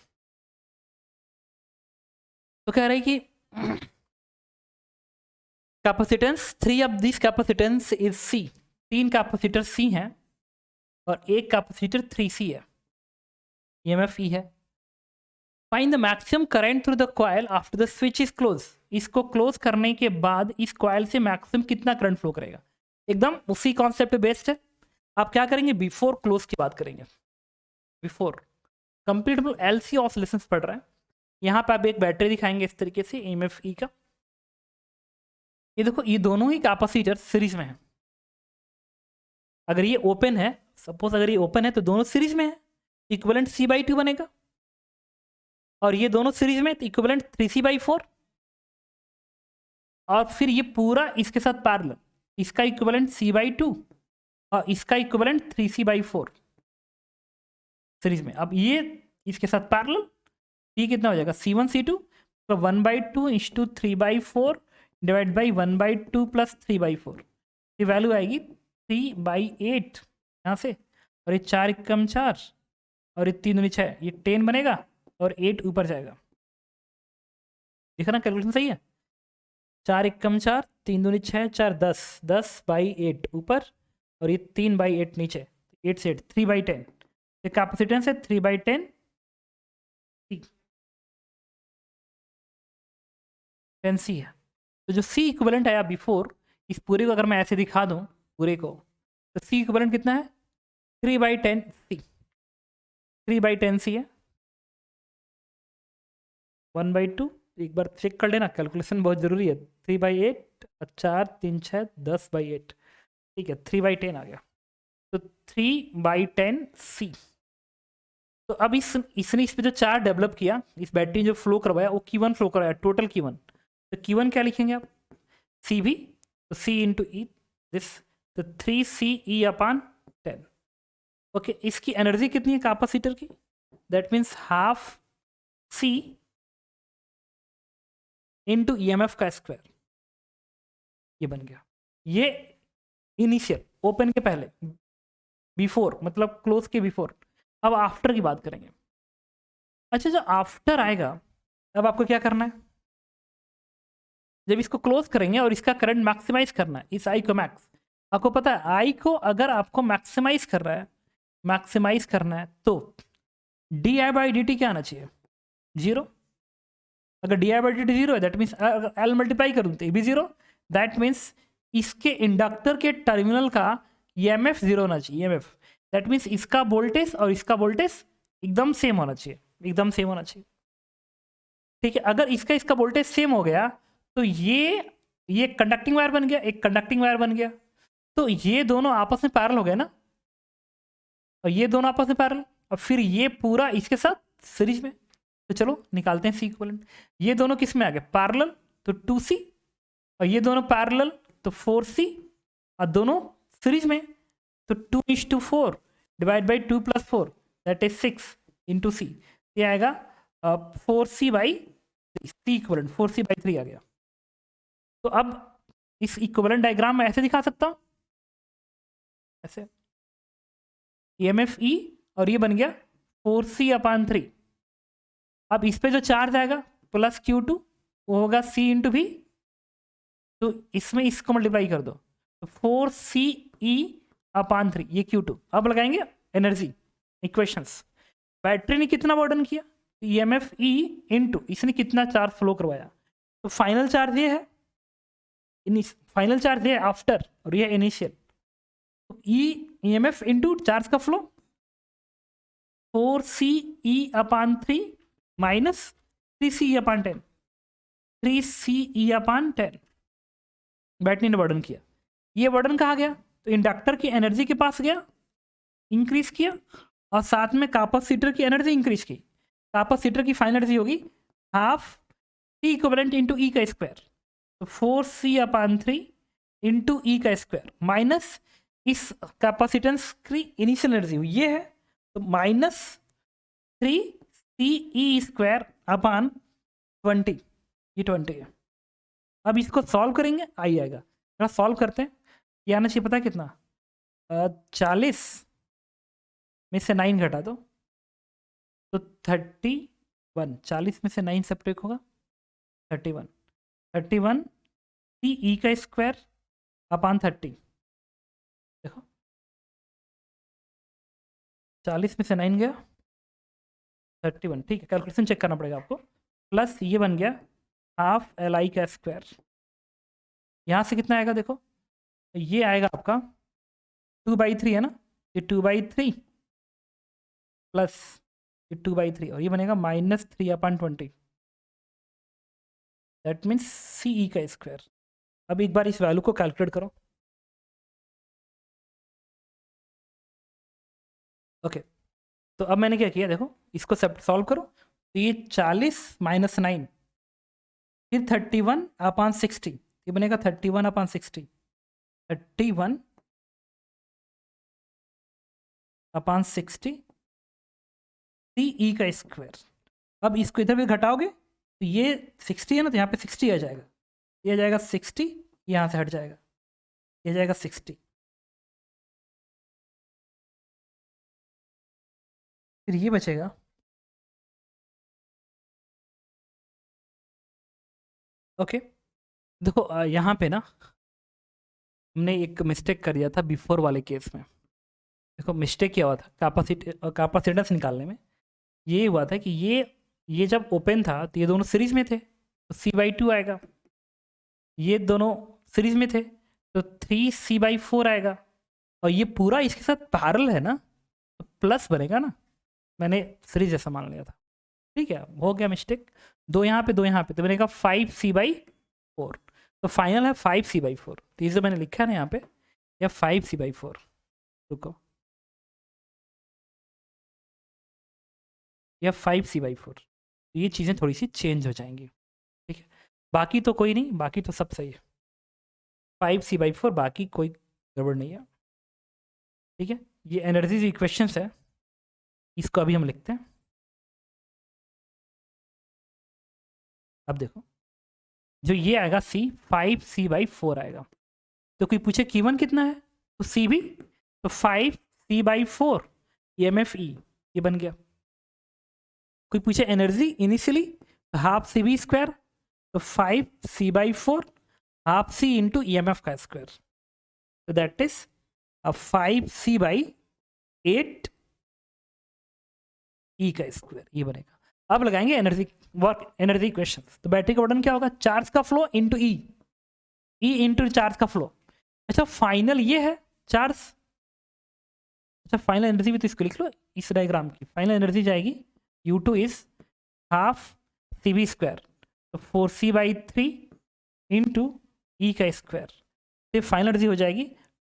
Speaker 1: तो कह रहा है कि capacitance 3 of this capacitance is C। 3 capacitor C हैं और एक कैपेसिटर 3C है, EMF E है। Find the maximum current through the coil after the switch is close. इसको क्लोज करने के बाद इस कॉइल से मैक्सिमम कितना करंट फ्लो करेगा? एकदम उसी कॉन्सेप्ट पे बेस्ड है। आप क्या करेंगे? बिफोर क्लोज की बात करेंगे। बिफोर कंप्लीट LC ऑसिलेशंस पढ़ रहे हैं। यहाँ पे आप एक बैटरी दिखाएंगे इस तरीके से EMF E का। ये देखो ये दोनों ही कैपेसिटर सीरीज में है। अगर ये ओपन है, सपोज अगर ये ओपन है तो दोनों सीरीज में है, इक्विवेलेंट C/2 बनेगा। और ये दोनों सीरीज में तो इक्विवेलेंट 3C/4। और फिर ये पूरा इसके साथ पैरेलल, इसका इक्विवेलेंट C/2 और इसका इक्विवेलेंट 3C/4। सीरीज में। अब ये इसके साथ पैरेलल, ये कितना हो जाएगा C1 C2 तो 1/2 इंटू 3/4 डिवाइड बाई 1/2 प्लस 3/4, ये वैल्यू आएगी 3/8 यहाँ से, और ये 4 एकम 4 और ये 3 दूनी 6, ये 10 बनेगा और 8 ऊपर जाएगा। देखा ना कैलकुलेशन सही है। 4 एकम 4, 3 दूनी 6, 4 10, 10/8 ऊपर और ये 3/8 नीचे, 8 से 8 3/10, ये कैपेसिटेंस है 3/10 10C है। तो जो C इक्विवेलेंट आया बिफोर, इस पूरे को अगर मैं ऐसे दिखा दूं पूरे को, तो C इक्विवेलेंट कितना है 3/10C, 3/10C है 1/2। एक बार चेक कर लेना, कैलकुलेशन बहुत ज़रूरी है। 3/8 4 3 6 10/8, ठीक है 3/10 आ गया, तो 3/10C। तो अब इसने इस पे जो चार्ज डेवलप किया, इस बैटरी ने जो फ्लो करवाया वो Q1 फ्लो करवाया, टोटल Q1। तो Q1 क्या लिखेंगे आप, C भी, तो C इंटू ई दिस, तो 3CE/10। ओके, इसकी एनर्जी कितनी है कैपेसिटर की, that means half C into EMF का स्क्वायर, ये बन गया। ये इनिशियल ओपन के पहले, बिफोर मतलब क्लोज के बिफोर। अब आफ्टर की बात करेंगे। अच्छा, जो आफ्टर आएगा, अब आपको क्या करना है, जब इसको क्लोज करेंगे और इसका करंट मैक्सिमाइज करना है, इस आई को मैक्स, आपको पता है आई को अगर आपको मैक्सिमाइज कर रहा है, मैक्सिमाइज करना है, तो di/dt क्या आना चाहिए, 0। अगर di/dt 0 है दैट मीन्स एल मल्टीप्लाई करूँ तो ये भी 0, दैट मीन्स इसके इंडक्टर के टर्मिनल का EMF 0 होना चाहिए, EMF, दैट मीन्स इसका वोल्टेज और इसका वोल्टेज एकदम सेम होना चाहिए, एकदम सेम होना चाहिए, ठीक है। अगर इसका वोल्टेज सेम हो गया तो ये कंडक्टिंग वायर बन गया, एक कंडक्टिंग वायर बन गया, तो ये दोनों आपस में पैरेलल हो गए ना, और ये दोनों आपस में पैरेलल, और फिर ये पूरा इसके साथ सीरीज में। तो चलो निकालते हैं C इक्विवेलेंट। ये दोनों किस में आ गए, पैरेलल, तो 2C, और ये दोनों पैरेलल तो 4C, और दोनों सीरीज में तो 2:4 divide by 2 + 4 that is 6 into C, ये आएगा 4C/3, C इक्विवेलेंट 4C/3 आ गया। तो अब इस इक्विवेलेंट डायग्राम में ऐसे दिखा सकता हूं, ऐसे EMF E, और ये बन गया 4C/3। अब इस पे जो चार्ज आएगा प्लस Q2, वो होगा C इंटू V, तो इसमें इसको मल्टीप्लाई कर दो, तो 4CE/3, ये Q2। अब लगाएंगे एनर्जी इक्वेशंस। बैटरी ने कितना बर्डन किया, EMF E इंटू इसने कितना चार्ज फ्लो करवाया, तो फाइनल चार्ज ये है, फाइनल चार्ज ये आफ्टर, और ये इनिशियल, तो EMF इंटू चार्ज का flow 4CE/3 minus 3CE/10, 3CE/10 battery ने बर्डन किया। ये बर्डन कहाँ गया, तो इंडक्टर की एनर्जी के पास गया, इंक्रीज किया, और साथ में कैपेसिटर की एनर्जी इंक्रीज की। कैपेसिटर की फाइनल एनर्जी होगी half C equivalent into E का स्क्वायर, तो 4C/3 इंटू E का स्क्वायर माइनस इस कैपेसिटेंस की इनिशियल एनर्जी ये है, तो माइनस 3CE²/20, ये 20 है। अब इसको सॉल्व करेंगे, आई आएगा, थोड़ा सॉल्व करते हैं। ये आना चाहिए पता है कितना, 40 में से 9 घटा दो तो 31, 40 में से 9 सेपरेट होगा 31, 31 CE का स्क्वायर अपान 30, देखो 40 में से 9 गया 31, ठीक है, कैलकुलेशन चेक करना पड़ेगा आपको। प्लस ये बन गया हाफ LI का स्क्वायर, यहाँ से कितना आएगा देखो, ये आएगा आपका 2/3 है ना, ये 2/3 प्लस ये 2/3, और ये बनेगा -3/20, दैट मीन्स CE का स्क्वायर। अब एक बार इस वैल्यू को कैलकुलेट करो, ओके। तो अब मैंने क्या किया देखो, इसको सब सॉल्व करो, तो ये 40 माइनस 9 फिर 31/60, ये बनेगा 31/60, 31/60 सी ई का स्क्वायर। अब इसको इधर भी घटाओगे तो ये 60 है ना, तो यहाँ पे 60 आ जाएगा, ये आ जाएगा 60, यहाँ से हट जाएगा, ये आ जाएगा 60। फिर ये बचेगा, ओके। देखो यहाँ पे ना हमने एक मिस्टेक कर दिया था बिफोर वाले केस में। देखो मिस्टेक क्या हुआ था कैपेसिटेंस निकालने में, ये हुआ था कि ये जब ओपन था तो ये दोनों सीरीज में थे, तो C/2 आएगा। ये दोनों सीरीज में थे तो 3C/4 आएगा। और ये पूरा इसके साथ पैरेलल है ना, तो प्लस बनेगा ना, मैंने सीरीज जैसा मान लिया था। ठीक है, हो गया मिस्टेक, दो यहाँ पे दो यहाँ पे, तो बनेगा 5C/4। तो फाइनल है 5C/4। तो ये जो मैंने लिखा है ना यहाँ पे, या 5C/4, रुको, या 5C/4, ये चीज़ें थोड़ी सी चेंज हो जाएंगी। ठीक है, बाकी तो कोई नहीं, बाकी तो सब सही है। 5C/4, बाकी कोई गड़बड़ नहीं है। ठीक है, ये एनर्जी इक्वेशंस है, इसको अभी हम लिखते हैं। अब देखो, जो ये आएगा C, 5C/4 आएगा। तो कोई पूछे Q1 कितना है, तो C भी, तो 5C/4 EMF-E, ये बन गया। कोई पूछे एनर्जी इनिशियली, तो हाफ CV², तो 5C/4 half C into EMF का स्क्वायर, तो दैट इज 5C/8 E का स्क्वायर, ये बनेगा। अब लगाएंगे एनर्जी वर्क, एनर्जी इक्वेशंस। तो बैटरी का वर्डन क्या होगा, चार्ज का फ्लो इंटू ई, ई इंटू चार्ज का फ्लो। अच्छा फाइनल ये है चार्ज, अच्छा फाइनल एनर्जी भी तो इसको लिख लो, इस डायग्राम की फाइनल एनर्जी जाएगी U2 इज हाफ CV², तो 4C/3 इंटू ई का स्क्वायर, तो फाइनल एनर्जी हो जाएगी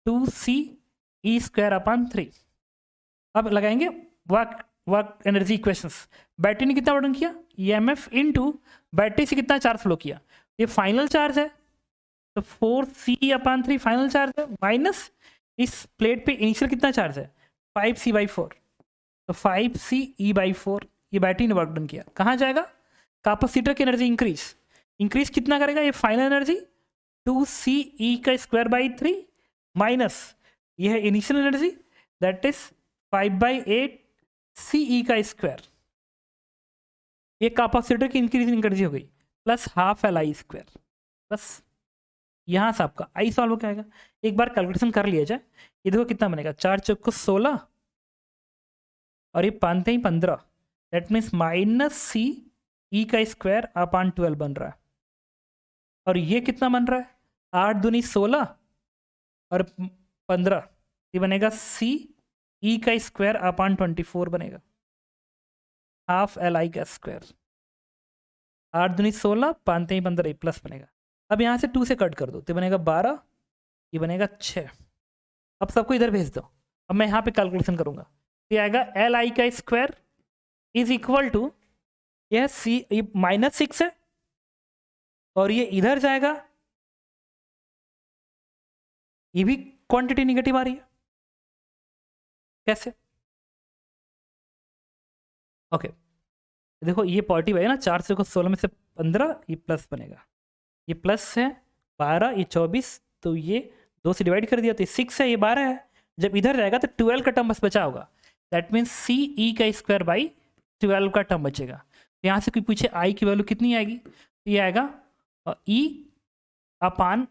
Speaker 1: 2CE²/3। अब लगाएंगे वर्क एनर्जी इक्वेशंस। बैटरी ने कितना वर्डन किया, EMF इंटू बैटरी से कितना चार्ज फ्लो किया, ये फाइनल चार्ज है, तो 4C/3 फाइनल चार्ज है, माइनस इस प्लेट पे इनिशियल कितना चार्ज है 5C/4, तो 5CE/4, ये बैटरी ने वर्क डन किया। कहाँ जाएगा, कैपेसिटर की एनर्जी इंक्रीज कितना करेगा, ये फाइनल एनर्जी 2CE²/3 माइनस ये है initial energy, that is 5/8 CE का स्क्वायर, ये कैपेसिटर की इंक्रीजिंग एनर्जी हो गई, प्लस हाफ LI², बस यहाँ से आपका आई सॉल्व हो जाएगा। एक बार कैलकुलेशन कर लिया जाए, ये देखो कितना बनेगा, 4 चौक को 16 और ये 5 ही 15, दैट मीन्स -CE² बन रहा है। और ये कितना बन रहा है, 8 दूनी 16 और 15, ये बनेगा CE² बनेगा, हाफ LI का स्क्वायर, 8 दूनी 16, 5 ही 15, प्लस बनेगा। अब यहाँ से 2 से कट कर दो तो बनेगा 12, ये बनेगा 6। अब सबको इधर भेज दो, अब मैं यहाँ पे कैलकुलेशन करूँगा, ये आएगा LI का स्क्वायर इज इक्वल टू, यह C -6 है और ये इधर जाएगा, ये भी क्वांटिटी निगेटिव आ रही है, कैसे, ओके देखो ये पॉजिटिव है ना, 4 से 16 में से 15, ये प्लस बनेगा, ये प्लस है 12, ये 24, तो ये 2 से डिवाइड कर दिया तो ये 6 है, ये 12 है। जब इधर जाएगा तो 12 का टर्म बस बचा होगा, दैट मीन्स CE²/12 का टर्म बचेगा। यहाँ से कोई पूछे आई की वैल्यू कितनी आएगी, तो ये आएगा E/4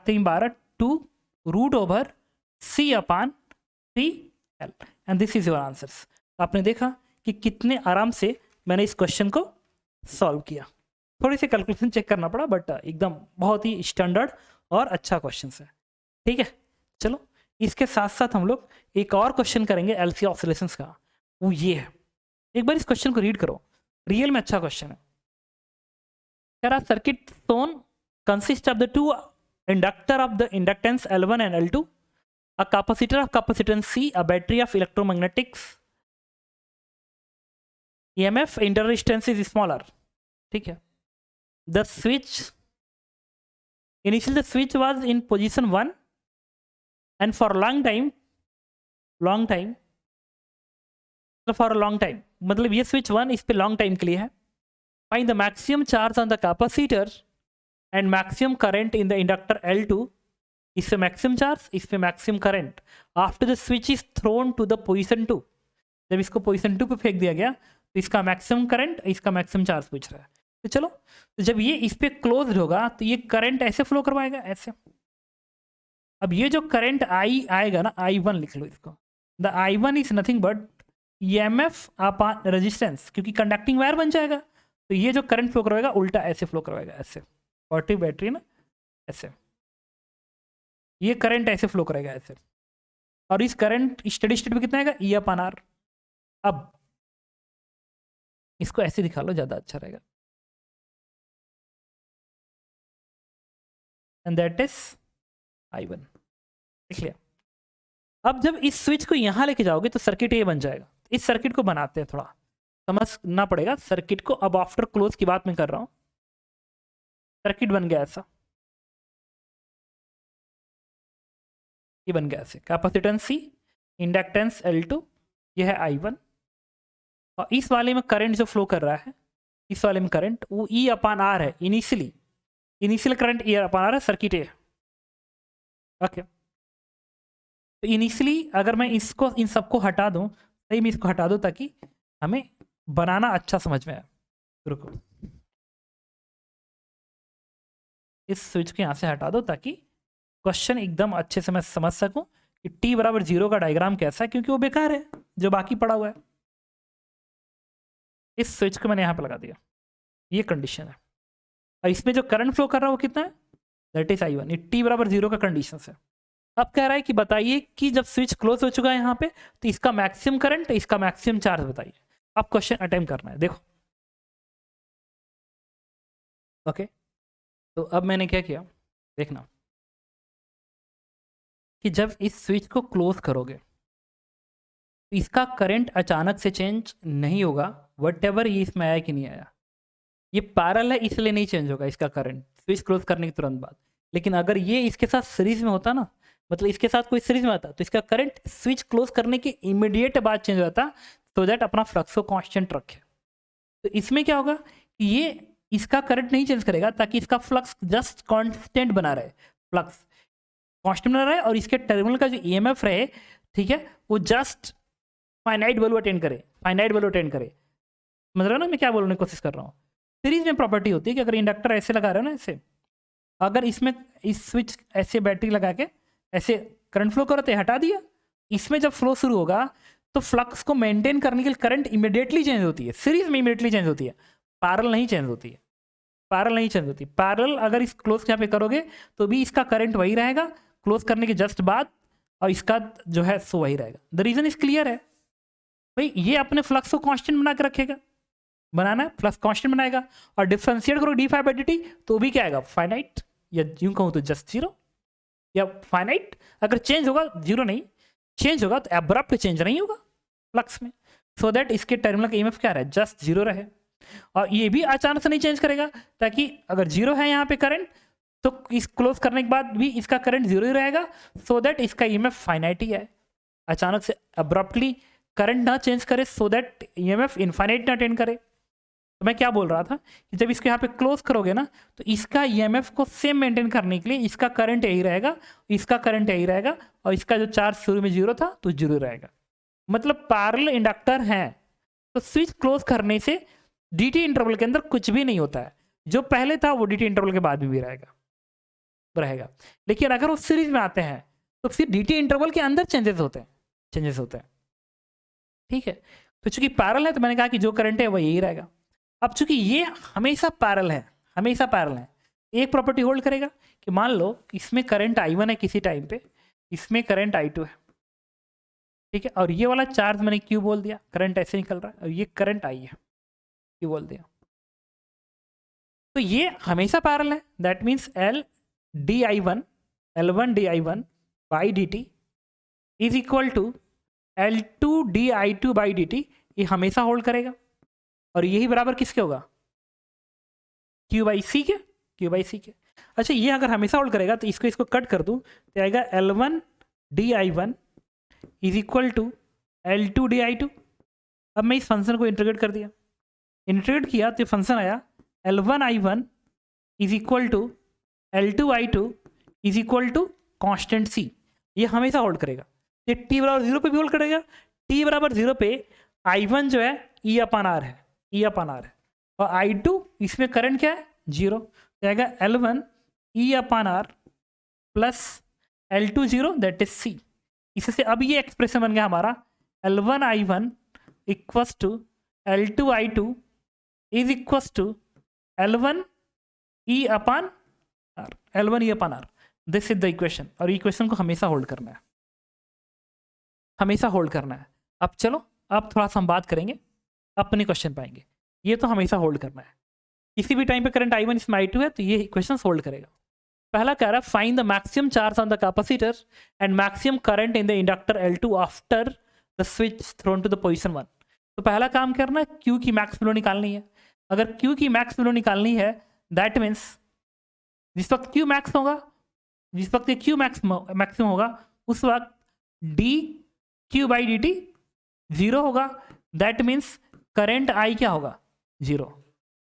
Speaker 1: 3 12 2√/C/3L, and this is your answers. आपने देखा कि कितने आराम से मैंने इस क्वेश्चन को सॉल्व किया। थोड़ी सी कैलकुलेशन चेक करना पड़ा, बट एकदम बहुत ही स्टैंडर्ड और अच्छा क्वेश्चन है। ठीक है, चलो इसके साथ साथ हम लोग एक और क्वेश्चन करेंगे LC ऑसिलेशंस का, वो ये है। एक बार इस क्वेश्चन को रीड करो, रियल में अच्छा क्वेश्चन है। Circuit shown consist of the two inductor of the inductance L1 and L2, a capacitor of capacitance C, a battery of electromagnetics, EMF interresistance is smaller. ठीक है, the switch initially the switch was in position 1 and for a long time मतलब ये switch 1 इस पे long time के लिए है। Find the maximum charge on the capacitor and maximum current in the inductor L2, इस पे मैक्सिमम चार्ज, इस पे maximum current, after the switch is thrown to the position 2, जब इसको पोजीशन 2 पे फेंक दिया गया तो इसका मैक्सिमम करंट, इसका मैक्सिमम चार्ज पूछ रहा है। तो चलो, तो जब ये इस पे क्लोज होगा तो ये करंट ऐसे फ्लो करवाएगा, ऐसे। अब ये जो करंट आई आएगा ना, I1 लिख लो इसको, the I1 is nothing but EMF upon resistance, क्योंकि कंडक्टिंग वायर बन जाएगा। तो ये जो करंट फ्लो करवाएगा उल्टा ऐसे फ्लो करवाएगा, ऐसे। 40 बैटरी ना, ऐसे ये करंट ऐसे फ्लो करेगा, ऐसे। और इस करंट स्टेडी स्टेट में कितना आएगा, E अपॉन R। अब इसको ऐसे दिखा लो, ज्यादा अच्छा रहेगा। एंड दैट इज I1, देख लिया। अब जब इस स्विच को यहां लेके जाओगे तो सर्किट ये बन जाएगा। इस सर्किट को बनाते हैं, थोड़ा समझना पड़ेगा सर्किट को। अब आफ्टर क्लोज की बात मैं कर रहा हूं। सर्किट बन गया ऐसा, ये बन गया ऐसे, कैपेसिटेंस C, इंडक्टेंस L2, ये है I1, और इस वाले में करंट जो फ्लो कर रहा है, इस वाले में करंट वो E अपॉन R है। Initial current E upon R है, सर्किट है। ओके, तो इनिशियली अगर मैं इसको, इन सबको हटा दूं, सही में इसको हटा दूं ताकि हमें बनाना अच्छा समझ में आए। रुको, इस स्विच को यहां से हटा दो ताकि क्वेश्चन एकदम अच्छे से मैं समझ सकूं कि t बराबर 0 का डायग्राम कैसा है, क्योंकि वो बेकार है जो बाकी पड़ा हुआ है। इस स्विच को मैंने यहां पे लगा दिया, ये कंडीशन है। और इसमें जो करंट फ्लो कर रहा है वो कितना है, दैट इज I1। ये t बराबर 0 का कंडीशन है। अब कह रहा है कि बताइए कि जब स्विच क्लोज हो चुका है यहाँ पे, तो इसका मैक्सिमम करंट, इसका मैक्सिमम चार्ज बताइए। अब क्वेश्चन अटेम्प्ट करना है, देखो। ओके, तो अब मैंने क्या किया, देखना कि जब इस स्विच को क्लोज करोगे तो इसका करंट अचानक से चेंज नहीं होगा, वट एवर ये इसमें आया कि नहीं आया। ये पैरेलल है इसलिए नहीं चेंज होगा इसका करंट स्विच क्लोज करने के तुरंत बाद। लेकिन अगर ये इसके साथ सीरीज में होता ना, मतलब इसके साथ कोई सीरीज में आता, तो इसका करंट स्विच क्लोज करने के इमीडिएट बाद चेंज होता, तो दैट अपना फ्लक्स को कांस्टेंट रखे। तो इसमें क्या होगा कि ये इसका करंट नहीं चेंज करेगा ताकि इसका फ्लक्स जस्ट कांस्टेंट बना रहे, फ्लक्स कांस्टेंट बना रहे, और इसके टर्मिनल का जो EMF रहे, ठीक है, वो जस्ट फाइनाइट वैल्यू अटेंड करे, फाइनाइट वैल्यू अटेंड करे। मतलब ना मैं क्या बोलने की कोशिश कर रहा हूँ, सीरीज में प्रॉपर्टी होती है कि अगर इंडक्टर ऐसे लगा रहे हो ना, ऐसे, अगर इसमें इस स्विच ऐसे बैटरी लगा के ऐसे करंट फ्लो करते हटा दिया, इसमें जब फ्लो शुरू होगा तो फ्लक्स को मेंटेन करने के लिए करंट इमीडिएटली चेंज होती है, सीरीज में इमीडिएटली चेंज होती है, पैरेलल नहीं चेंज होती है। पैरेलल नहीं चेंज होती, पैरेलल अगर इस क्लोज यहाँ पे करोगे तो भी इसका करंट वही रहेगा क्लोज करने के जस्ट बाद, और इसका जो है सो वही रहेगा। द रीजन इज क्लियर है भाई, ये अपने फ्लक्स को कांस्टेंट बना के रखेगा, बनाना है फ्लक्स कांस्टेंट बनाएगा, और डिफरेंशिएट करो d/dt तो भी क्या आएगा, फाइनाइट, या यूं कहूं तो जस्ट 0 या फाइनाइट। अगर चेंज होगा 0 नहीं, चेंज होगा तो एब्रप्ट चेंज नहीं होगा फ्लक्स में, सो दैट इसके टर्मिनल का EMF क्या रहे, जस्ट 0 रहे। और ये भी अचानक से नहीं चेंज करेगा, ताकि अगर 0 है यहाँ पे करंट तो इस क्लोज करने के बाद भी इसका करंट 0 ही रहेगा, सो दैट इसका EMF फाइनाइट ही है। अचानक से अब्रप्टली करंट ना चेंज करे, सो दैट EMF इनफाइनाइट ना अटेंड करे। तो मैं क्या बोल रहा था कि जब इसको यहाँ पे क्लोज करोगे ना, तो इसका EMF को सेम मेंटेन करने के लिए इसका करंट यही रहेगा, इसका करंट यही रहेगा, और इसका जो चार्ज शुरू में 0 था तो 0 रहेगा। मतलब पैरेलल इंडक्टर है, तो स्विच क्लोज करने से DT इंटरवल के अंदर कुछ भी नहीं होता है, जो पहले था वो DT इंटरवल के बाद भी रहेगा। लेकिन अगर वो सीरीज में आते हैं तो फिर DT इंटरवल के अंदर चेंजेस होते हैं, ठीक है। तो चूंकि पैरेलल है तो मैंने कहा कि जो करंट है वो यही रहेगा। अब चूंकि ये हमेशा पैरेलल है, एक प्रॉपर्टी होल्ड करेगा कि मान लो इसमें करंट I1 है किसी टाइम पे, इसमें करंट I2 है, ठीक है, और ये वाला चार्ज मैंने Q बोल दिया, करंट ऐसे निकल रहा है, और ये करंट I है, Q बोल दिया। तो ये हमेशा पैरेलल है, that means L1 di1 by dt is equal to L2 di2 by dt, ये हमेशा होल्ड करेगा, और यही बराबर किसके होगा, Q/C के। अच्छा, ये अगर हमेशा होल्ड करेगा तो इसको कट कर दूं तो आएगा L1 di1 is equal to L2 di2, अब मैं इस फंक्शन को इंटीग्रेट कर दिया, इंटीग्रेट किया तो फंक्शन आया L1I1 is equal to L2I2 is equal to constant C. ये हमेशा होल्ड करेगा, ये टी बराबर 0 पे भी होल्ड करेगा। टी बराबर 0 पे I1 जो है E अपान आर है, E अपान आर है, और I2 इसमें करंट क्या है 0, तो आएगा L1 E upon R plus L2 0 that is C. इससे अब ये एक्सप्रेशन बन गया हमारा L1I1 equals to L2I2 is equals to L1 E upon R, L1 E upon R. This is the equation, और इक्वेशन को हमेशा होल्ड करना है, हमेशा होल्ड करना है। अब चलो अब थोड़ा सा हम बात करेंगे, अपने क्वेश्चन पाएंगे। ये तो हमेशा होल्ड करना है, किसी भी टाइम पे करंट I1 इसमें I2 है तो ये इक्वेशन होल्ड करेगा। पहला कह रहा है find the maximum charge on the capacitor and maximum current in the inductor L2 after the switch thrown to the position 1। तो पहला काम करना है Q की मैक्स वैल्यू निकालनी है। अगर Q की मैक्स वैल्यू निकालनी है दैट मीन्स जिस वक्त Q मैक्स होगा, जिस वक्त ये Q मैक्सिमम होगा उस वक्त D Q by D T 0 होगा। दैट मीन्स करंट I क्या होगा 0,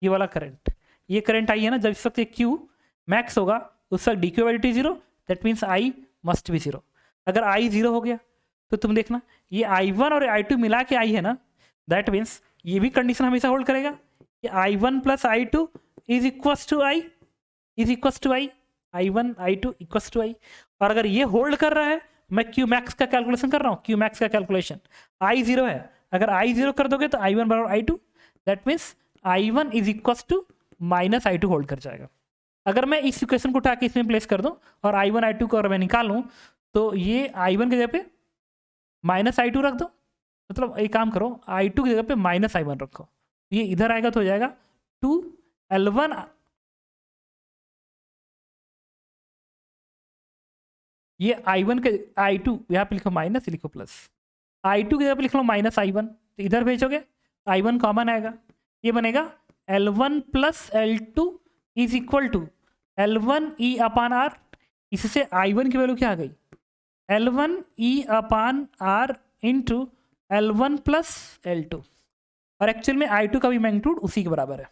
Speaker 1: ये वाला करंट, ये करंट I है ना, जब इस वक्त ये Q मैक्स होगा उस वक्त D Q by D T 0, that means I must be 0। अगर I 0 हो गया तो तुम देखना ये I1 और I2 मिला के I है ना, दैट मीन्स ये भी कंडीशन हमेशा होल्ड करेगा कि I1 plus I2 is equals to I, is equals to I, I1 I2 equals to I। और अगर ये होल्ड कर रहा है, मैं Q मैक्स का कैलकुलेशन कर रहा हूँ, Q मैक्स का कैलकुलेशन I 0 है, अगर I 0 कर दोगे तो I1 बराबर I2, that means I1 is equals to minus I2 hold कर जाएगा। अगर मैं इस इक्वेशन को उठा के इसमें प्लेस कर दूं और I1 I2 को अगर मैं निकालूं तो ये I1 की जगह पे माइनस I2 रख दो, मतलब एक काम करो I2 की जगह पे माइनस I1 रखो, ये इधर आएगा तो हो जाएगा 2L1, ये I1 के I2 यहाँ पे लिखो माइनस, लिखो प्लस, I2 की जगह पे लिख लो माइनस I1, तो इधर भेजोगे I1 कॉमन आएगा, ये बनेगा L1 plus L2 is equal to L1 E upon R. इससे I1 की वैल्यू क्या आ गई L1 E अपान आर इंटू L1 प्लस L2, और एक्चुअल में I2 का भी मैग्नीट्यूड उसी के बराबर है।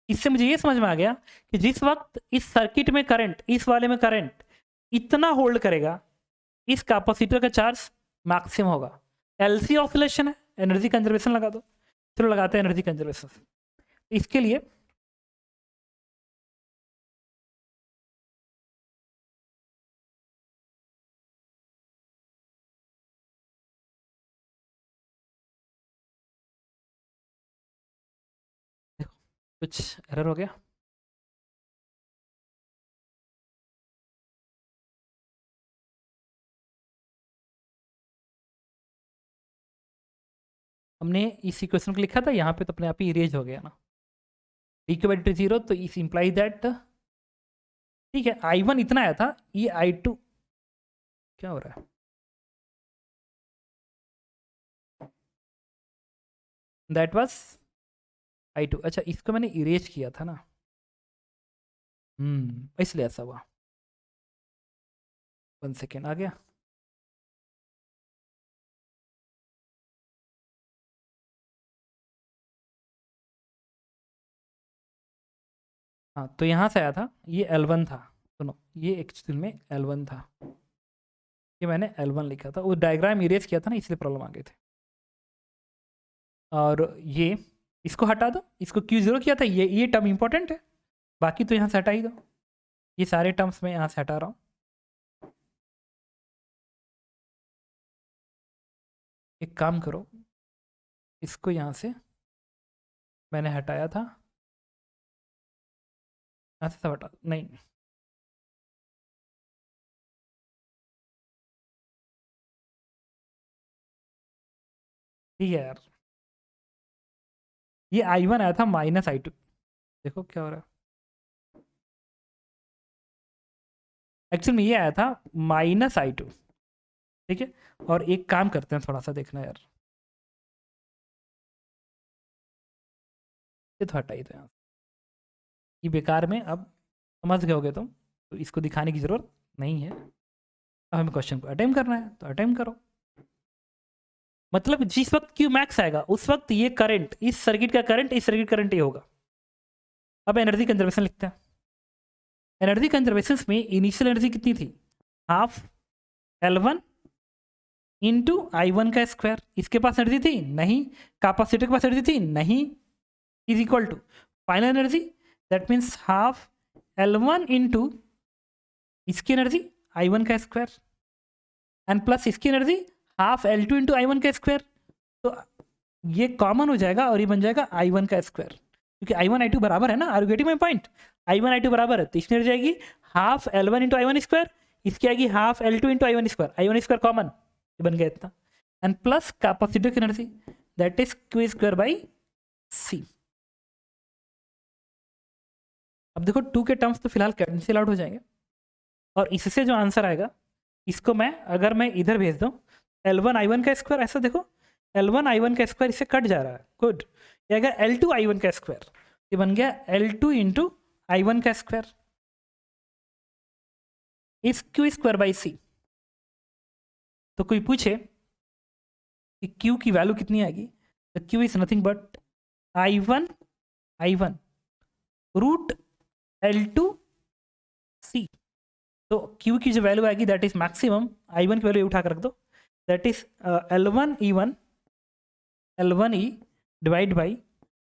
Speaker 1: इससे मुझे ये समझ में आ गया कि जिस वक्त इस सर्किट में करंट, इस वाले में करंट इतना होल्ड करेगा, इस कैपेसिटर का चार्ज मैक्सिमम होगा। LC ऑसिलेशन है, एनर्जी कंजर्वेशन लगा दो, चलो लगाते हैं एनर्जी कंजर्वेशन। इसके लिए कुछ एरर हो गया, हमने इस इक्वेशन को लिखा था यहाँ पे तो अपने आप ही इरेज हो गया ना, डी क्यू बाई डी 0, तो इस इंप्लाई दैट, ठीक है I1 इतना आया था, ये I2 क्या हो रहा है, दैट वाज I2। अच्छा इसको मैंने इरेज किया था ना, इसलिए ऐसा हुआ। 1 सेकेंड आ गया, हाँ तो यहाँ से आया था, ये L1 था, सुनो ये एक्चुअल में L1 था, ये मैंने L1 लिखा था, वो डायग्राम इरेज किया था ना इसलिए प्रॉब्लम आ गई थी। और ये इसको हटा दो, इसको Q0 किया था, ये टर्म इंपॉर्टेंट है, बाकी तो यहाँ से हटा ही दो, ये सारे टर्म्स मैं यहाँ से हटा रहा हूँ। एक काम करो, इसको यहाँ से मैंने हटाया था, यहाँ से सब हटा, नहीं ठीक है यार, ये I1 आया था माइनस I2, देखो क्या हो रहा है, एक्चुअल में ये आया था माइनस I2, ठीक है। और एक काम करते हैं, थोड़ा सा देखना यार, ये तो हटा ही था यहाँ, ये बेकार में, अब समझ गए होगे तुम, तो इसको दिखाने की ज़रूरत नहीं है। अब हमें क्वेश्चन को अटेम्प्ट करना है तो अटेम्प्ट करो। मतलब जिस वक्त क्यू मैक्स आएगा उस वक्त ये करंट, इस सर्किट का करंट, इस सर्किट करंट ये होगा। अब एनर्जी कंजर्वेशन लिखते हैं। एनर्जी कंजर्वेशन में इनिशियल एनर्जी कितनी थी, हाफ L1 इंटू I1 का स्क्वायर। इसके पास एनर्जी थी नहीं, कैपेसिटर के पास एनर्जी थी नहीं, is equal to final energy that means half L1 into इसकी एनर्जी I1 का स्क्वायर एंड प्लस इसकी energy half L2 into I1 का स्क्वायर। तो ये कॉमन हो जाएगा और ये बन जाएगा I1 का स्क्वायर, क्योंकि I1 I2 बराबर है ना। Are you getting my point? I1 I2 बराबर है तो इसमें जाएगी half L1 into I1 square, इसकी आएगी half L2 into I1 square, I1 square common, ये बन गया इतना, एंड प्लस कैपेसिटर की energy that is Q square by C। अब देखो 2 के टर्म्स तो फिलहाल कैंसिल आउट हो जाएंगे और इससे जो आंसर आएगा इसको मैं अगर मैं इधर भेज दूँ L1 I1 का स्क्वायर, ऐसा देखो L1 I1 का स्क्वायर इससे कट जा रहा है, गुड, ये आएगा L2 I1 का स्क्वायर, ये बन गया L2 इंटू I1 का स्क्वायर इस Q स्क्वायर बाई C। तो कोई पूछे कि Q की वैल्यू कितनी आएगी, तो Q is nothing but I1 root L2 C। तो Q की जो वैल्यू आएगी दैट इज मैक्सिमम, I1 की वैल्यू उठा कर रख दो, that is L1E divide by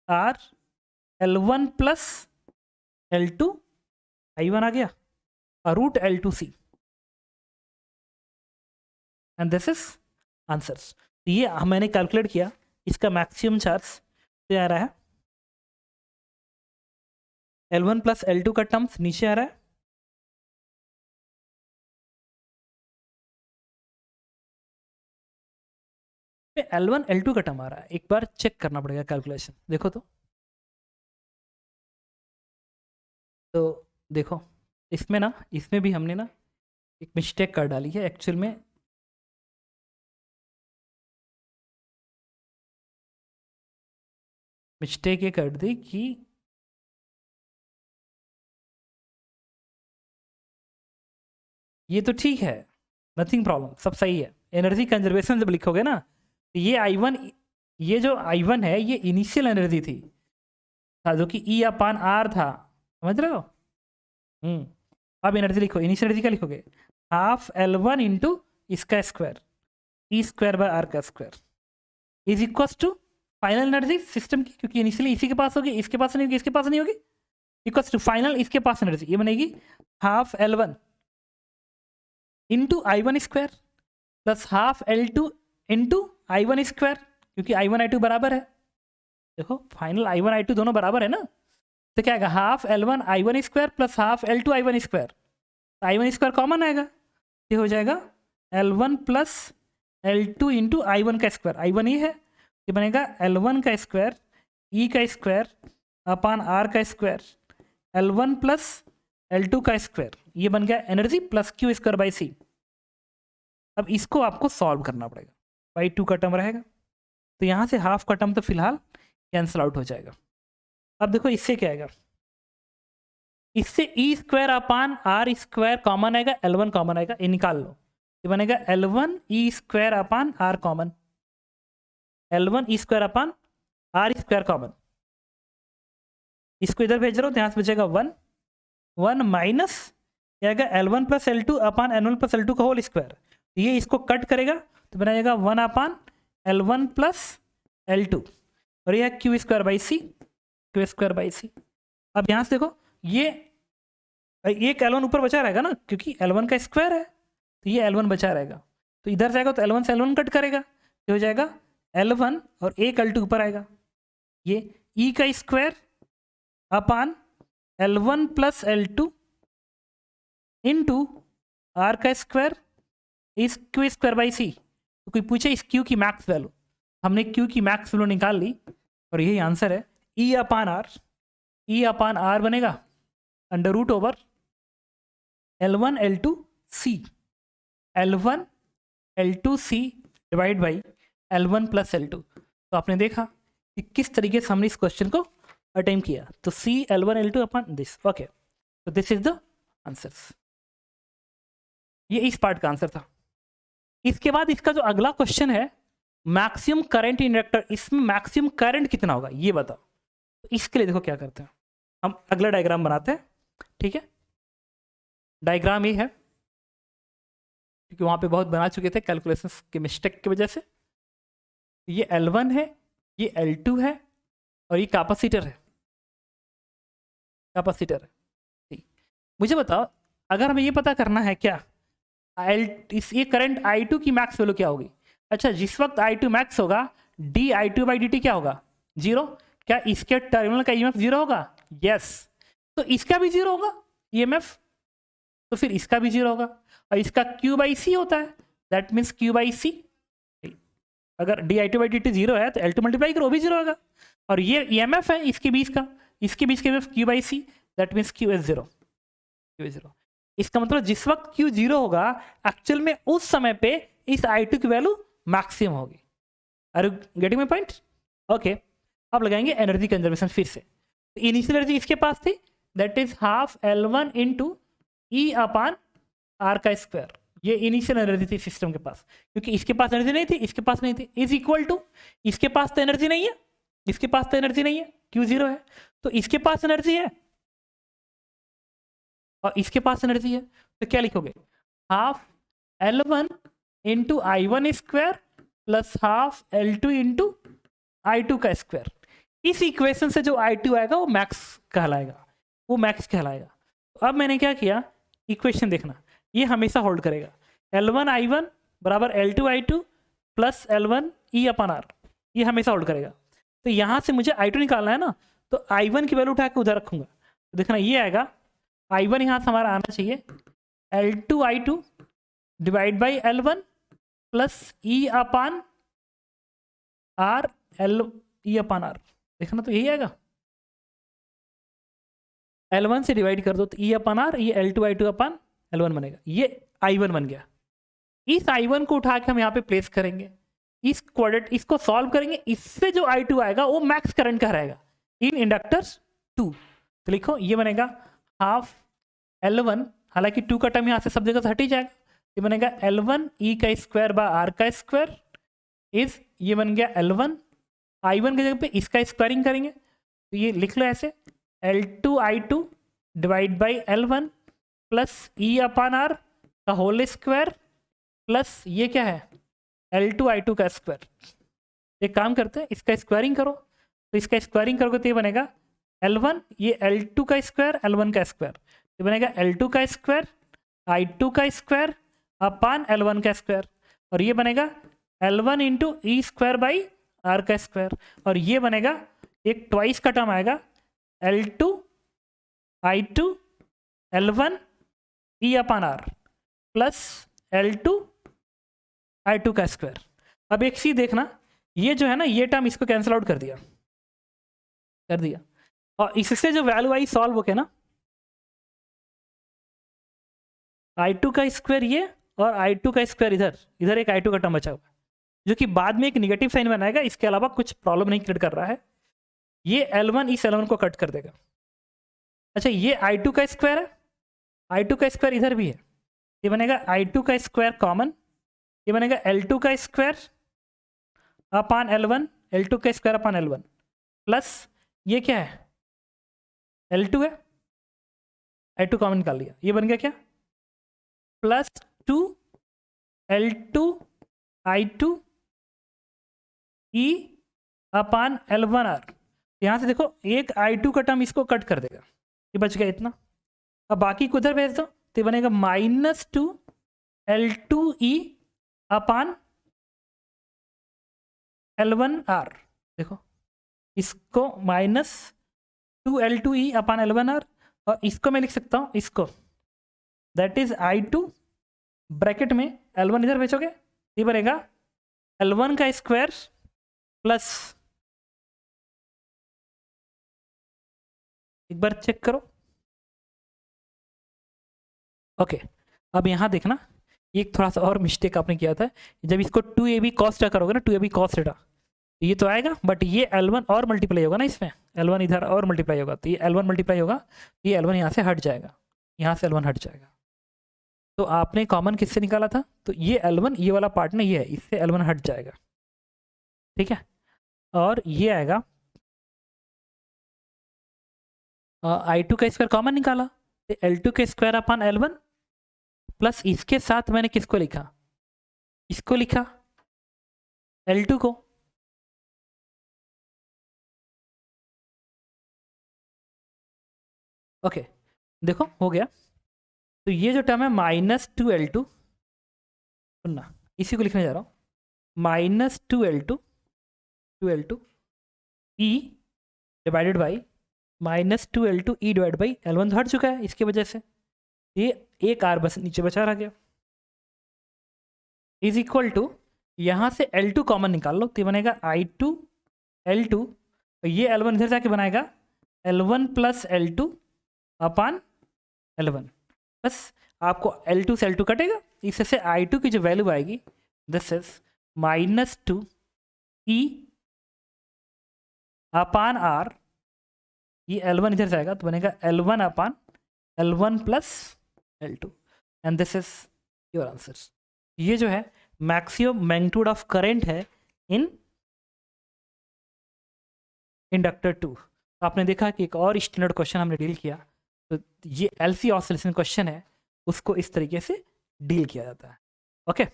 Speaker 1: R L1 plus L2 I1 आ गया और root L2C and this is answers. तो ये मैंने कैलकुलेट किया, इसका मैक्सिमम चार्ज तो आ रहा है L1 प्लस L2 का टर्म्स नीचे आ रहा है, L1 L2 का टर्म आ रहा है, एक बार चेक करना पड़ेगा कैलकुलेशन, देखो तो देखो इसमें ना, इसमें भी हमने ना एक मिस्टेक कर डाली है एक्चुअल में। मिस्टेक ये कर दी कि ये तो ठीक है, नथिंग प्रॉब्लम, सब सही है, एनर्जी कंजर्वेशन जब लिखोगे ना तो ये I1, ये जो I1 है ये इनिशियल एनर्जी थी जो कि E अपान R था, समझ रहे हो? अब एनर्जी लिखो, इनिशियल एनर्जी क्या लिखोगे, हाफ L1 इंटू इसका square E square by R का square is equal to final energy system की, क्योंकि इनिशियली इसी के पास होगी, इसके पास नहीं होगी, इसके पास नहीं होगी, इक्वल टू फाइनल इसके पास एनर्जी, ये बनेगी half L1 into I1 square plus half L2 into I1 square, क्योंकि I1 I2 बराबर है, देखो फाइनल I1 I2 दोनों बराबर है ना, तो क्या आएगा half L1 I1 square plus half L2 I1 square, तो I1 स्क्वायर कॉमन आएगा, ये हो जाएगा L1 plus L2 into I1 का स्क्वायर, I1 ये है, ये बनेगा L1 का स्क्वायर E का स्क्वायर अपान R का स्क्वायर L1 प्लस L2 का स्क्वायर, ये बन गया energy plus Q square by C। अब इसको आपको सॉल्व करना पड़ेगा, बाई 2 का टर्म रहेगा, तो यहाँ से हाफ का टर्म तो फिलहाल कैंसिल आउट हो जाएगा। अब देखो इससे क्या आएगा, इससे E square upon R square common आएगा, L1 कॉमन आएगा, ये निकाल लो, ये बनेगा L1 E square upon R common, L1 E square upon R square common, इसको इधर भेज रहा हूँ, यहाँ से बचेगा 1 माइनस क्या आएगा L1 प्लस L2 अपान N1 प्लस L2 का होल स्क्वायर, ये इसको कट करेगा तो बनाएगा 1 अपान L1 प्लस L2 और यह Q square by C, Q square by C। अब यहाँ से देखो ये एक L1 ऊपर बचा रहेगा ना, क्योंकि L1 का स्क्वायर है तो ये L1 बचा रहेगा, तो इधर जाएगा तो L1 से L1 कट करेगा, ये हो जाएगा L1 और एक L2 ऊपर आएगा, ये E का square upon L1 plus L2 into R का स्क्वायर इस Q स्क्वायर बाई C। तो कोई पूछे इस Q की मैक्स वैल्यू, हमने Q की मैक्स वैल्यू निकाल ली और यही आंसर है, E अपान R बनेगा under root over L1 L2 C, L1 L2 C divide by L1 plus L2। तो आपने देखा कि किस तरीके से हमने इस क्वेश्चन को अटेम्प्ट किया, तो C L1 L2 upon this, okay, तो दिस इज द आंसर्स। ये इस पार्ट का आंसर था। इसके बाद इसका जो अगला क्वेश्चन है मैक्सिमम करंट इन इंडक्टर, इसमें मैक्सिमम करंट कितना होगा ये बताओ। तो इसके लिए देखो क्या करते हैं, हम अगला डायग्राम बनाते हैं, ठीक है। डायग्राम ये है, क्योंकि वहाँ पे बहुत बना चुके थे कैलकुलेशन के मिस्टेक की वजह से। ये L1 है, ये L2 है, और ये कैपेसिटर है, कैपेसिटर है। ठीक, मुझे बताओ अगर हमें ये पता करना है क्या ये करंट I2 की मैक्स वैल्यू क्या होगी। अच्छा, जिस वक्त I2 मैक्स होगा dI2/dt क्या होगा, जीरो। क्या इसके टर्मिनल का EMF जीरो होगा, यस। तो इसका भी जीरो होगा EMF, तो फिर इसका भी जीरो होगा। और इसका Q/C होता है, दैट मीन्स Q/C। अगर dI2/dt जीरो है तो L2 मल्टीप्लाई करो, वो भी जीरो होगा। और ये EMF है इसके बीच का, इसके बीच का Q/C, that means Q is zero, Q is zero. इसका मतलब जिस वक्त Q जीरो होगा एक्चुअल में उस समय पे इस I2 की वैल्यू मैक्सिमम होगी। Are you getting my point? Okay, अब लगाएंगे एनर्जी कंजर्वेशन फिर से। तो इनिशियल एनर्जी इसके पास थी, that is half L1 into E/R का स्क्वायर। ये इनिशियल एनर्जी थी सिस्टम के पास, क्योंकि इसके पास एनर्जी नहीं थी, इसके पास नहीं थी, इज इक्वल टू, इसके पास तो एनर्जी नहीं है, इसके पास तो एनर्जी नहीं है, Q जीरो है, तो इसके पास एनर्जी है और इसके पास एनर्जी है। तो क्या लिखोगे, half L1 into I1 square plus half L2 into I2 का स्क्वायर। इस इक्वेशन से जो I2 आएगा वो मैक्स कहलाएगा, वो मैक्स कहलाएगा। तो अब मैंने क्या किया, इक्वेशन देखना, ये हमेशा होल्ड करेगा। L1 I1 बराबर L2 I2 plus L1 E/R, ये हमेशा होल्ड करेगा। तो यहाँ से मुझे I2 निकालना है ना, तो I1 की वैल्यू उठा के उधर रखूंगा। तो देखना ये आएगा, I1 यहाँ से हमारा आना चाहिए L2 I2 divide by L1 plus E/R E/R। देखना तो यही आएगा, L1 से डिवाइड कर दो तो E/R, ये L2 I2 अपन L1 बनेगा, ये I1 बन गया। इस I1 को उठा के हम यहाँ पे प्लेस करेंगे, इस क्वाड्रेट इसको सॉल्व करेंगे, इससे जो I2 आएगा वो मैक्स करंट का रहेगा इन इंडक्टर्स 2। तो लिखो ये बनेगा हाफ L1, हालांकि 2 का टर्म यहाँ से सब जगह से हट ही जाएगा, ये बनेगा L1 E का स्क्वायर बाय R का स्क्वायर इज, ये बन गया L1। I1 की जगह पे इसका स्क्वायरिंग करेंगे, तो ये लिख लो ऐसे L2 I2 divide by L1 plus E/R का होल स्क्वायर प्लस ये क्या है L2 I2 का स्क्वायर। एक काम करते हैं, इसका स्क्वायरिंग करो, तो इसका स्क्वायरिंग करोगे तो ये बनेगा L1, ये L2 का स्क्वायर L1 का स्क्वायर, ये बनेगा L2 का स्क्वायर I2 का स्क्वायर अपान L1 का स्क्वायर, और ये बनेगा L1 into E square by R का स्क्वायर, और ये बनेगा एक ट्वाइस का टर्म आएगा L2 I2 L1 E/R plus L2 I2 का स्क्वायर। अब एक चीज देखना, ये जो है ना ये टर्म इसको कैंसिल आउट कर दिया, और इससे जो वैल्यू आई सॉल्व हो के ना, I2 का स्क्वायर ये और I2 का स्क्वायर इधर, इधर एक I2 का टर्म बचा हुआ है जो कि बाद में एक निगेटिव साइन बनाएगा, इसके अलावा कुछ प्रॉब्लम नहीं क्रिएट कर रहा है। ये L1 इस L1 को कट कर देगा। अच्छा, ये I2 का स्क्वायर है, I2 का स्क्वायर इधर भी है, ये बनेगा I2 का स्क्वायर कॉमन, ये बनेगा L2 का स्क्वायर अपान L1, L2 का स्क्वायर अपान L1 प्लस ये क्या है L2 है, I2 कॉमन निकाल लिया, ये बन गया क्या प्लस 2 L2 I2 E/L1R। यहाँ से देखो एक I2 का टर्म इसको कट कर देगा, ये बच गया इतना। अब बाकी को उधर भेज दो, तो ये बनेगा -2 L2E अपान L1R। देखो इसको -2 L2E अपान L1R, और इसको मैं लिख सकता हूँ इसको, दैट इज I2 ब्रैकेट में L1 इधर भेजोगे, ये बनेगा L1 का स्क्वायर प्लस, एक बार चेक करो, ओके। अब यहाँ देखना, एक थोड़ा सा और मिस्टेक आपने किया था, जब इसको 2AB cos थीटा करोगे ना, 2AB cos थीटा, ये तो आएगा, बट ये L1 और मल्टीप्लाई होगा ना, इसमें L1 इधर और मल्टीप्लाई होगा, तो ये L1 मल्टीप्लाई होगा, ये L1 यहाँ से हट जाएगा, यहाँ से L1 हट जाएगा। तो आपने कॉमन किससे निकाला था, तो ये L1 ये वाला पार्ट ना ये है, इससे L1 हट जाएगा, ठीक है, और ये आएगा I2 का स्क्वायर कॉमन निकाला, तो L2 का स्क्वायर अपन L1 प्लस इसके साथ मैंने किसको लिखा, इसको लिखा L2 को। ओके देखो हो गया। तो ये जो टर्म है -2L2, सुनना इसी को लिखने जा रहा हूँ, -2L2 E divided by -2L2 E divide by L1 हट चुका है इसकी वजह से, ये एक आर बस नीचे बचा रह गया, इज इक्वल टू यहाँ से L2 कॉमन निकाल लो, तो बनेगा I2 L2, ये L1 इधर जाके बनाएगा L1 प्लस L2 अपान L1, बस आपको L2 से L2 कटेगा, इससे I2 की जो वैल्यू आएगी this is -2 E upon R, ये L1 इधर जाएगा तो बनेगा L1 upon L1 plus L2, and this is your answer. ये जो है मैक्सिमम मैग्नीट्यूड ऑफ करंट है इन इंडक्टर 2। आपने देखा कि एक और स्टैंडर्ड क्वेश्चन हमने डील किया, तो ये LC ऑसिलेशन क्वेश्चन है, उसको इस तरीके से डील किया जाता है। ओके।